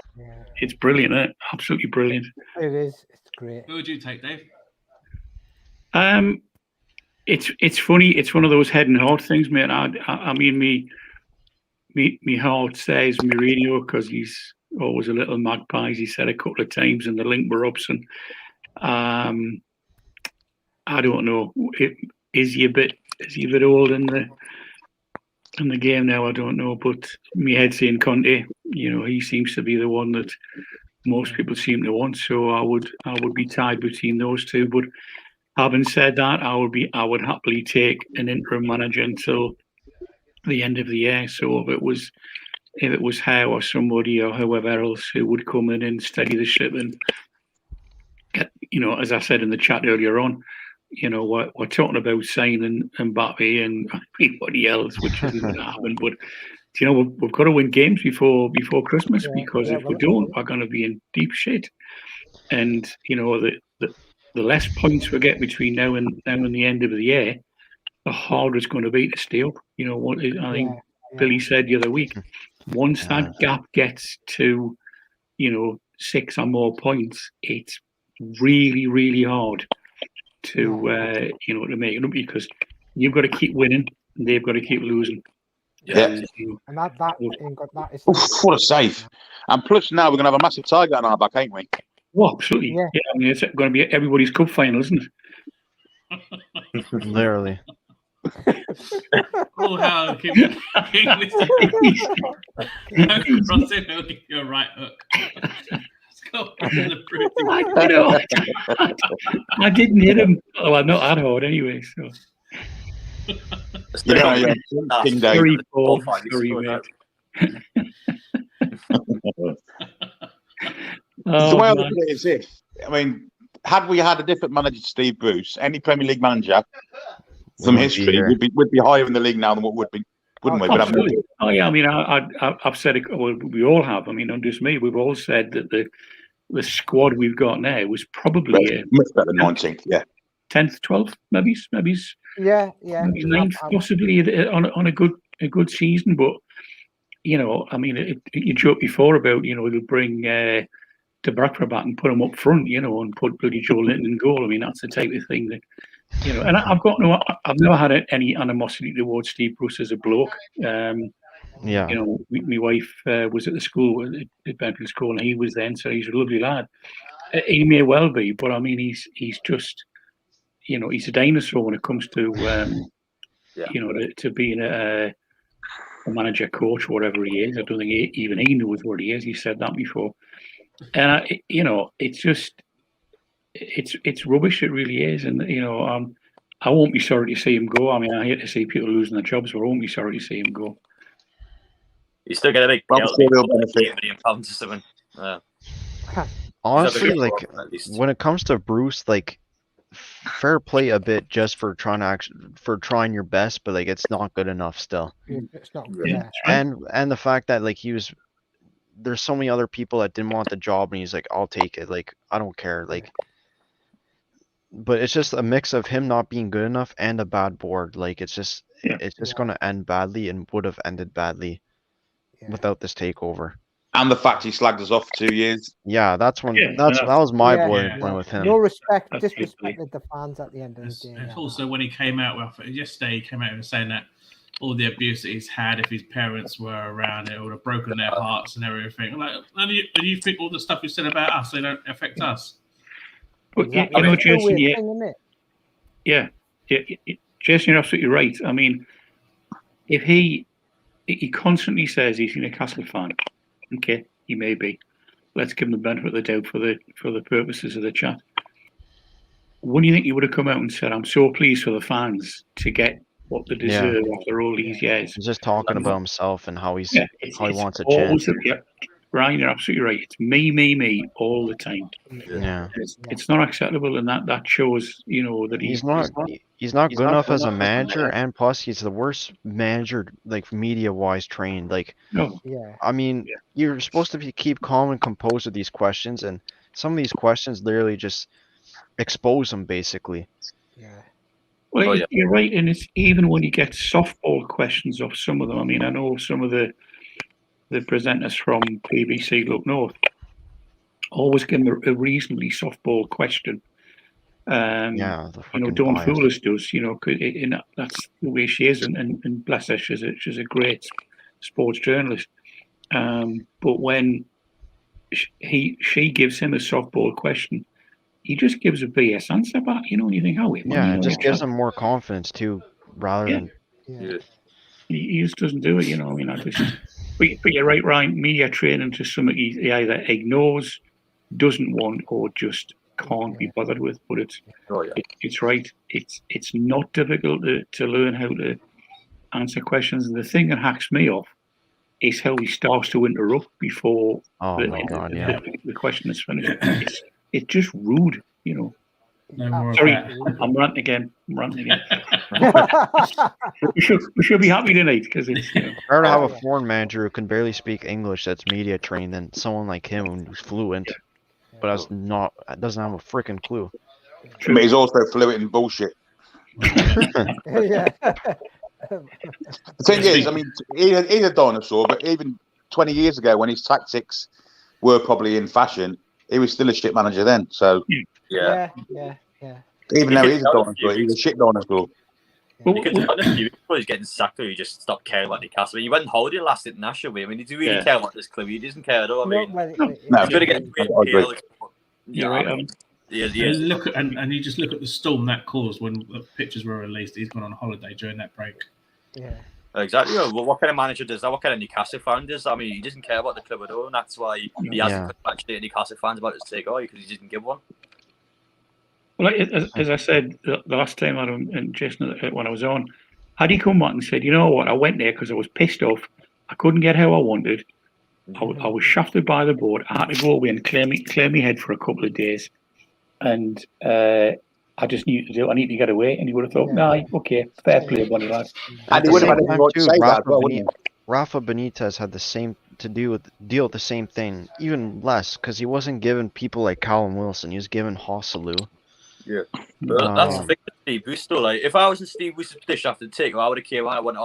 S8: brilliant, isn't it? Absolutely brilliant.
S5: It is. It's great.
S2: Who would you take, Dave?
S8: It's funny. It's one of those head and heart things, mate. I mean, me heart says Mourinho because he's always a little magpie. As he said a couple of times, and the link were ups. And I don't know. Is he a bit old in the game now? I don't know. But my head saying Conte. You know, he seems to be the one that most people seem to want. So I would be tied between those two. But having said that, I would happily take an interim manager until the end of the year. So if it was Howe or somebody or whoever else who would come in and steady the ship and get, you know, as I said in the chat earlier on, you know, we're talking about signing Mbappe and everybody else, which isn't going to happen. But you know, we've got to win games before Christmas, because if we don't, we're going to be in deep shit. And you know, the less points we get between now and the end of the year, the harder it's going to be to stay up. You know what I think Billy said the other week. Once that gap gets to, you know, 6 or more points, it's really, really hard to you know, to make it up, because you've got to keep winning and they've got to keep losing.
S3: Yeah.
S5: And that is.
S3: What a save! And plus, now we're going to have a massive target on our back, ain't we?
S8: Oh, absolutely. Yeah. I mean, it's going to be everybody's cup final, isn't it?
S4: Literally.
S2: Oh, how King this crossing, he'll give you a right hook.
S8: I know. I didn't hit him. Well, not that hard anyway. So.
S3: King Dave.
S8: Very bold. Very mate.
S3: The way I look at it is this. I mean, had we had a different manager, Steve Bruce, any Premier League manager from history would be higher in the league now than what would be, wouldn't we?
S8: Absolutely. Oh yeah, I mean, I've said it. Well, we all have. I mean, not just me. We've all said that the squad we've got now was probably
S3: much better than 19th. Yeah,
S8: 10th, 12th, maybe.
S5: Yeah.
S8: Maybe 9th, possibly on a good season. But you know, I mean, you joked before about, you know, they'll bring Dubravka back and put him up front, you know, and put bloody Joe Linton in goal. I mean, that's the type of thing that, you know. And I've never had any animosity towards Steve Bruce as a bloke.
S4: Yeah.
S8: You know, my wife was at the school at Benfield School, and he was then, so he's a lovely lad. He may well be, but I mean, he's just, you know, he's a dinosaur when it comes to, you know, to being a manager, coach, whatever he is. I don't think even he knows what he is. He said that before, and you know, it's just, it's rubbish. It really is, and you know, I won't be sorry to see him go. I mean, I hate to see people losing their jobs, but I won't be sorry to see him go.
S6: You still get a big $8 million or something.
S4: Honestly, like when it comes to Bruce, like fair play a bit just for trying your best, but like it's not good enough still.
S5: It's not good. Yeah.
S4: And the fact that like there's so many other people that didn't want the job and he's like, I'll take it. Like I don't care. Like but it's just a mix of him not being good enough and a bad board. Like it's just going to end badly and would have ended badly without this takeover.
S3: And the fact he slagged us off for 2 years.
S4: Yeah, that was my boiling point with him.
S5: No respect, disrespected the fans at the end of the day.
S2: And also when he came out with yesterday, he came out and saying that all the abuse that he's had, if his parents were around, it would have broken their hearts and everything. Like, and you think all the stuff you said about us, they don't affect us?
S8: But
S5: Exactly.
S8: you know,
S5: It's a
S8: Jason,
S5: weird thing, isn't it?
S8: Jason, you're absolutely right. I mean, if he constantly says he's a Newcastle fan, okay, he may be. Let's give him the benefit of the doubt for the purposes of the chat. Wouldn't you think he would have come out and said, "I'm so pleased for the fans to get what they deserve after all these years"?
S4: He's just talking about himself and how he wants a
S8: always
S4: chance.
S8: Ryan, you're absolutely right. It's me all the time.
S4: Yeah.
S8: It's not acceptable, and that shows, that
S4: he's not good enough as a manager, and plus he's the worst manager, like media-wise trained. Like, I mean, you're supposed to keep calm and composed with these questions, and some of these questions literally just expose him, basically.
S8: Well, you're right, and it's even when you get softball questions off some of them. I mean, I know some of the presenters from BBC Look North always give them a reasonably softball question. Dawn Foolish does, that's the way she is, and bless her, she's a great sports journalist. But when she gives him a softball question, he just gives a BS answer back, and you think,
S4: it just gives him more confidence too, rather than.
S8: He just doesn't do it, I mean, but you're right, Ryan. Media training to something he either ignores, doesn't want, or just can't be bothered with. But it's right. It's not difficult to learn how to answer questions. And the thing that hacks me off is how he starts to interrupt before the question is finished. It's just rude, Sorry, I'm ranting again. we should be happy tonight because it's.
S4: Better to have a foreign manager who can barely speak English that's media trained than someone like him who's fluent, but doesn't have a freaking clue.
S3: But he's also fluent in bullshit.
S5: Yeah.
S3: The thing is, I mean, he's a dinosaur, but even 20 years ago, when his tactics were probably in fashion, he was still a shit manager then. So
S5: Yeah.
S3: even though he's a dinosaur, he's a shit dinosaur.
S6: You could he's getting sacked or you just stop caring about Newcastle. I mean, he went on holiday last international. I mean, did you really care about this club? He doesn't care at all. I mean, he's going to get
S8: You're right.
S2: And you just look at the storm that caused when the pictures were released. He's gone on holiday during that break.
S5: Yeah.
S6: Exactly. Well, what kind of manager does that? What kind of Newcastle fan does that? I mean, he doesn't care about the club at all, and that's why he hasn't actually Newcastle fans about his takeover because he didn't give one.
S8: Well, as I said the last time, Adam and Jason, when I was on, had he come back and said, "You know what? I went there because I was pissed off. I couldn't get how I wanted. I was shafted by the board. I had to go away and clear my head for a couple of days, and I just need to get away." And he would have thought, "Nah, okay, fair play, buddy, lad."
S3: And he would have had everyone to say that, wouldn't he?
S4: Rafa Benitez had the same deal with the same thing, even less, because he wasn't given people like Callum Wilson. He was given Hosselu.
S6: Yeah, but that's the thing with Steve Bruce, though. Like, if I was in Steve Bruce's position after the takeover, I would have came out and went,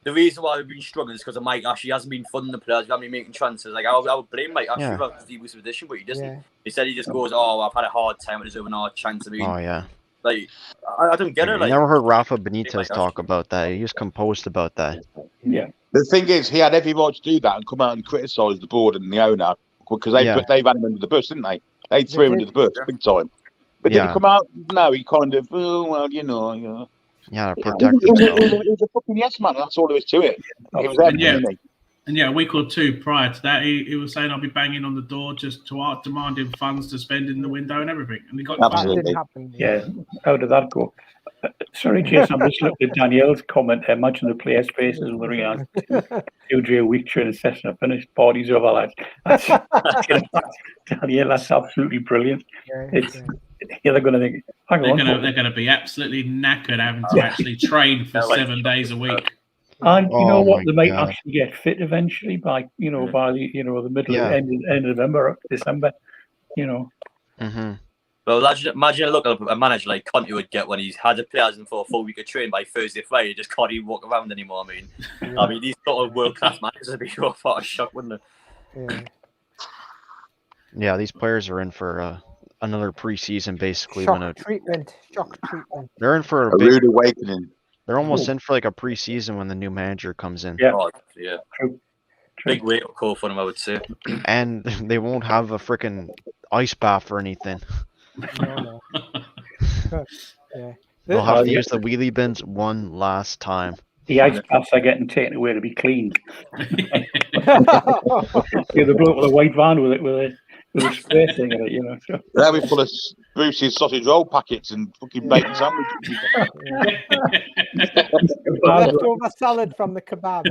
S6: the reason why we've been struggling is because of Mike Ashley. He hasn't been funding the players. We haven't been making transfers. Like, I would blame Mike Ashley for Steve Bruce's position, but he doesn't. Yeah. He said he just goes, I've had a hard time. I deserve another chance. I mean, like, I don't get it. Like,
S4: I never heard Rafa Benitez talk about that. He was composed about that.
S8: Yeah.
S3: The thing is, he had every right to do that and come out and criticise the board and the owner because they've had him under the bus, didn't they? They threw him under the bus big time. But did he come out? No, he kind of,
S4: Yeah, protect himself.
S3: He was a fucking yes man. That's all there is to it. He was everything,
S2: And a week or two prior to that, he was saying, "I'll be banging on the door just to demanding funds to spend in the window and everything." And he got
S3: absolutely.
S8: How did that go? Sorry, Jason, I'm just looking at Danielle's comment. Imagine the players' faces when they react. 2 day a week training session. I finished. Parties over, lads. Danielle, that's absolutely brilliant. They're going to think. Hang on.
S2: They're going to be absolutely knackered having to actually train for 7 days a week.
S8: And you know what? They might actually get fit eventually by the the middle end of November, December.
S6: But Well, imagine a look at a manager like Conte would get when he's had the players in for a full week of training by Thursday, Friday, just can't even walk around anymore. I mean, these sort of world-class managers would be a shock, wouldn't it?
S4: Yeah, these players are in for another preseason, basically.
S5: Shock treatment.
S4: They're in for
S3: a rude awakening.
S4: They're almost in for like a preseason when the new manager comes in.
S8: Yeah,
S6: True. Big wake-up call for them, I would say.
S4: And they won't have a freaking ice bath or anything.
S5: No.
S4: They'll have to use the wheelie bins one last time.
S8: The ice baths are getting taken away to be cleaned. Yeah, the bloke with a white van with a spray thing in it, you know. So.
S3: They'll be full of Bruce's sausage roll packets and fucking bacon sandwiches.
S5: Leftover salad from the kebab.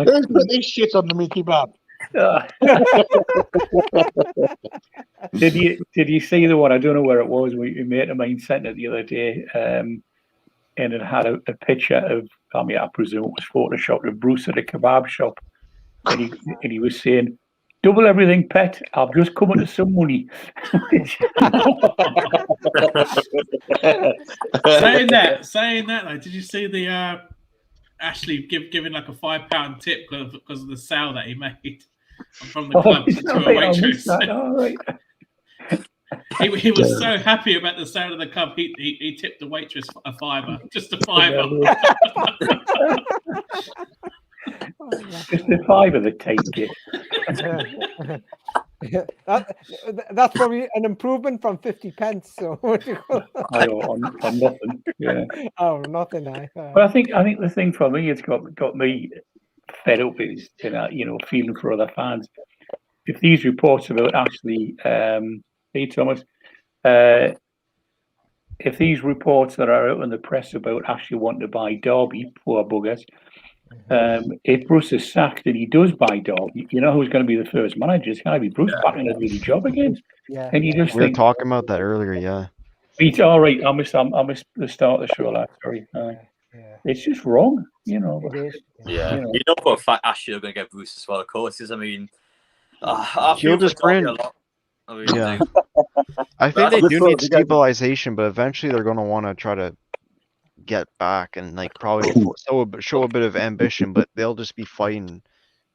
S3: Who's put this shit on the meat kebab?
S8: Did you see the one? I don't know where it was. We made a mine sent it the other day, and it had a picture of. I mean, I presume it was photoshopped of Bruce at a kebab shop, and he was saying, "Double everything, pet. I've just come into some money."
S2: saying that, like, did you see the Ashley giving like a £5 tip because of the sale that he made from the club to a waitress? He was so happy about the sale of the club. He tipped the waitress a £5, just a £5.
S8: Just a £5 that take it.
S5: That's probably an improvement from 50 pence. So
S8: on nothing. Yeah.
S5: Oh, nothing.
S8: But I think the thing for me, it's got me fed up is feeling for other fans. If these reports about actually, hey Thomas, if these reports that are out in the press about actually wanting to buy Derby, poor buggers. If Bruce is sacked and he does buy Derby, you know who's going to be the first manager? It's going to be Bruce back in a really job again.
S5: Yeah.
S8: And you just
S4: we were talking about that earlier, yeah.
S8: All right, I missed the start of the show. Sorry. It's just wrong, you know.
S5: It is.
S6: Yeah. You know for a fact Ashley are going to get Bruce as well, of course. I mean, I feel
S4: just
S6: for Derby a lot.
S4: Yeah. I think they do need stabilization, but eventually they're going to want to try to get back and like probably show a bit of ambition, but they'll just be fighting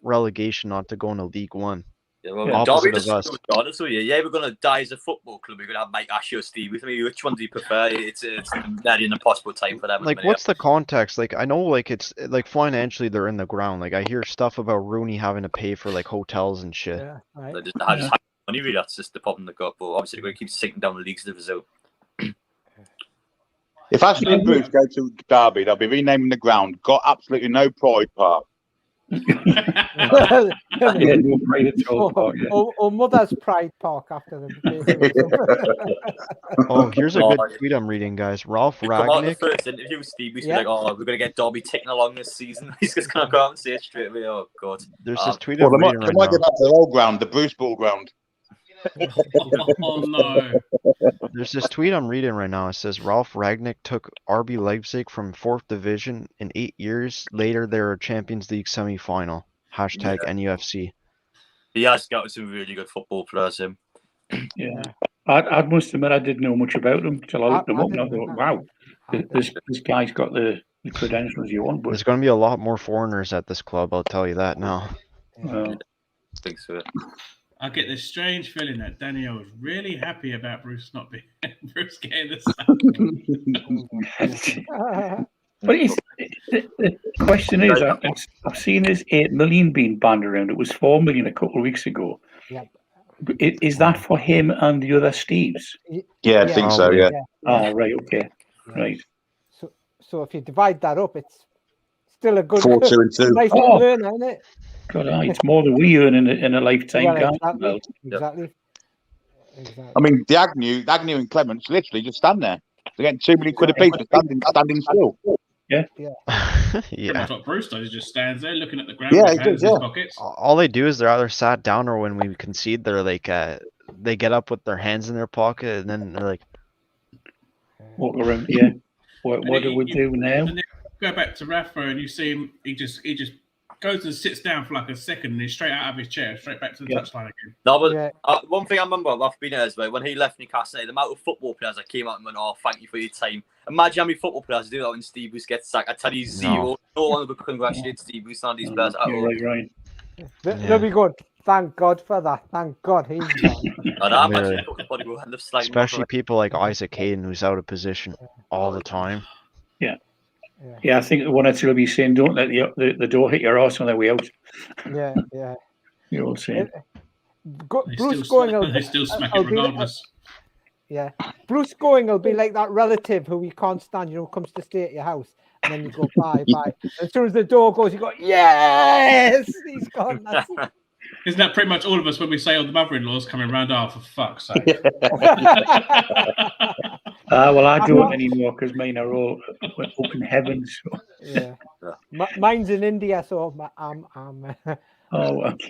S4: relegation not to go into League One.
S6: Yeah, well, Derby just honest with you. Yeah, we're gonna die as a football club. We're gonna have Mike Ashley or Steve with me. Which one do you prefer? It's nearly an impossible time for them.
S4: Like, what's the context? Like, I know, like it's like financially they're in the ground. Like, I hear stuff about Rooney having to pay for like hotels and shit.
S5: Yeah, right.
S6: They just have money. Really, that's just the problem they got. But obviously, they're gonna keep sinking down the leagues to the result.
S3: If Ashley and Bruce go to Derby, they'll be renaming the ground. Got absolutely no pride park.
S5: Or Mother's Pride Park after them.
S4: Oh, here's a good tweet I'm reading, guys. Ralph Ragnick.
S6: The first interview, Steve was like, "Oh, we're gonna get Derby ticking along this season." He's just gonna go out and say it straight away. Oh God.
S4: There's this tweet
S3: Well,
S4: I'm
S3: they
S4: reading right
S3: might
S4: now.
S3: get back to the old ground, the Bruce Ball ground.
S2: Oh no.
S4: There's this tweet I'm reading right now. It says Ralph Ragnick took RB Leipzig from 4th division in 8 years. Later, they're a Champions League semi-final. Hashtag NUFC.
S6: He has got some really good football players. Him.
S8: Yeah, I must admit I didn't know much about him until I looked him up and I thought, wow, this guy's got the credentials you want. But
S4: there's going to be a lot more foreigners at this club. I'll tell you that now.
S6: I think so.
S2: I get this strange feeling that Daniel was really happy about Bruce not being Bruce getting the sack.
S8: But the question is, I've seen this 8 million being banned around. It was 4 million a couple of weeks ago.
S5: Yep.
S8: Is that for him and the other Steves?
S3: Yeah, I think so. Yeah.
S8: Oh, right. Okay. Right.
S5: So if you divide that up, it's still a good
S3: 4, 2, and 2.
S5: nice learn, isn't it?
S8: God, it's more than we earn in a lifetime.
S5: Well, exactly.
S3: I mean, the Agnew and Clements literally just stand there. They're getting £2 million a piece for standing still.
S8: Yeah.
S4: Yeah.
S2: That's what Bruce does. He just stands there looking at the ground.
S3: Yeah,
S2: with hands in his pockets.
S4: All they do is they're either sat down or when we concede, they're like, they get up with their hands in their pocket and then they're like,
S8: walk around. Yeah. What do we do now?
S2: And then go back to Rafa and you see him. He just goes and sits down for like a second, and he's straight out of his chair, straight back to the touchline again.
S6: No, but one thing I remember I've been here is when he left Newcastle, the amount of football players that came out and went, "Oh, thank you for your time." Imagine how many football players do that when Steve Bruce gets sacked. I tell you, zero. No one would congratulate Steve Bruce on these players at all.
S8: Right.
S5: They'll be good. Thank God for that. Thank God he's gone.
S4: Especially people like Isaac Hayden, who's out of position all the time.
S8: Yeah, I think the one or two will be saying, "Don't let the door hit your arse on the way out."
S5: Yeah.
S8: You're all saying.
S5: Bruce Going
S2: they still smack it regardless.
S5: Bruce Going will be like that relative who you can't stand, comes to stay at your house, and then you go bye. As soon as the door goes, you go, yes, he's gone. That's it.
S2: Isn't that pretty much all of us when we say, "Oh, the mother-in-law's coming round"? Oh, for fuck's sake!
S8: Well, I don't anymore because mine are all up in heaven. So.
S5: Yeah, mine's in India, so I'm
S8: Oh, okay.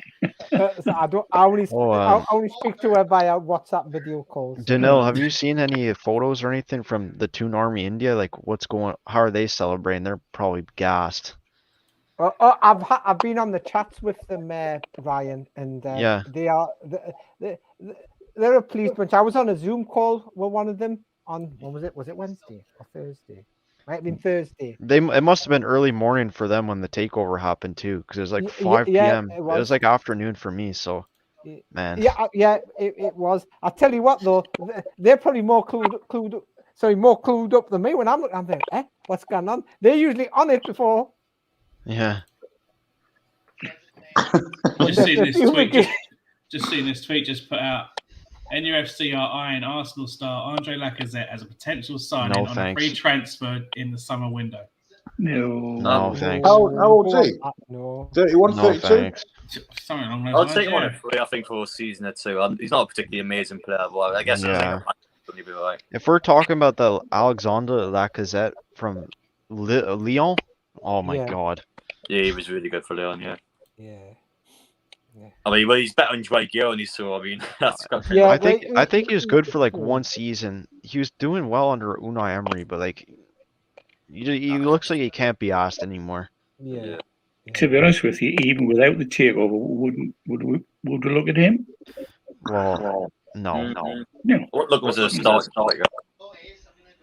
S5: so I only speak to her via WhatsApp video calls.
S4: Dunil, have you seen any photos or anything from the Toon Army India? Like, how are they celebrating? They're probably gassed.
S5: I've been on the chats with them, Ryan, and they're a pleased bunch. I was on a Zoom call with one of them on, when was it? Was it Wednesday or Thursday? Might have been Thursday.
S4: It must have been early morning for them when the takeover happened too, because it was like 5 p.m. It was like afternoon for me. So, man.
S5: Yeah, it was. I tell you what though, they're probably more clued up than me when I'm thinking, what's going on? They're usually on it before.
S4: Yeah.
S2: Just seen this tweet just put out. NUFC are eyeing Arsenal star Andre Lacazette as a potential signing on a free transfer in the summer window.
S8: No,
S4: thanks.
S3: How old is he?
S5: No.
S3: 31, 32?
S2: Something along those
S6: I'll
S2: lines,
S6: take him on a free, I think, for a season or two. He's not a particularly amazing player, but I guess he'll be right.
S4: If we're talking about the Alexander Lacazette from Lyon, oh my god.
S6: Yeah, he was really good for Lyon, yeah.
S5: I
S6: mean, he's better than Dwight Gilney, so I mean, that's
S4: I think he was good for like one season. He was doing well under Unai Emery, but like, he looks like he can't be asked anymore.
S5: Yeah.
S8: To be honest with you, even without the takeover, would we look at him?
S4: Well, no.
S6: Look, was a start.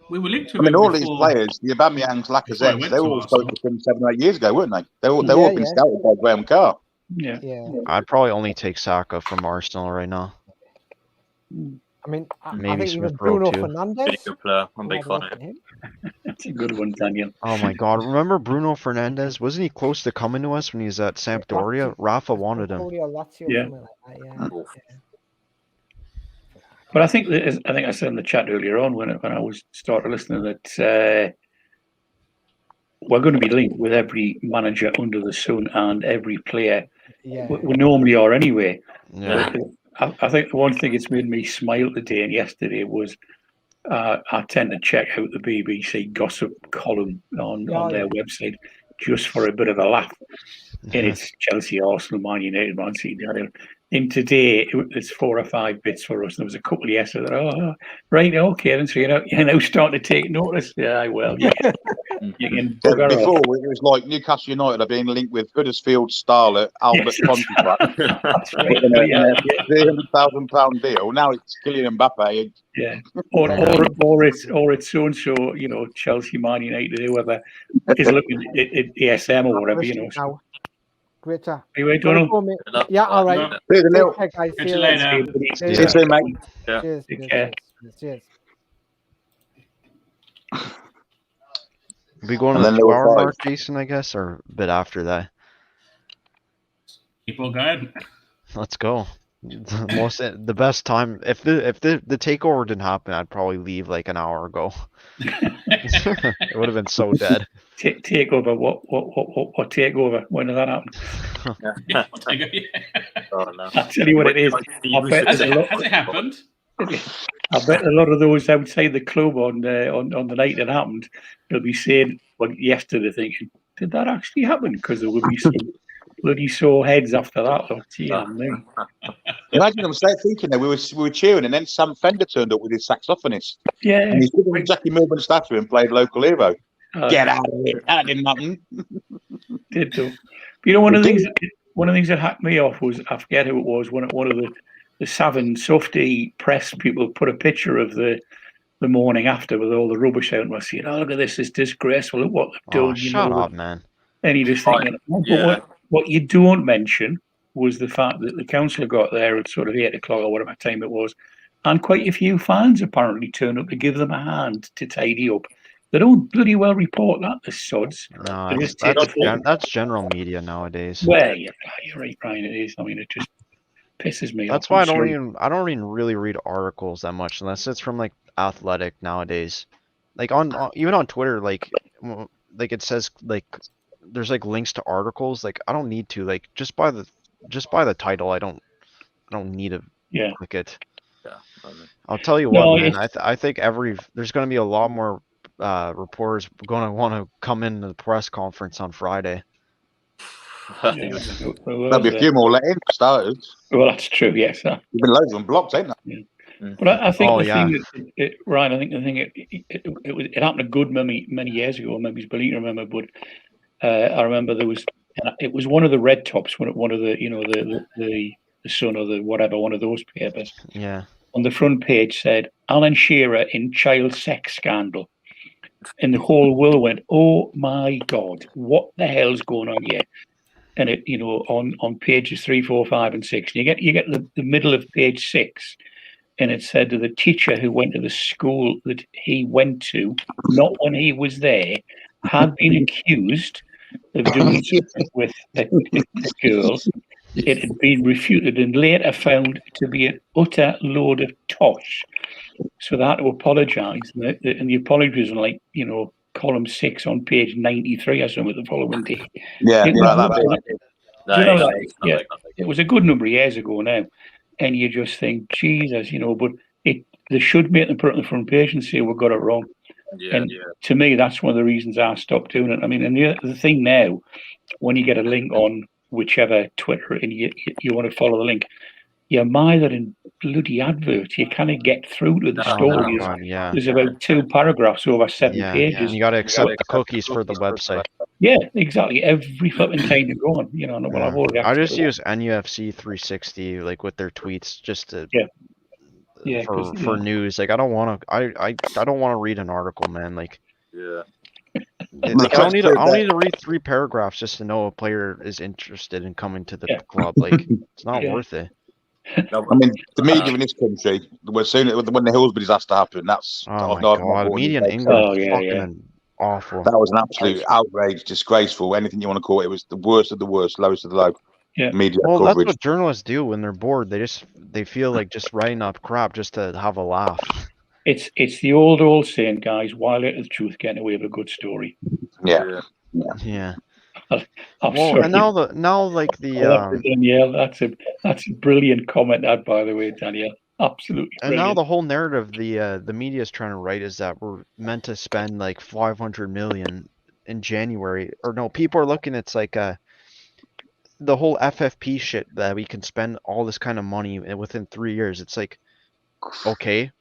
S2: We were linked to.
S3: I mean, all these players, the Aubameyangs, Lacazettes, they were all spoken to him 7 or 8 years ago, weren't they? They all been scouted by Graham Carr.
S8: Yeah.
S4: I'd probably only take Saka from Arsenal right now.
S5: I mean,
S4: Maybe
S5: I think even
S4: Smith Rowe
S5: Bruno
S4: too.
S5: Fernandes.
S6: Pretty good player. I'm a big fan of him.
S8: That's a good one, Daniel.
S4: Oh my god, remember Bruno Fernandes? Wasn't he close to coming to us when he was at Sampdoria? Rafa wanted him.
S8: Yeah. But I think I said in the chat earlier on when I was started listening that we're going to be linked with every manager under the sun and every player. We normally are anyway.
S4: Yeah.
S8: I think the one thing that's made me smile today and yesterday was I tend to check out the BBC gossip column on their website just for a bit of a laugh. And it's Chelsea, Arsenal, Man United, Man City. And today it's 4 or 5 bits for us. There was a couple yesterday. Oh, right, okay. And so you're now starting to take notice. Yeah, well, you can
S3: before it was like Newcastle United are being linked with Huddersfield starlet Albert Pontefract. £300,000 deal. Now it's Kylian Mbappe.
S8: Yeah, or it's so and so. Chelsea, Man United, whoever is looking at ESM or whatever.
S5: Great chat.
S8: Anyway, Donald.
S5: Yeah, all right.
S3: Cheers, Neil.
S5: Guys.
S2: Catch you later.
S3: See you soon, mate.
S5: Cheers. Cheers.
S4: We going to the 2 hour mark, Jason, I guess, or a bit after that?
S2: Keep on going.
S4: Let's go. The best time. If the takeover didn't happen, I'd probably leave like an hour ago. It would have been so dead.
S8: Takeover. What takeover? When did that happen? I'll tell you what it is.
S2: Has it happened?
S8: I bet a lot of those outside the club on the night it happened, they'll be saying, well, yesterday thinking, did that actually happen? Because there will be some bloody sore heads after that.
S3: Imagine them thinking that we were cheering, and then Sam Fender turned up with his saxophonist.
S8: Yeah.
S3: And he's given Jackie Milburn statue and played local hero. Get out of here. That didn't happen.
S8: Did too. You know, one of the things that hacked me off was, I forget who it was, one of the Savin Softy press people put a picture of the morning after with all the rubbish out, and I said, "Oh, look at this! It's disgraceful. Look what they've done."
S4: Shut up, man.
S8: And you just thinking, but what you don't mention was the fact that the councillor got there at sort of 8 o'clock or whatever time it was, and quite a few fans apparently turned up to give them a hand to tidy up. They don't bloody well report that, the sods.
S4: No, that's general media nowadays.
S8: Well, you're right, Brian. It is. I mean, it just pisses me off.
S4: That's why I don't even really read articles that much unless it's from like Athletic nowadays. Like even on Twitter, like it says like there's like links to articles. Like I don't need to, like just by the title. I don't need to click it.
S6: Yeah.
S4: I'll tell you what, man. I think there's going to be a lot more reporters going to want to come into the press conference on Friday.
S3: There'll be a few more let in for starters.
S8: Well, that's true. Yes,
S3: there've been loads of them blocked, ain't there?
S8: Yeah. But I think Ryan. I think the thing it happened a good many years ago. Maybe it's believed to remember, but I remember it was one of the red tops, one of the the Sun or the whatever, one of those papers.
S4: Yeah.
S8: On the front page said Alan Shearer in child sex scandal. And the whole world went, "Oh my God, what the hell's going on here?" And it, on pages 3, 4, 5, and 6, you get the middle of page 6, and it said that the teacher who went to the school that he went to, not when he was there, had been accused of doing something with a girl. It had been refuted and later found to be an utter load of tosh. So they had to apologise, and the apologies were like, column 6 on page 93 or something the following day.
S3: Yeah,
S8: it was a good number of years ago now, and you just think, Jesus, but they should make them put it on the front page and say we got it wrong. To me, that's one of the reasons I stopped doing it. I mean, and the thing now, when you get a link on whichever Twitter and you want to follow the link, you're mired in bloody adverts. You kind of get through to the story. There's about 2 paragraphs over 7 pages.
S4: And you got to accept the cookies for the website.
S8: Yeah, exactly. Every fucking time you're going,
S4: I just use NUFC 360 like with their tweets just to for news. Like I don't want to read an article, man. Like Like, I don't need to read 3 paragraphs just to know a player is interested in coming to the club. Like it's not worth it.
S3: I mean, the media in this country, we're seeing it when the Hillsborough disaster happened. That's
S4: media in England fucking awful.
S3: That was an absolute outrage, disgraceful. Anything you want to call it, it was the worst of the worst, lowest of the low.
S8: Yeah.
S3: Media
S4: well,
S3: coverage.
S4: That's what journalists do when they're bored. They feel like just writing up crap just to have a laugh.
S8: It's the old saying, guys. While it is truth, getting away with a good story.
S3: Yeah.
S4: Well, and now
S8: Danielle, that's a brilliant comment. That, by the way, Danielle, absolutely.
S4: And now the whole narrative the media is trying to write is that we're meant to spend like 500 million in January, or no, people are looking. It's like the whole FFP shit that we can spend all this kind of money within 3 years. It's like, okay,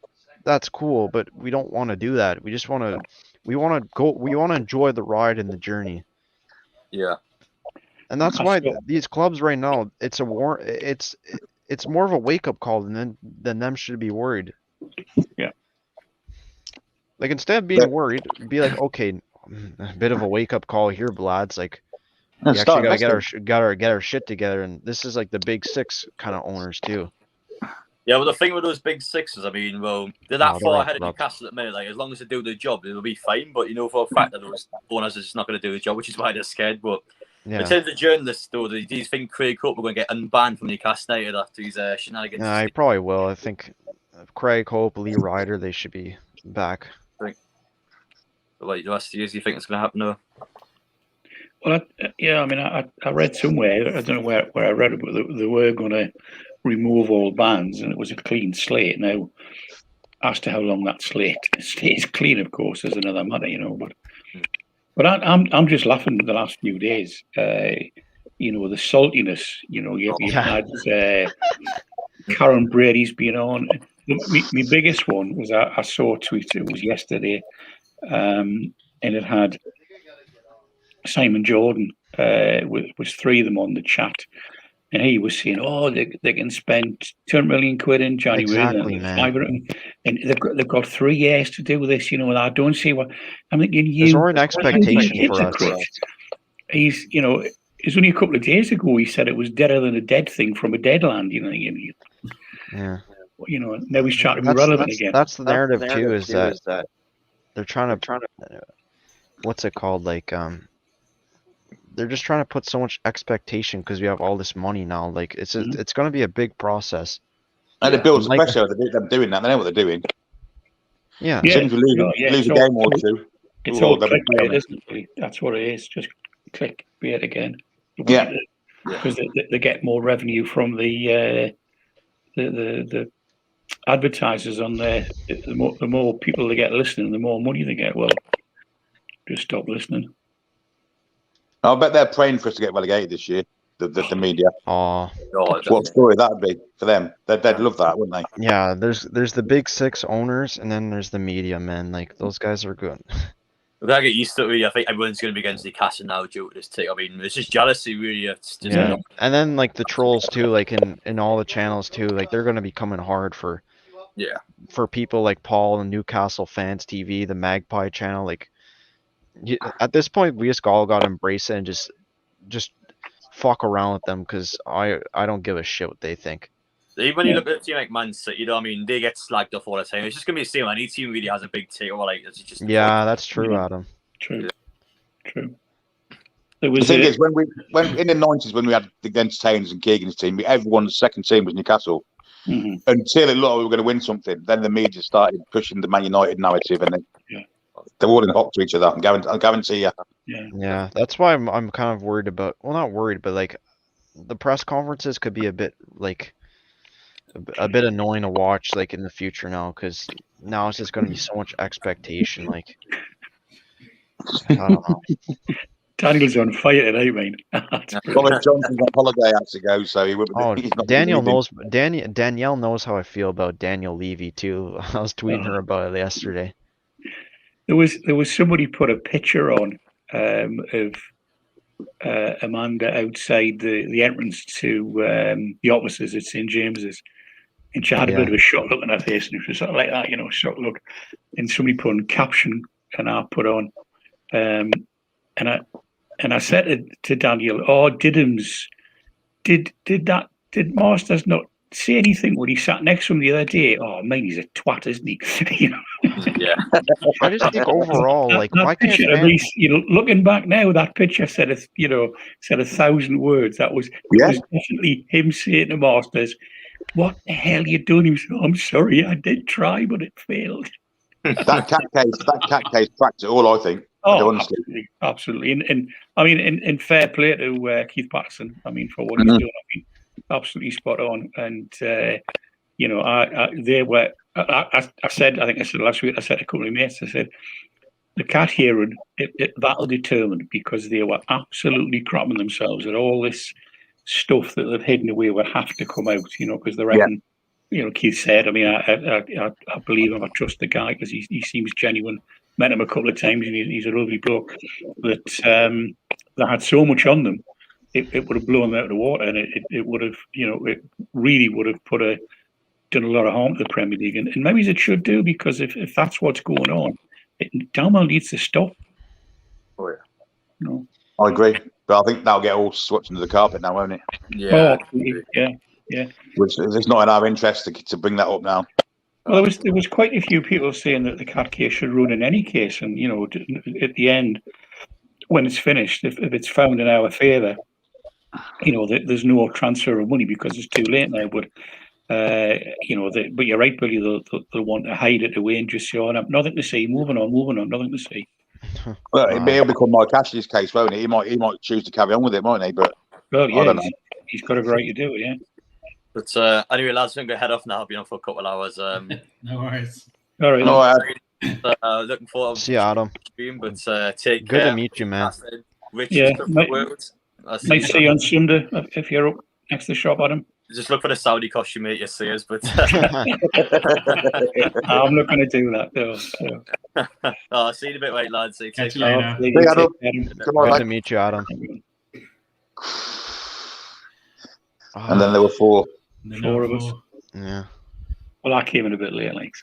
S4: that's cool, but we don't want to do that. We just want to enjoy the ride and the journey.
S6: Yeah.
S4: And that's why these clubs right now, it's more of a wake up call than them should be worried.
S8: Yeah.
S4: Like instead of being worried, be like, okay, a bit of a wake up call here, lads. Like we actually gotta get our shit together, and this is like the big 6 kind of owners too.
S6: Yeah, well, the thing with those big 6s, I mean, well, they're that far ahead of Newcastle at the minute. Like, as long as they do their job, it'll be fine. But for a fact that those owners are just not going to do the job, which is why they're scared. But in terms of journalists, though, do you think Craig Hope are going to get unbanned from Newcastle United after his shenanigans?
S4: Yeah, he probably will. I think Craig Hope, Lee Ryder, they should be back.
S6: Like the last years, do you think it's going to happen? Though?
S8: Well, I mean, I read somewhere. I don't know where I read it, but they were going to remove all bans, and it was a clean slate. Now, as to how long that slate stays clean, of course, is another matter, But I'm just laughing at the last few days. The saltiness. You had Karen Brady's been on. My biggest one was I saw a tweet. It was yesterday, and it had Simon Jordan was three of them on the chat, and he was saying, "Oh, they can spend 200 million quid in January,
S4: Exactly,
S8: and
S4: man.
S8: 500, and they've got 3 years to do this." And I don't see what I'm thinking.
S4: There's already an expectation for us.
S8: He's, it's only a couple of days ago he said it was deader than a dead thing from a dead land.
S4: Yeah.
S8: Now he's trying to be relevant again.
S4: That's the narrative too. Is that they're trying to what's it called? Like they're just trying to put so much expectation because we have all this money now. Like it's going to be a big process.
S3: And it builds the pressure. Them doing that. They know what they're doing.
S4: Yeah.
S3: As soon as we lose a game or two,
S8: it's all clickbait, isn't it? That's what it is. Just clickbait again.
S3: Yeah.
S8: Because they get more revenue from the advertisers on there. The more people they get listening, the more money they get. Well, just stop listening.
S3: I bet they're praying for us to get relegated this year. The media.
S4: Oh,
S3: what story that'd be for them? They'd love that, wouldn't they?
S4: Yeah. There's the big 6 owners, and then there's the media, man. Like those guys are good.
S6: We gotta get used to it. I think everyone's going to be against Newcastle now due to this take. I mean, it's just jealousy, really. It's just
S4: and then like the trolls too, like in all the channels too, like they're going to be coming hard for people like Paul and Newcastle Fans TV, the Magpie channel. Like at this point, we just all got to embrace it and just fuck around with them because I don't give a shit what they think.
S6: Even when you look at a team like Man City, they get slagged off all the time. It's just gonna be the same. Any team really has a big take, or like it's just.
S4: Yeah, that's true, Adam.
S8: True.
S3: The thing is, when in the 90s when we had the entertainers and Keegan's team, everyone's second team was Newcastle.
S8: Mm-hmm.
S3: Until it looked like we were going to win something, then the media started pushing the Man United narrative, and they're all in hot to each other. I guarantee you.
S4: Yeah, that's why I'm kind of worried about. Well, not worried, but like the press conferences could be a bit like. A bit annoying to watch, like in the future now, because now it's just going to be so much expectation. Like, I don't know.
S8: Daniel's on fire tonight, mate.
S3: Colin Johnson's on holiday has to go, so he would.
S4: Oh, Danielle knows. Danielle knows how I feel about Daniel Levy too. I was tweeting her about it yesterday.
S8: There was somebody put a picture on of Amanda outside the entrance to the offices at St James's. And she had a bit of a shock look on her face, and it was sort of like that, shock look. And somebody put on caption, and I put on, and I said to Daniel, "Oh, did Masters not say anything when he sat next to him the other day? Oh man, he's a twat, isn't he?"
S6: Yeah.
S4: I just think overall, like, why can't
S8: picture, at least, looking back now, that picture said 1,000 words. That was definitely him saying to Masters, "What the hell are you doing?" He was, "I'm sorry, I did try, but it failed."
S3: That cat case cracked it all, I think.
S8: Oh, absolutely. And I mean, in fair play to Keith Patterson. I mean, for what he's doing, I mean, absolutely spot on. And they were. I said, I think I said last week. I said to a couple of mates, I said, the cat hearing that'll determine, because they were absolutely crapping themselves at all this stuff that they've hidden away would have to come out, because they reckon, Keith said, I mean, I believe him, I trust the guy because he seems genuine. Met him a couple of times and he's a lovely bloke. But they had so much on them, it would have blown them out of the water, and it would have, it really would have done a lot of harm to the Premier League. And maybe it should do, because if that's what's going on, it damn well needs to stop.
S3: Oh, yeah. I agree. But I think that'll get all swept under the carpet now, won't it?
S6: Yeah.
S8: Yeah.
S3: Which it's not in our interest to bring that up now.
S8: Well, there was quite a few people saying that the cat case should run in any case, and at the end, when it's finished, if it's found in our favour, there's no transfer of money because it's too late now. But but you're right, Billy. They'll want to hide it away and just say, "Oh, nothing to see. Moving on, nothing to see."
S3: Well, it'll become Mike Ashley's case, won't it? He might choose to carry on with it, mightn't he? But
S8: well, yeah, he's got a right to do it, yeah.
S6: But anyway, lads, I'm going to head off now. I've been on for a couple of hours.
S2: No worries.
S8: All right.
S6: Looking forward to
S4: see you, Adam.
S6: But take
S4: care.
S6: Good
S4: to meet you, man.
S6: Rich,
S8: nice to see you on Sunday if you're up next to the shop, Adam.
S6: Just look for the Saudi costume, mate. You see us, but
S8: I'm not going to do that, though. So.
S6: See you in a bit, lads.
S2: Catch you later.
S4: Good to meet you, Adam.
S3: And then there were 4.
S8: Four of us.
S4: Yeah.
S8: Well, I came in a bit late, like.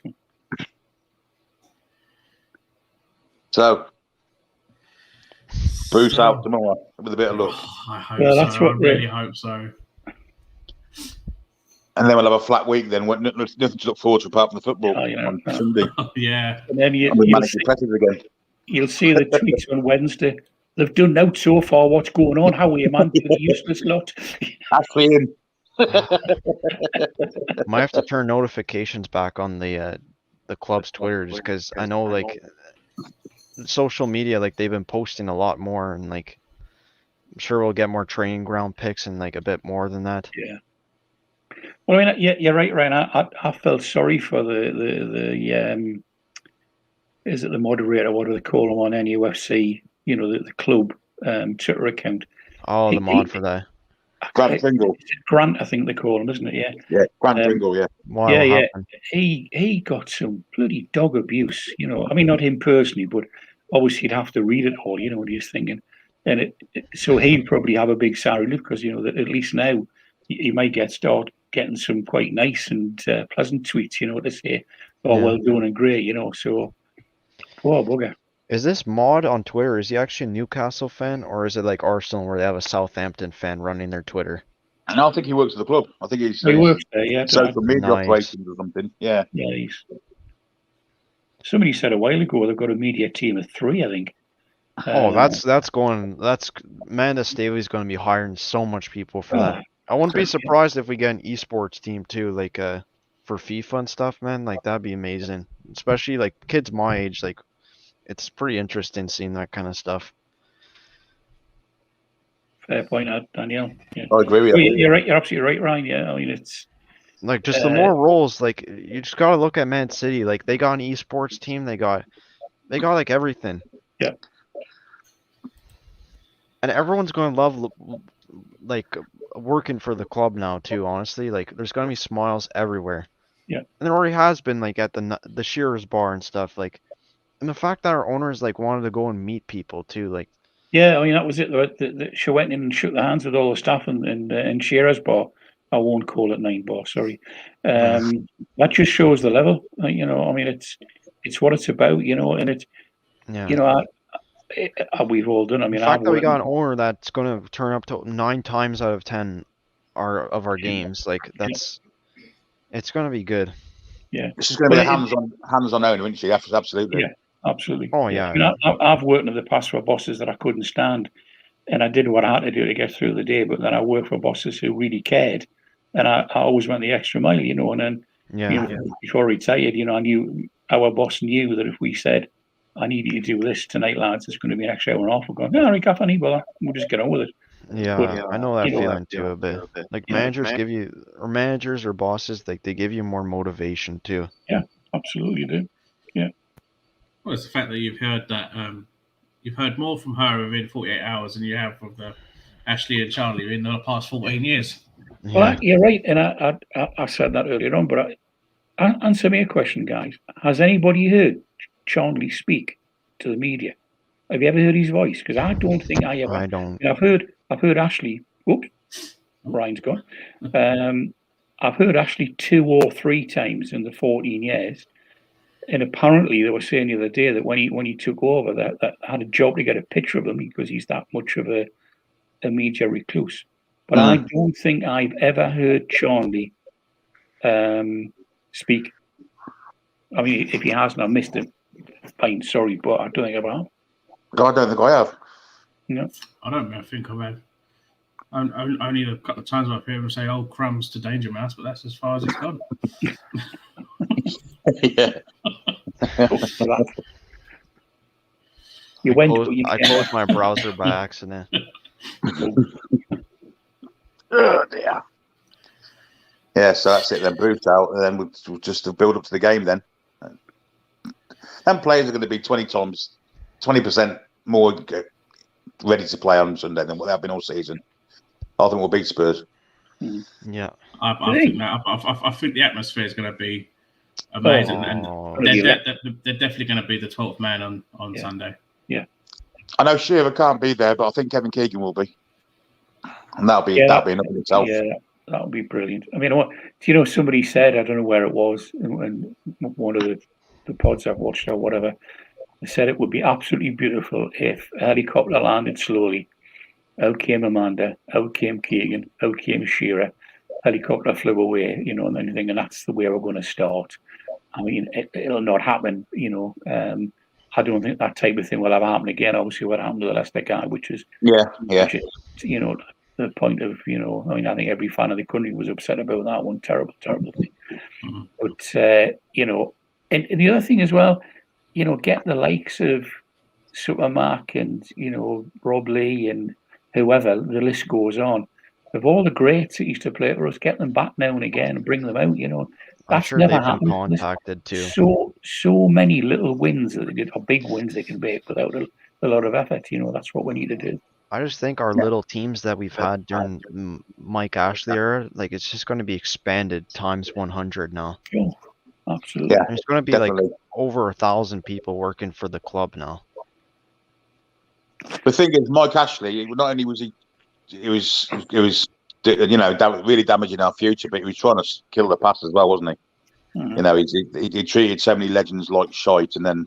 S3: So, Bruce out tomorrow with a bit of luck.
S2: I hope
S8: Well,
S2: so.
S8: that's what
S2: I really hope so.
S3: And then we'll have a flat week then. Nothing to look forward to apart from the football on Sunday.
S2: Yeah.
S8: And then you'll see the tweets on Wednesday. They've done out so far. What's going on? How are you, man? You useless lot.
S3: Actually, in.
S4: Might have to turn notifications back on the club's Twitter just because I know like social media, like they've been posting a lot more, and like I'm sure we'll get more training ground pics and like a bit more than that.
S8: Yeah. Well, I mean, you're right, Ryan. I felt sorry for the is it the moderator? What do they call him on NUFC? You know, the club Twitter account.
S4: Oh, the mod for that.
S3: Grant Pringle.
S8: Grant, I think they call him, isn't it? Yeah.
S3: Yeah, Grant Pringle. Yeah.
S4: Wow,
S8: yeah. He got some bloody dog abuse. You know, I mean, not him personally, but obviously he'd have to read it all. You know what he's thinking, and so he'd probably have a big sorry look because you know that at least now he might start getting some quite nice and pleasant tweets. You know, to say, "Oh, well done and great." You know, so poor bugger.
S4: Is this mod on Twitter? Is he actually a Newcastle fan, or is it like Arsenal where they have a Southampton fan running their Twitter?
S3: And I think he works at the club. I think he
S8: works there. Yeah,
S3: social media operations or something. Yeah.
S8: Yeah. Somebody said a while ago they've got a media team of 3. I think.
S4: Oh, that's Amanda Staley's going to be hiring so much people for that. I wouldn't be surprised if we get an esports team too, like for FIFA and stuff, man. Like that'd be amazing, especially like kids my age. Like it's pretty interesting seeing that kind of stuff.
S8: Fair point, Danielle. Yeah.
S3: I agree with you.
S8: You're right. You're absolutely right, Ryan. Yeah, I mean it's
S4: like just the more roles. Like you just gotta look at Man City. Like they got an esports team. They got like everything.
S8: Yeah.
S4: And everyone's going to love like working for the club now too. Honestly, like there's going to be smiles everywhere.
S8: Yeah.
S4: And there already has been like at the Shearers bar and stuff. Like, and the fact that our owners like wanted to go and meet people too. Like.
S8: Yeah, I mean that was it. She went in and shook the hands with all the staff in Shearers bar. I won't call it 9 bar. Sorry. That just shows the level. You know, I mean it's what it's about. You know, and it's you know. We've all done. I mean,
S4: the fact that we got an owner that's going to turn up to 9 times out of 10 of our games, like it's going to be good.
S8: Yeah,
S3: this is going to be a hands-on owner, isn't she? Absolutely.
S8: Yeah, absolutely.
S4: Oh yeah.
S8: I mean, I've worked in the past for bosses that I couldn't stand, and I did what I had to do to get through the day. But then I worked for bosses who really cared, and I always went the extra mile. You know, and then before I retired, you know, I knew our boss knew that if we said, I need you to do this tonight, lads. It's going to be an extra hour and a half. We're going, no, Rick, I need bother. We'll just get on with it.
S4: Yeah, but, I know that feeling too a bit. Like managers give you, or managers or bosses, like they give you more motivation too.
S8: Yeah, absolutely do. Yeah.
S2: Well, it's the fact that you've heard that you've heard more from her within 48 hours than you have from Ashley and Charlie in the past 14 years.
S4: Yeah.
S8: Well, you're right, and I said that earlier on, but answer me a question, guys. Has anybody heard Charlie speak to the media? Have you ever heard his voice? Because I don't think I ever.
S4: I don't.
S8: I've heard Ashley. Whoops, Ryan's gone. I've heard Ashley 2 or 3 times in the 14 years, and apparently they were saying the other day that when he took over, that had a job to get a picture of him because he's that much of a media recluse. But I don't think I've ever heard Charlie speak. I mean, if he hasn't, I missed it. Fine, sorry, but I don't think I've had.
S3: I don't think I have.
S2: No, I don't think I've had. Only a couple of times I've heard him say "old crumbs" to Danger Mouse, but that's as far as it's gone.
S3: Yeah.
S4: I closed my browser by accident.
S3: Oh dear. Yeah, so that's it then. Bruce out, and then we'll just build up to the game then. And players are going to be 20% more ready to play on Sunday than what they've been all season. I think we'll beat Spurs.
S4: Yeah,
S2: I think the atmosphere is going to be amazing, and they're definitely going to be the 12th man on Sunday.
S8: Yeah,
S3: I know Shearer can't be there, but I think Kevin Keegan will be. And that'll be enough in itself.
S8: Yeah, that would be brilliant. I mean, somebody said, I don't know where it was, in one of the pods I've watched or whatever, they said it would be absolutely beautiful if a helicopter landed slowly. Out came Amanda, out came Keegan, out came Shearer, helicopter flew away, and then you think, and that's the way we're going to start. I mean, it'll not happen, I don't think that type of thing will ever happen again. Obviously, what happened to the Leicester guy, which is, the point of, I mean, I think every fan of the country was upset about that one. Terrible, terrible thing. But, and the other thing as well, get the likes of Supermark and, Rob Lee and whoever, the list goes on. Of all the greats that used to play for us, get them back now and again and bring them out, That's
S4: sure
S8: never
S4: they've
S8: happened.
S4: been contacted too.
S8: So many little wins that they did, or big wins they can make without a lot of effort. That's what we need to do.
S4: I just think our little teams that we've had during Mike Ashley era, like it's just going to be expanded times 100 now.
S8: Sure. Absolutely.
S3: Yeah,
S4: there's going to be like over 1,000 people working for the club now.
S3: The thing is, Mike Ashley, not only was it was really damaging our future, but he was trying to kill the past as well, wasn't he? He treated so many legends like shite, and then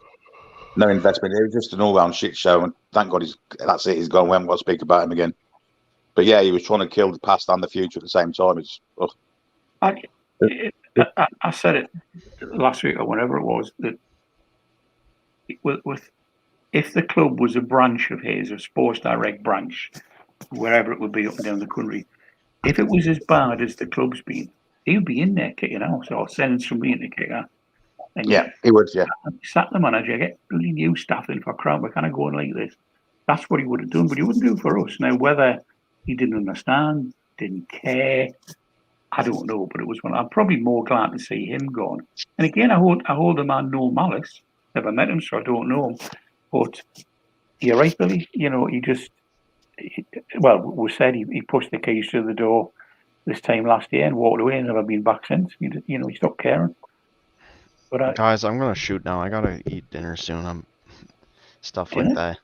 S3: no investment. It was just an all-round shit show, and thank God that's it. He's gone. We haven't got to speak about him again. But yeah, he was trying to kill the past and the future at the same time.
S8: I said it last week or whenever it was, that if the club was a branch of his, a Sports Direct branch, wherever it would be up and down the country, if it was as bad as the club's been, he would be in there kicking out or sending somebody in to kick out. And
S3: he would. Yeah,
S8: sack the manager, get really new staff in for crowd. We're kind of going like this. That's what he would have done, but he wouldn't do it for us. Now, whether he didn't understand, didn't care, I don't know. But it was one. I'm probably more glad to see him gone. And again, I hold the man no malice. Never met him, so I don't know him. But you're right, Billy. We said he pushed the keys through the door this time last year and walked away and never been back since. He stopped caring. But
S4: guys, I'm gonna shoot now. I gotta eat dinner soon. Stuff like that.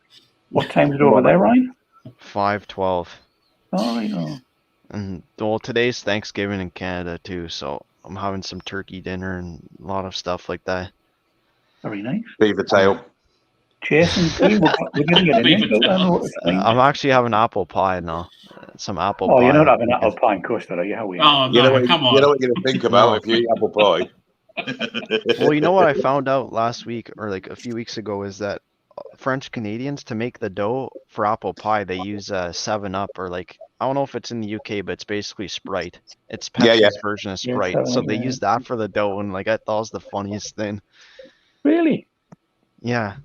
S8: What time is it over there, Ryan?
S4: 5:12.
S8: Oh, I know.
S4: And today's Thanksgiving in Canada too, so I'm having some turkey dinner and a lot of stuff like that.
S8: Very nice.
S3: Beaver tail.
S8: Jason, we're gonna get in.
S4: I'm actually having apple pie now. Some apple pie.
S8: Oh, you're not having apple pie and custard, are you? How are you?
S2: Oh, no, come on.
S3: You know what you're going to think about if you eat apple pie.
S4: Well, you know what I found out last week or like a few weeks ago is that French Canadians, to make the dough for apple pie, they use 7-Up or like, I don't know if it's in the UK, but it's basically Sprite. It's Pepsi's version of Sprite. So they use that for the dough, and like I thought it was the funniest thing.
S8: Really?
S4: Yeah.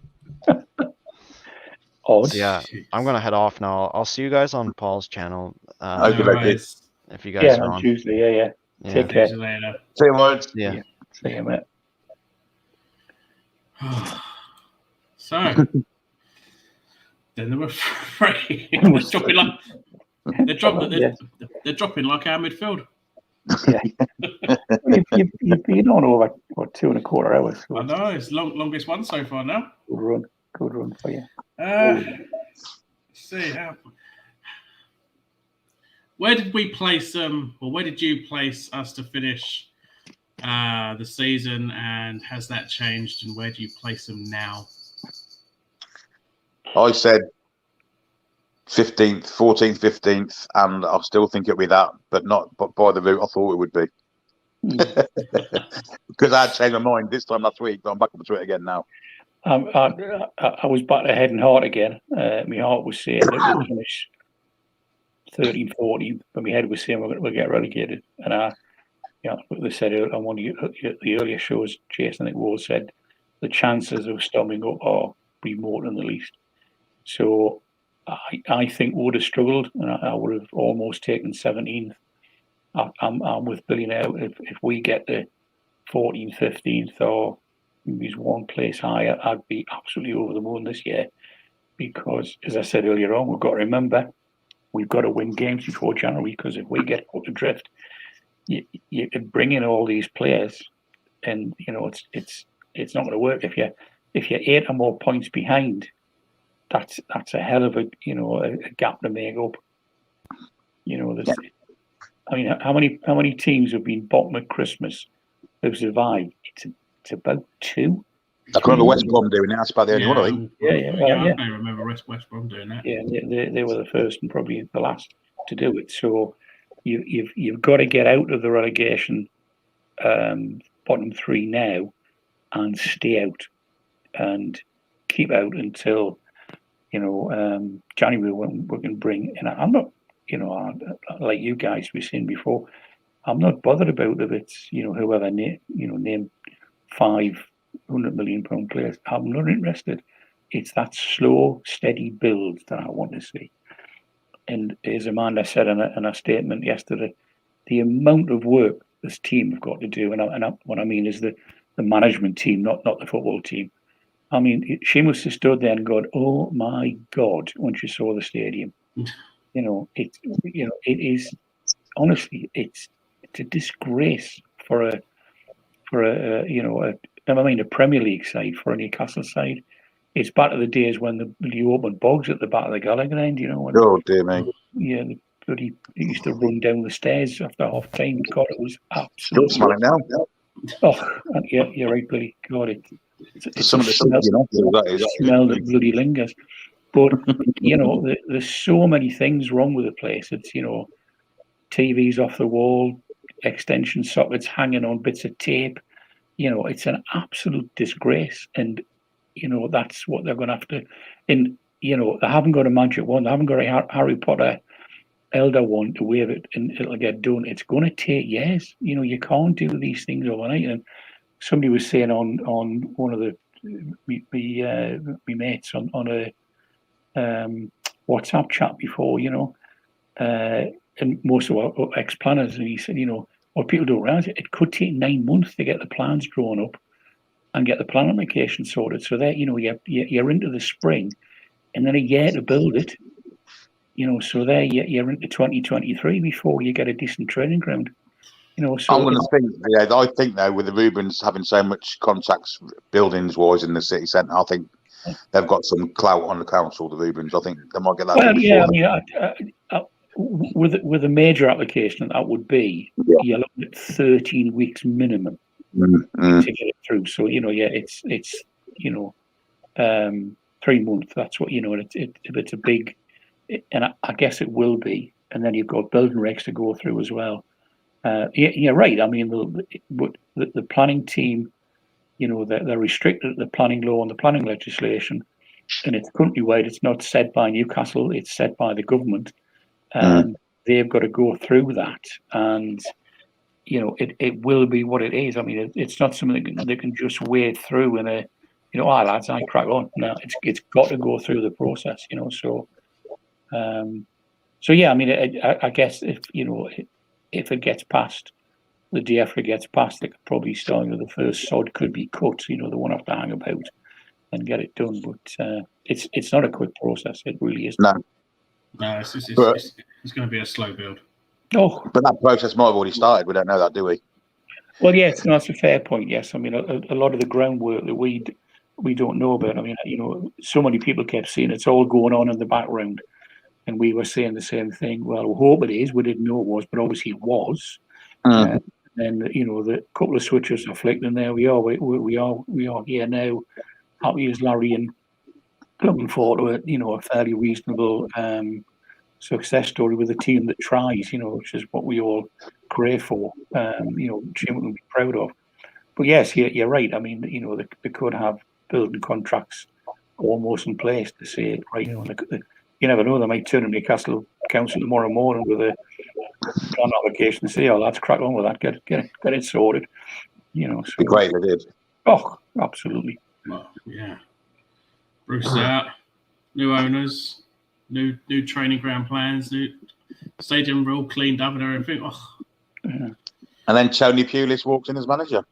S8: So,
S4: yeah, I'm gonna head off now. I'll see you guys on Paul's channel. If you guys are on
S8: Tuesday, yeah. Take care.
S2: See you later.
S3: See you, mate.
S4: Yeah.
S8: See you, mate.
S2: So then there were three. They're dropping like our midfield.
S8: Yeah. You've been on over 2.25 hours.
S2: I know, it's longest one so far now.
S8: Good run for you.
S2: Let's see where did we place where did you place us to finish the season, and has that changed, and where do you place them now?
S3: I said 15th, 14th, 15th, and I still think it'll be that, but by the route I thought it would be. Because I had changed my mind this time last week, but I'm back up to it again now.
S8: I was back to head and heart again. My heart was saying that we'll finish 13th, 14th, but my head was saying we'll get relegated. And they said on one of the earlier shows, Jason, I think Ward said, the chances of stopping up are remote and the least. So I think we would have struggled, and I would have almost taken 17th. I'm with Billy now. If we get the 14th, 15th, or maybe one place higher, I'd be absolutely over the moon this year. Because, as I said earlier on, we've got to remember we've got to win games before January. Because if we get caught adrift, you could bring in all these players, and it's not going to work. If you're 8 or more points behind, that's a hell of a gap to make up. There's, I mean, how many teams have been bottom at Christmas who've survived? It's about 2.
S3: I can remember West Brom doing it. That's about the only one, I think.
S2: I can remember West Brom doing that.
S8: Yeah, they were the first and probably the last to do it. So you've got to get out of the relegation bottom 3 now and stay out and keep out until January, when we can bring. And I'm not, like you guys we've seen before. I'm not bothered about if it's whoever name £500 million players. I'm not interested. It's that slow, steady build that I want to see. And as Amanda said in a statement yesterday, the amount of work this team have got to do, and what I mean is the management team, not the football team. I mean, she must have stood there and gone, "Oh my God!" when she saw the stadium. It is honestly, it's a disgrace for a Premier League side, for a Newcastle side. It's back to the days when you open bogs at the back of the Gallagher end,
S3: Oh dear me.
S8: Yeah, they used to run down the stairs after half time. God, it was
S3: Still
S8: absolutely.
S3: smell it now.
S8: Oh, yeah, you're right, Billy. God, it's
S3: Some of the
S8: smell that bloody lingers. But there's so many things wrong with the place. It's TVs off the wall, extension sockets hanging on bits of tape. It's an absolute disgrace, and that's what they're going to have to. And they haven't got a magic wand. They haven't got a Harry Potter elder wand to wave it and it'll get done. It's going to take years. You can't do these things overnight. And somebody was saying on one of me mates on a WhatsApp chat before, and most of our ex-planners, and he said, what people don't realize, it could take 9 months to get the plans drawn up and get the plan application sorted. So that you're into the spring, and then a year to build it. So there you're into 2023 before you get a decent training ground. So
S3: I'm going to think. Yeah, I think though, with the Reubens having so much contacts buildings-wise in the city centre, I think they've got some clout on the council. The Reubens, I think they might get that.
S8: Well, yeah, I mean, with a major application, that would be you're looking at 13 weeks minimum to get it through. So it's 3 months. That's what it's a big, and I guess it will be. And then you've got building regs to go through as well. You're right. I mean, the planning team, they're restricted to the planning law and the planning legislation, and it's countrywide. It's not set by Newcastle. It's set by the government. And they've got to go through that, and it will be what it is. I mean, it's not something they can just wade through and lads, I crack on. No, it's got to go through the process. So yeah. I mean, I guess if it gets past the DFRA gets past, they could probably start. The first sod could be cut. They won't have to hang about and get it done. But it's not a quick process. It really isn't.
S2: No, it's going to be a slow build.
S8: Oh,
S3: but that process might have already started. We don't know that, do we?
S8: Well, yes, that's a fair point. Yes, I mean a lot of the groundwork that we don't know about. I mean, so many people kept saying it's all going on in the background, and we were saying the same thing. Well, we hope it is. We didn't know it was, but obviously it was. And the couple of switches are flicked, and there we are. We are here now. Happy as Larry, and looking forward to a fairly reasonable success story with a team that tries, which is what we all crave for. Jim will be proud of. But yes, you're right. I mean, they could have building contracts almost in place to say, right, you never know, they might turn in Newcastle Council tomorrow morning with a plan application and say, "Oh, let's crack on with that, get it sorted." So,
S3: be great if they did.
S8: Oh, absolutely.
S2: Well, yeah. Bruce is out. New owners, new training ground plans, new stadium all cleaned up and everything. Oh.
S3: Yeah. And then Tony Pulis walks in as manager.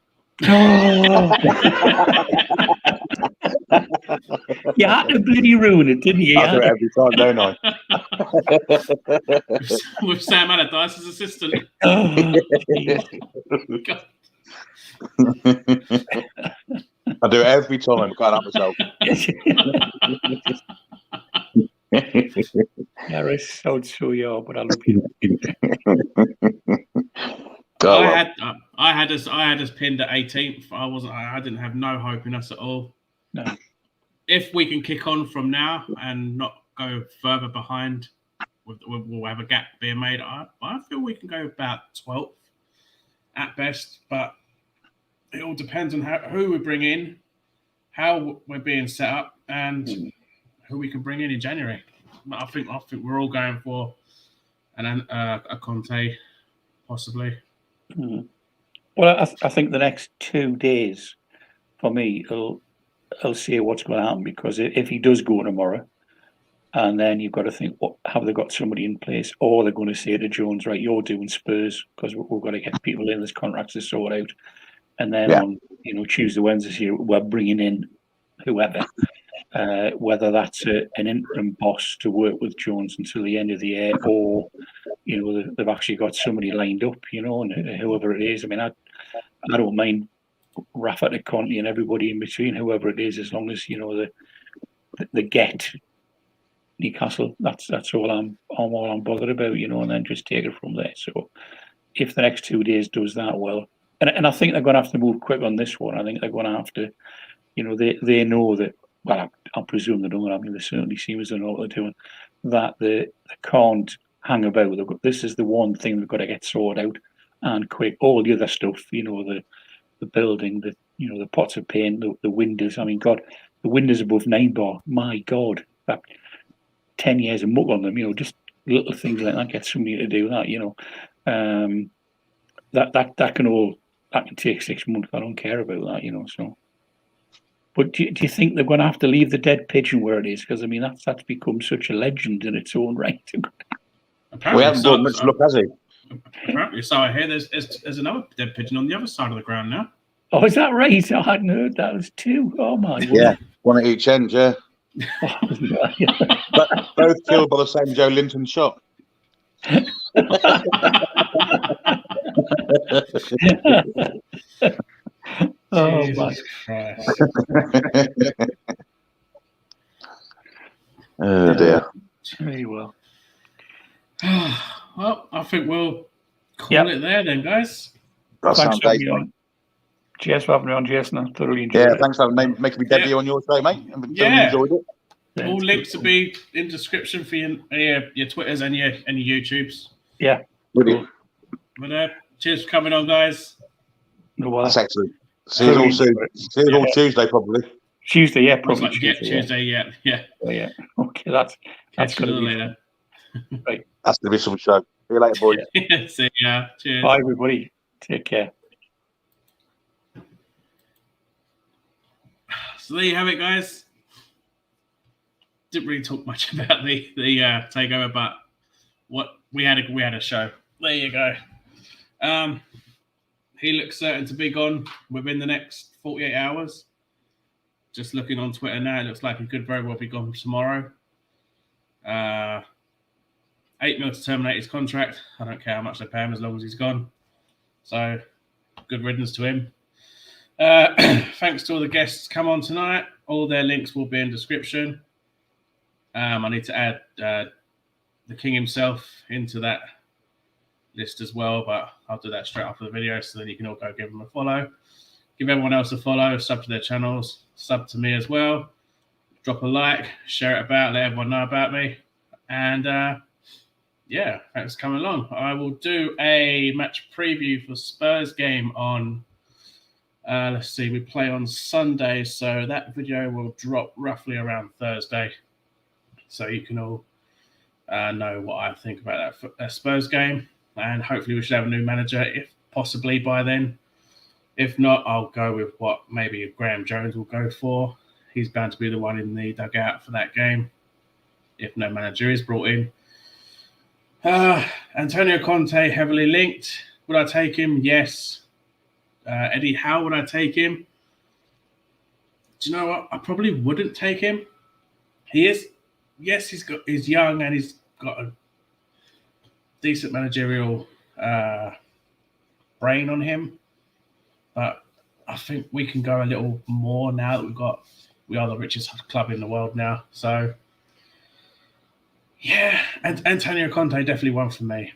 S8: Oh. You had to bloody ruin it, didn't you?
S3: I do it every time, don't I?
S2: With Sam Allardyce as assistant.
S3: I do it every time. I can't help myself.
S8: Harris, I would show you all, but I love you.
S2: I had us pinned at 18th. I didn't have no hope in us at all.
S8: No.
S2: If we can kick on from now and not go further behind, we'll have a gap being made. I feel we can go about 12th at best, but it all depends on who we bring in, how we're being set up, and who we can bring in January. I think we're all going for a Conte, possibly.
S8: Well, I think the next 2 days for me, I'll see what's going to happen, because if he does go tomorrow, and then you've got to think, have they got somebody in place, or they're going to say to Jones, right, you're doing Spurs, because we've got to get people in, this contracts to sort out, and then on Tuesday, Wednesday, we're bringing in whoever, whether that's an interim boss to work with Jones until the end of the year, or they've actually got somebody lined up, and whoever it is. I mean, I don't mind Rafa to Conte and everybody in between, whoever it is, as long as they get Newcastle. That's all I'm bothered about, and then just take it from there. So if the next 2 days does that well, and I think they're going to have to move quick on this one. I think they're going to have to, they know that. Well, I presume they don't. I mean, they certainly seem as they know what they're doing. That they can't hang about. This is the one thing they've got to get sorted out and quick. All the other stuff, the building, the pots of paint, the windows. I mean, God, the windows above 9 bar. My God, that 10 years of muck on them. Just little things like that. Get somebody to do that. That can take 6 months. I don't care about that. So. But do you think they're going to have to leave the dead pigeon where it is? Because, I mean, that's become such a legend in its own right.
S3: We haven't done much luck, has he?
S2: Apparently, so I hear there's another dead pigeon on the other side of the ground now.
S8: Oh, is that right? I hadn't heard that. There's 2. Oh, my God.
S3: Yeah, one at each end, yeah. Both killed by the same Joe Linton shot.
S8: Oh,
S2: Jesus Christ.
S3: Oh, dear.
S8: Very well.
S2: Well, I think we'll call it there then, guys.
S3: Thanks for having
S8: me on. Cheers for having me on, Jason. I thoroughly enjoyed it.
S3: Thanks for making me debut on your show, mate. I enjoyed it.
S2: All links will be in description for your Twitters and your YouTubes.
S8: Yeah.
S3: Brilliant.
S2: But cheers for coming on, guys.
S8: No,
S3: that's excellent. See you all soon. See you all Tuesday, probably.
S8: Tuesday, yeah, probably.
S2: Tuesday, yeah.
S8: Oh, yeah. Okay, that's
S2: going to be later.
S8: Right.
S3: That's going to be some show. See you later, boys.
S2: See ya. Cheers.
S8: Bye, everybody. Take care.
S2: So there you have it, guys. Didn't really talk much about the takeover, but what we had a show. There you go. He looks certain to be gone within the next 48 hours. Just looking on Twitter now, it looks like he could very well be gone tomorrow. 8 mil to terminate his contract. I don't care how much they pay him as long as he's gone. So, good riddance to him. Thanks to all the guests come on tonight. All their links will be in description. I need to add the King himself into that list as well, but I'll do that straight after the video, so then you can all go give them a follow. Give everyone else a follow, sub to their channels, sub to me as well. Drop a like, share it about, let everyone know about me. And thanks for coming along. I will do a match preview for Spurs game on, let's see, we play on Sunday, so that video will drop roughly around Thursday. So you can all know what I think about that Spurs game. And hopefully we should have a new manager, if possibly by then. If not, I'll go with what maybe Graham Jones will go for. He's bound to be the one in the dugout for that game, if no manager is brought in. Antonio Conte, heavily linked. Would I take him? Yes. Eddie Howe, would I take him? Do you know what? I probably wouldn't take him. He's young and he's got a decent managerial brain on him, but I think we can go a little more now that we are the richest club in the world now. So Yeah, and Antonio Conte definitely won for me.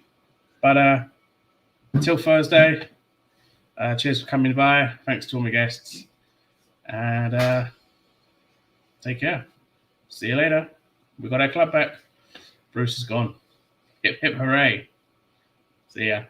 S2: But until Thursday, cheers for coming by. Thanks to all my guests. And take care. See you later. We got our club back. Bruce is gone. Hip, hip, hooray. See ya.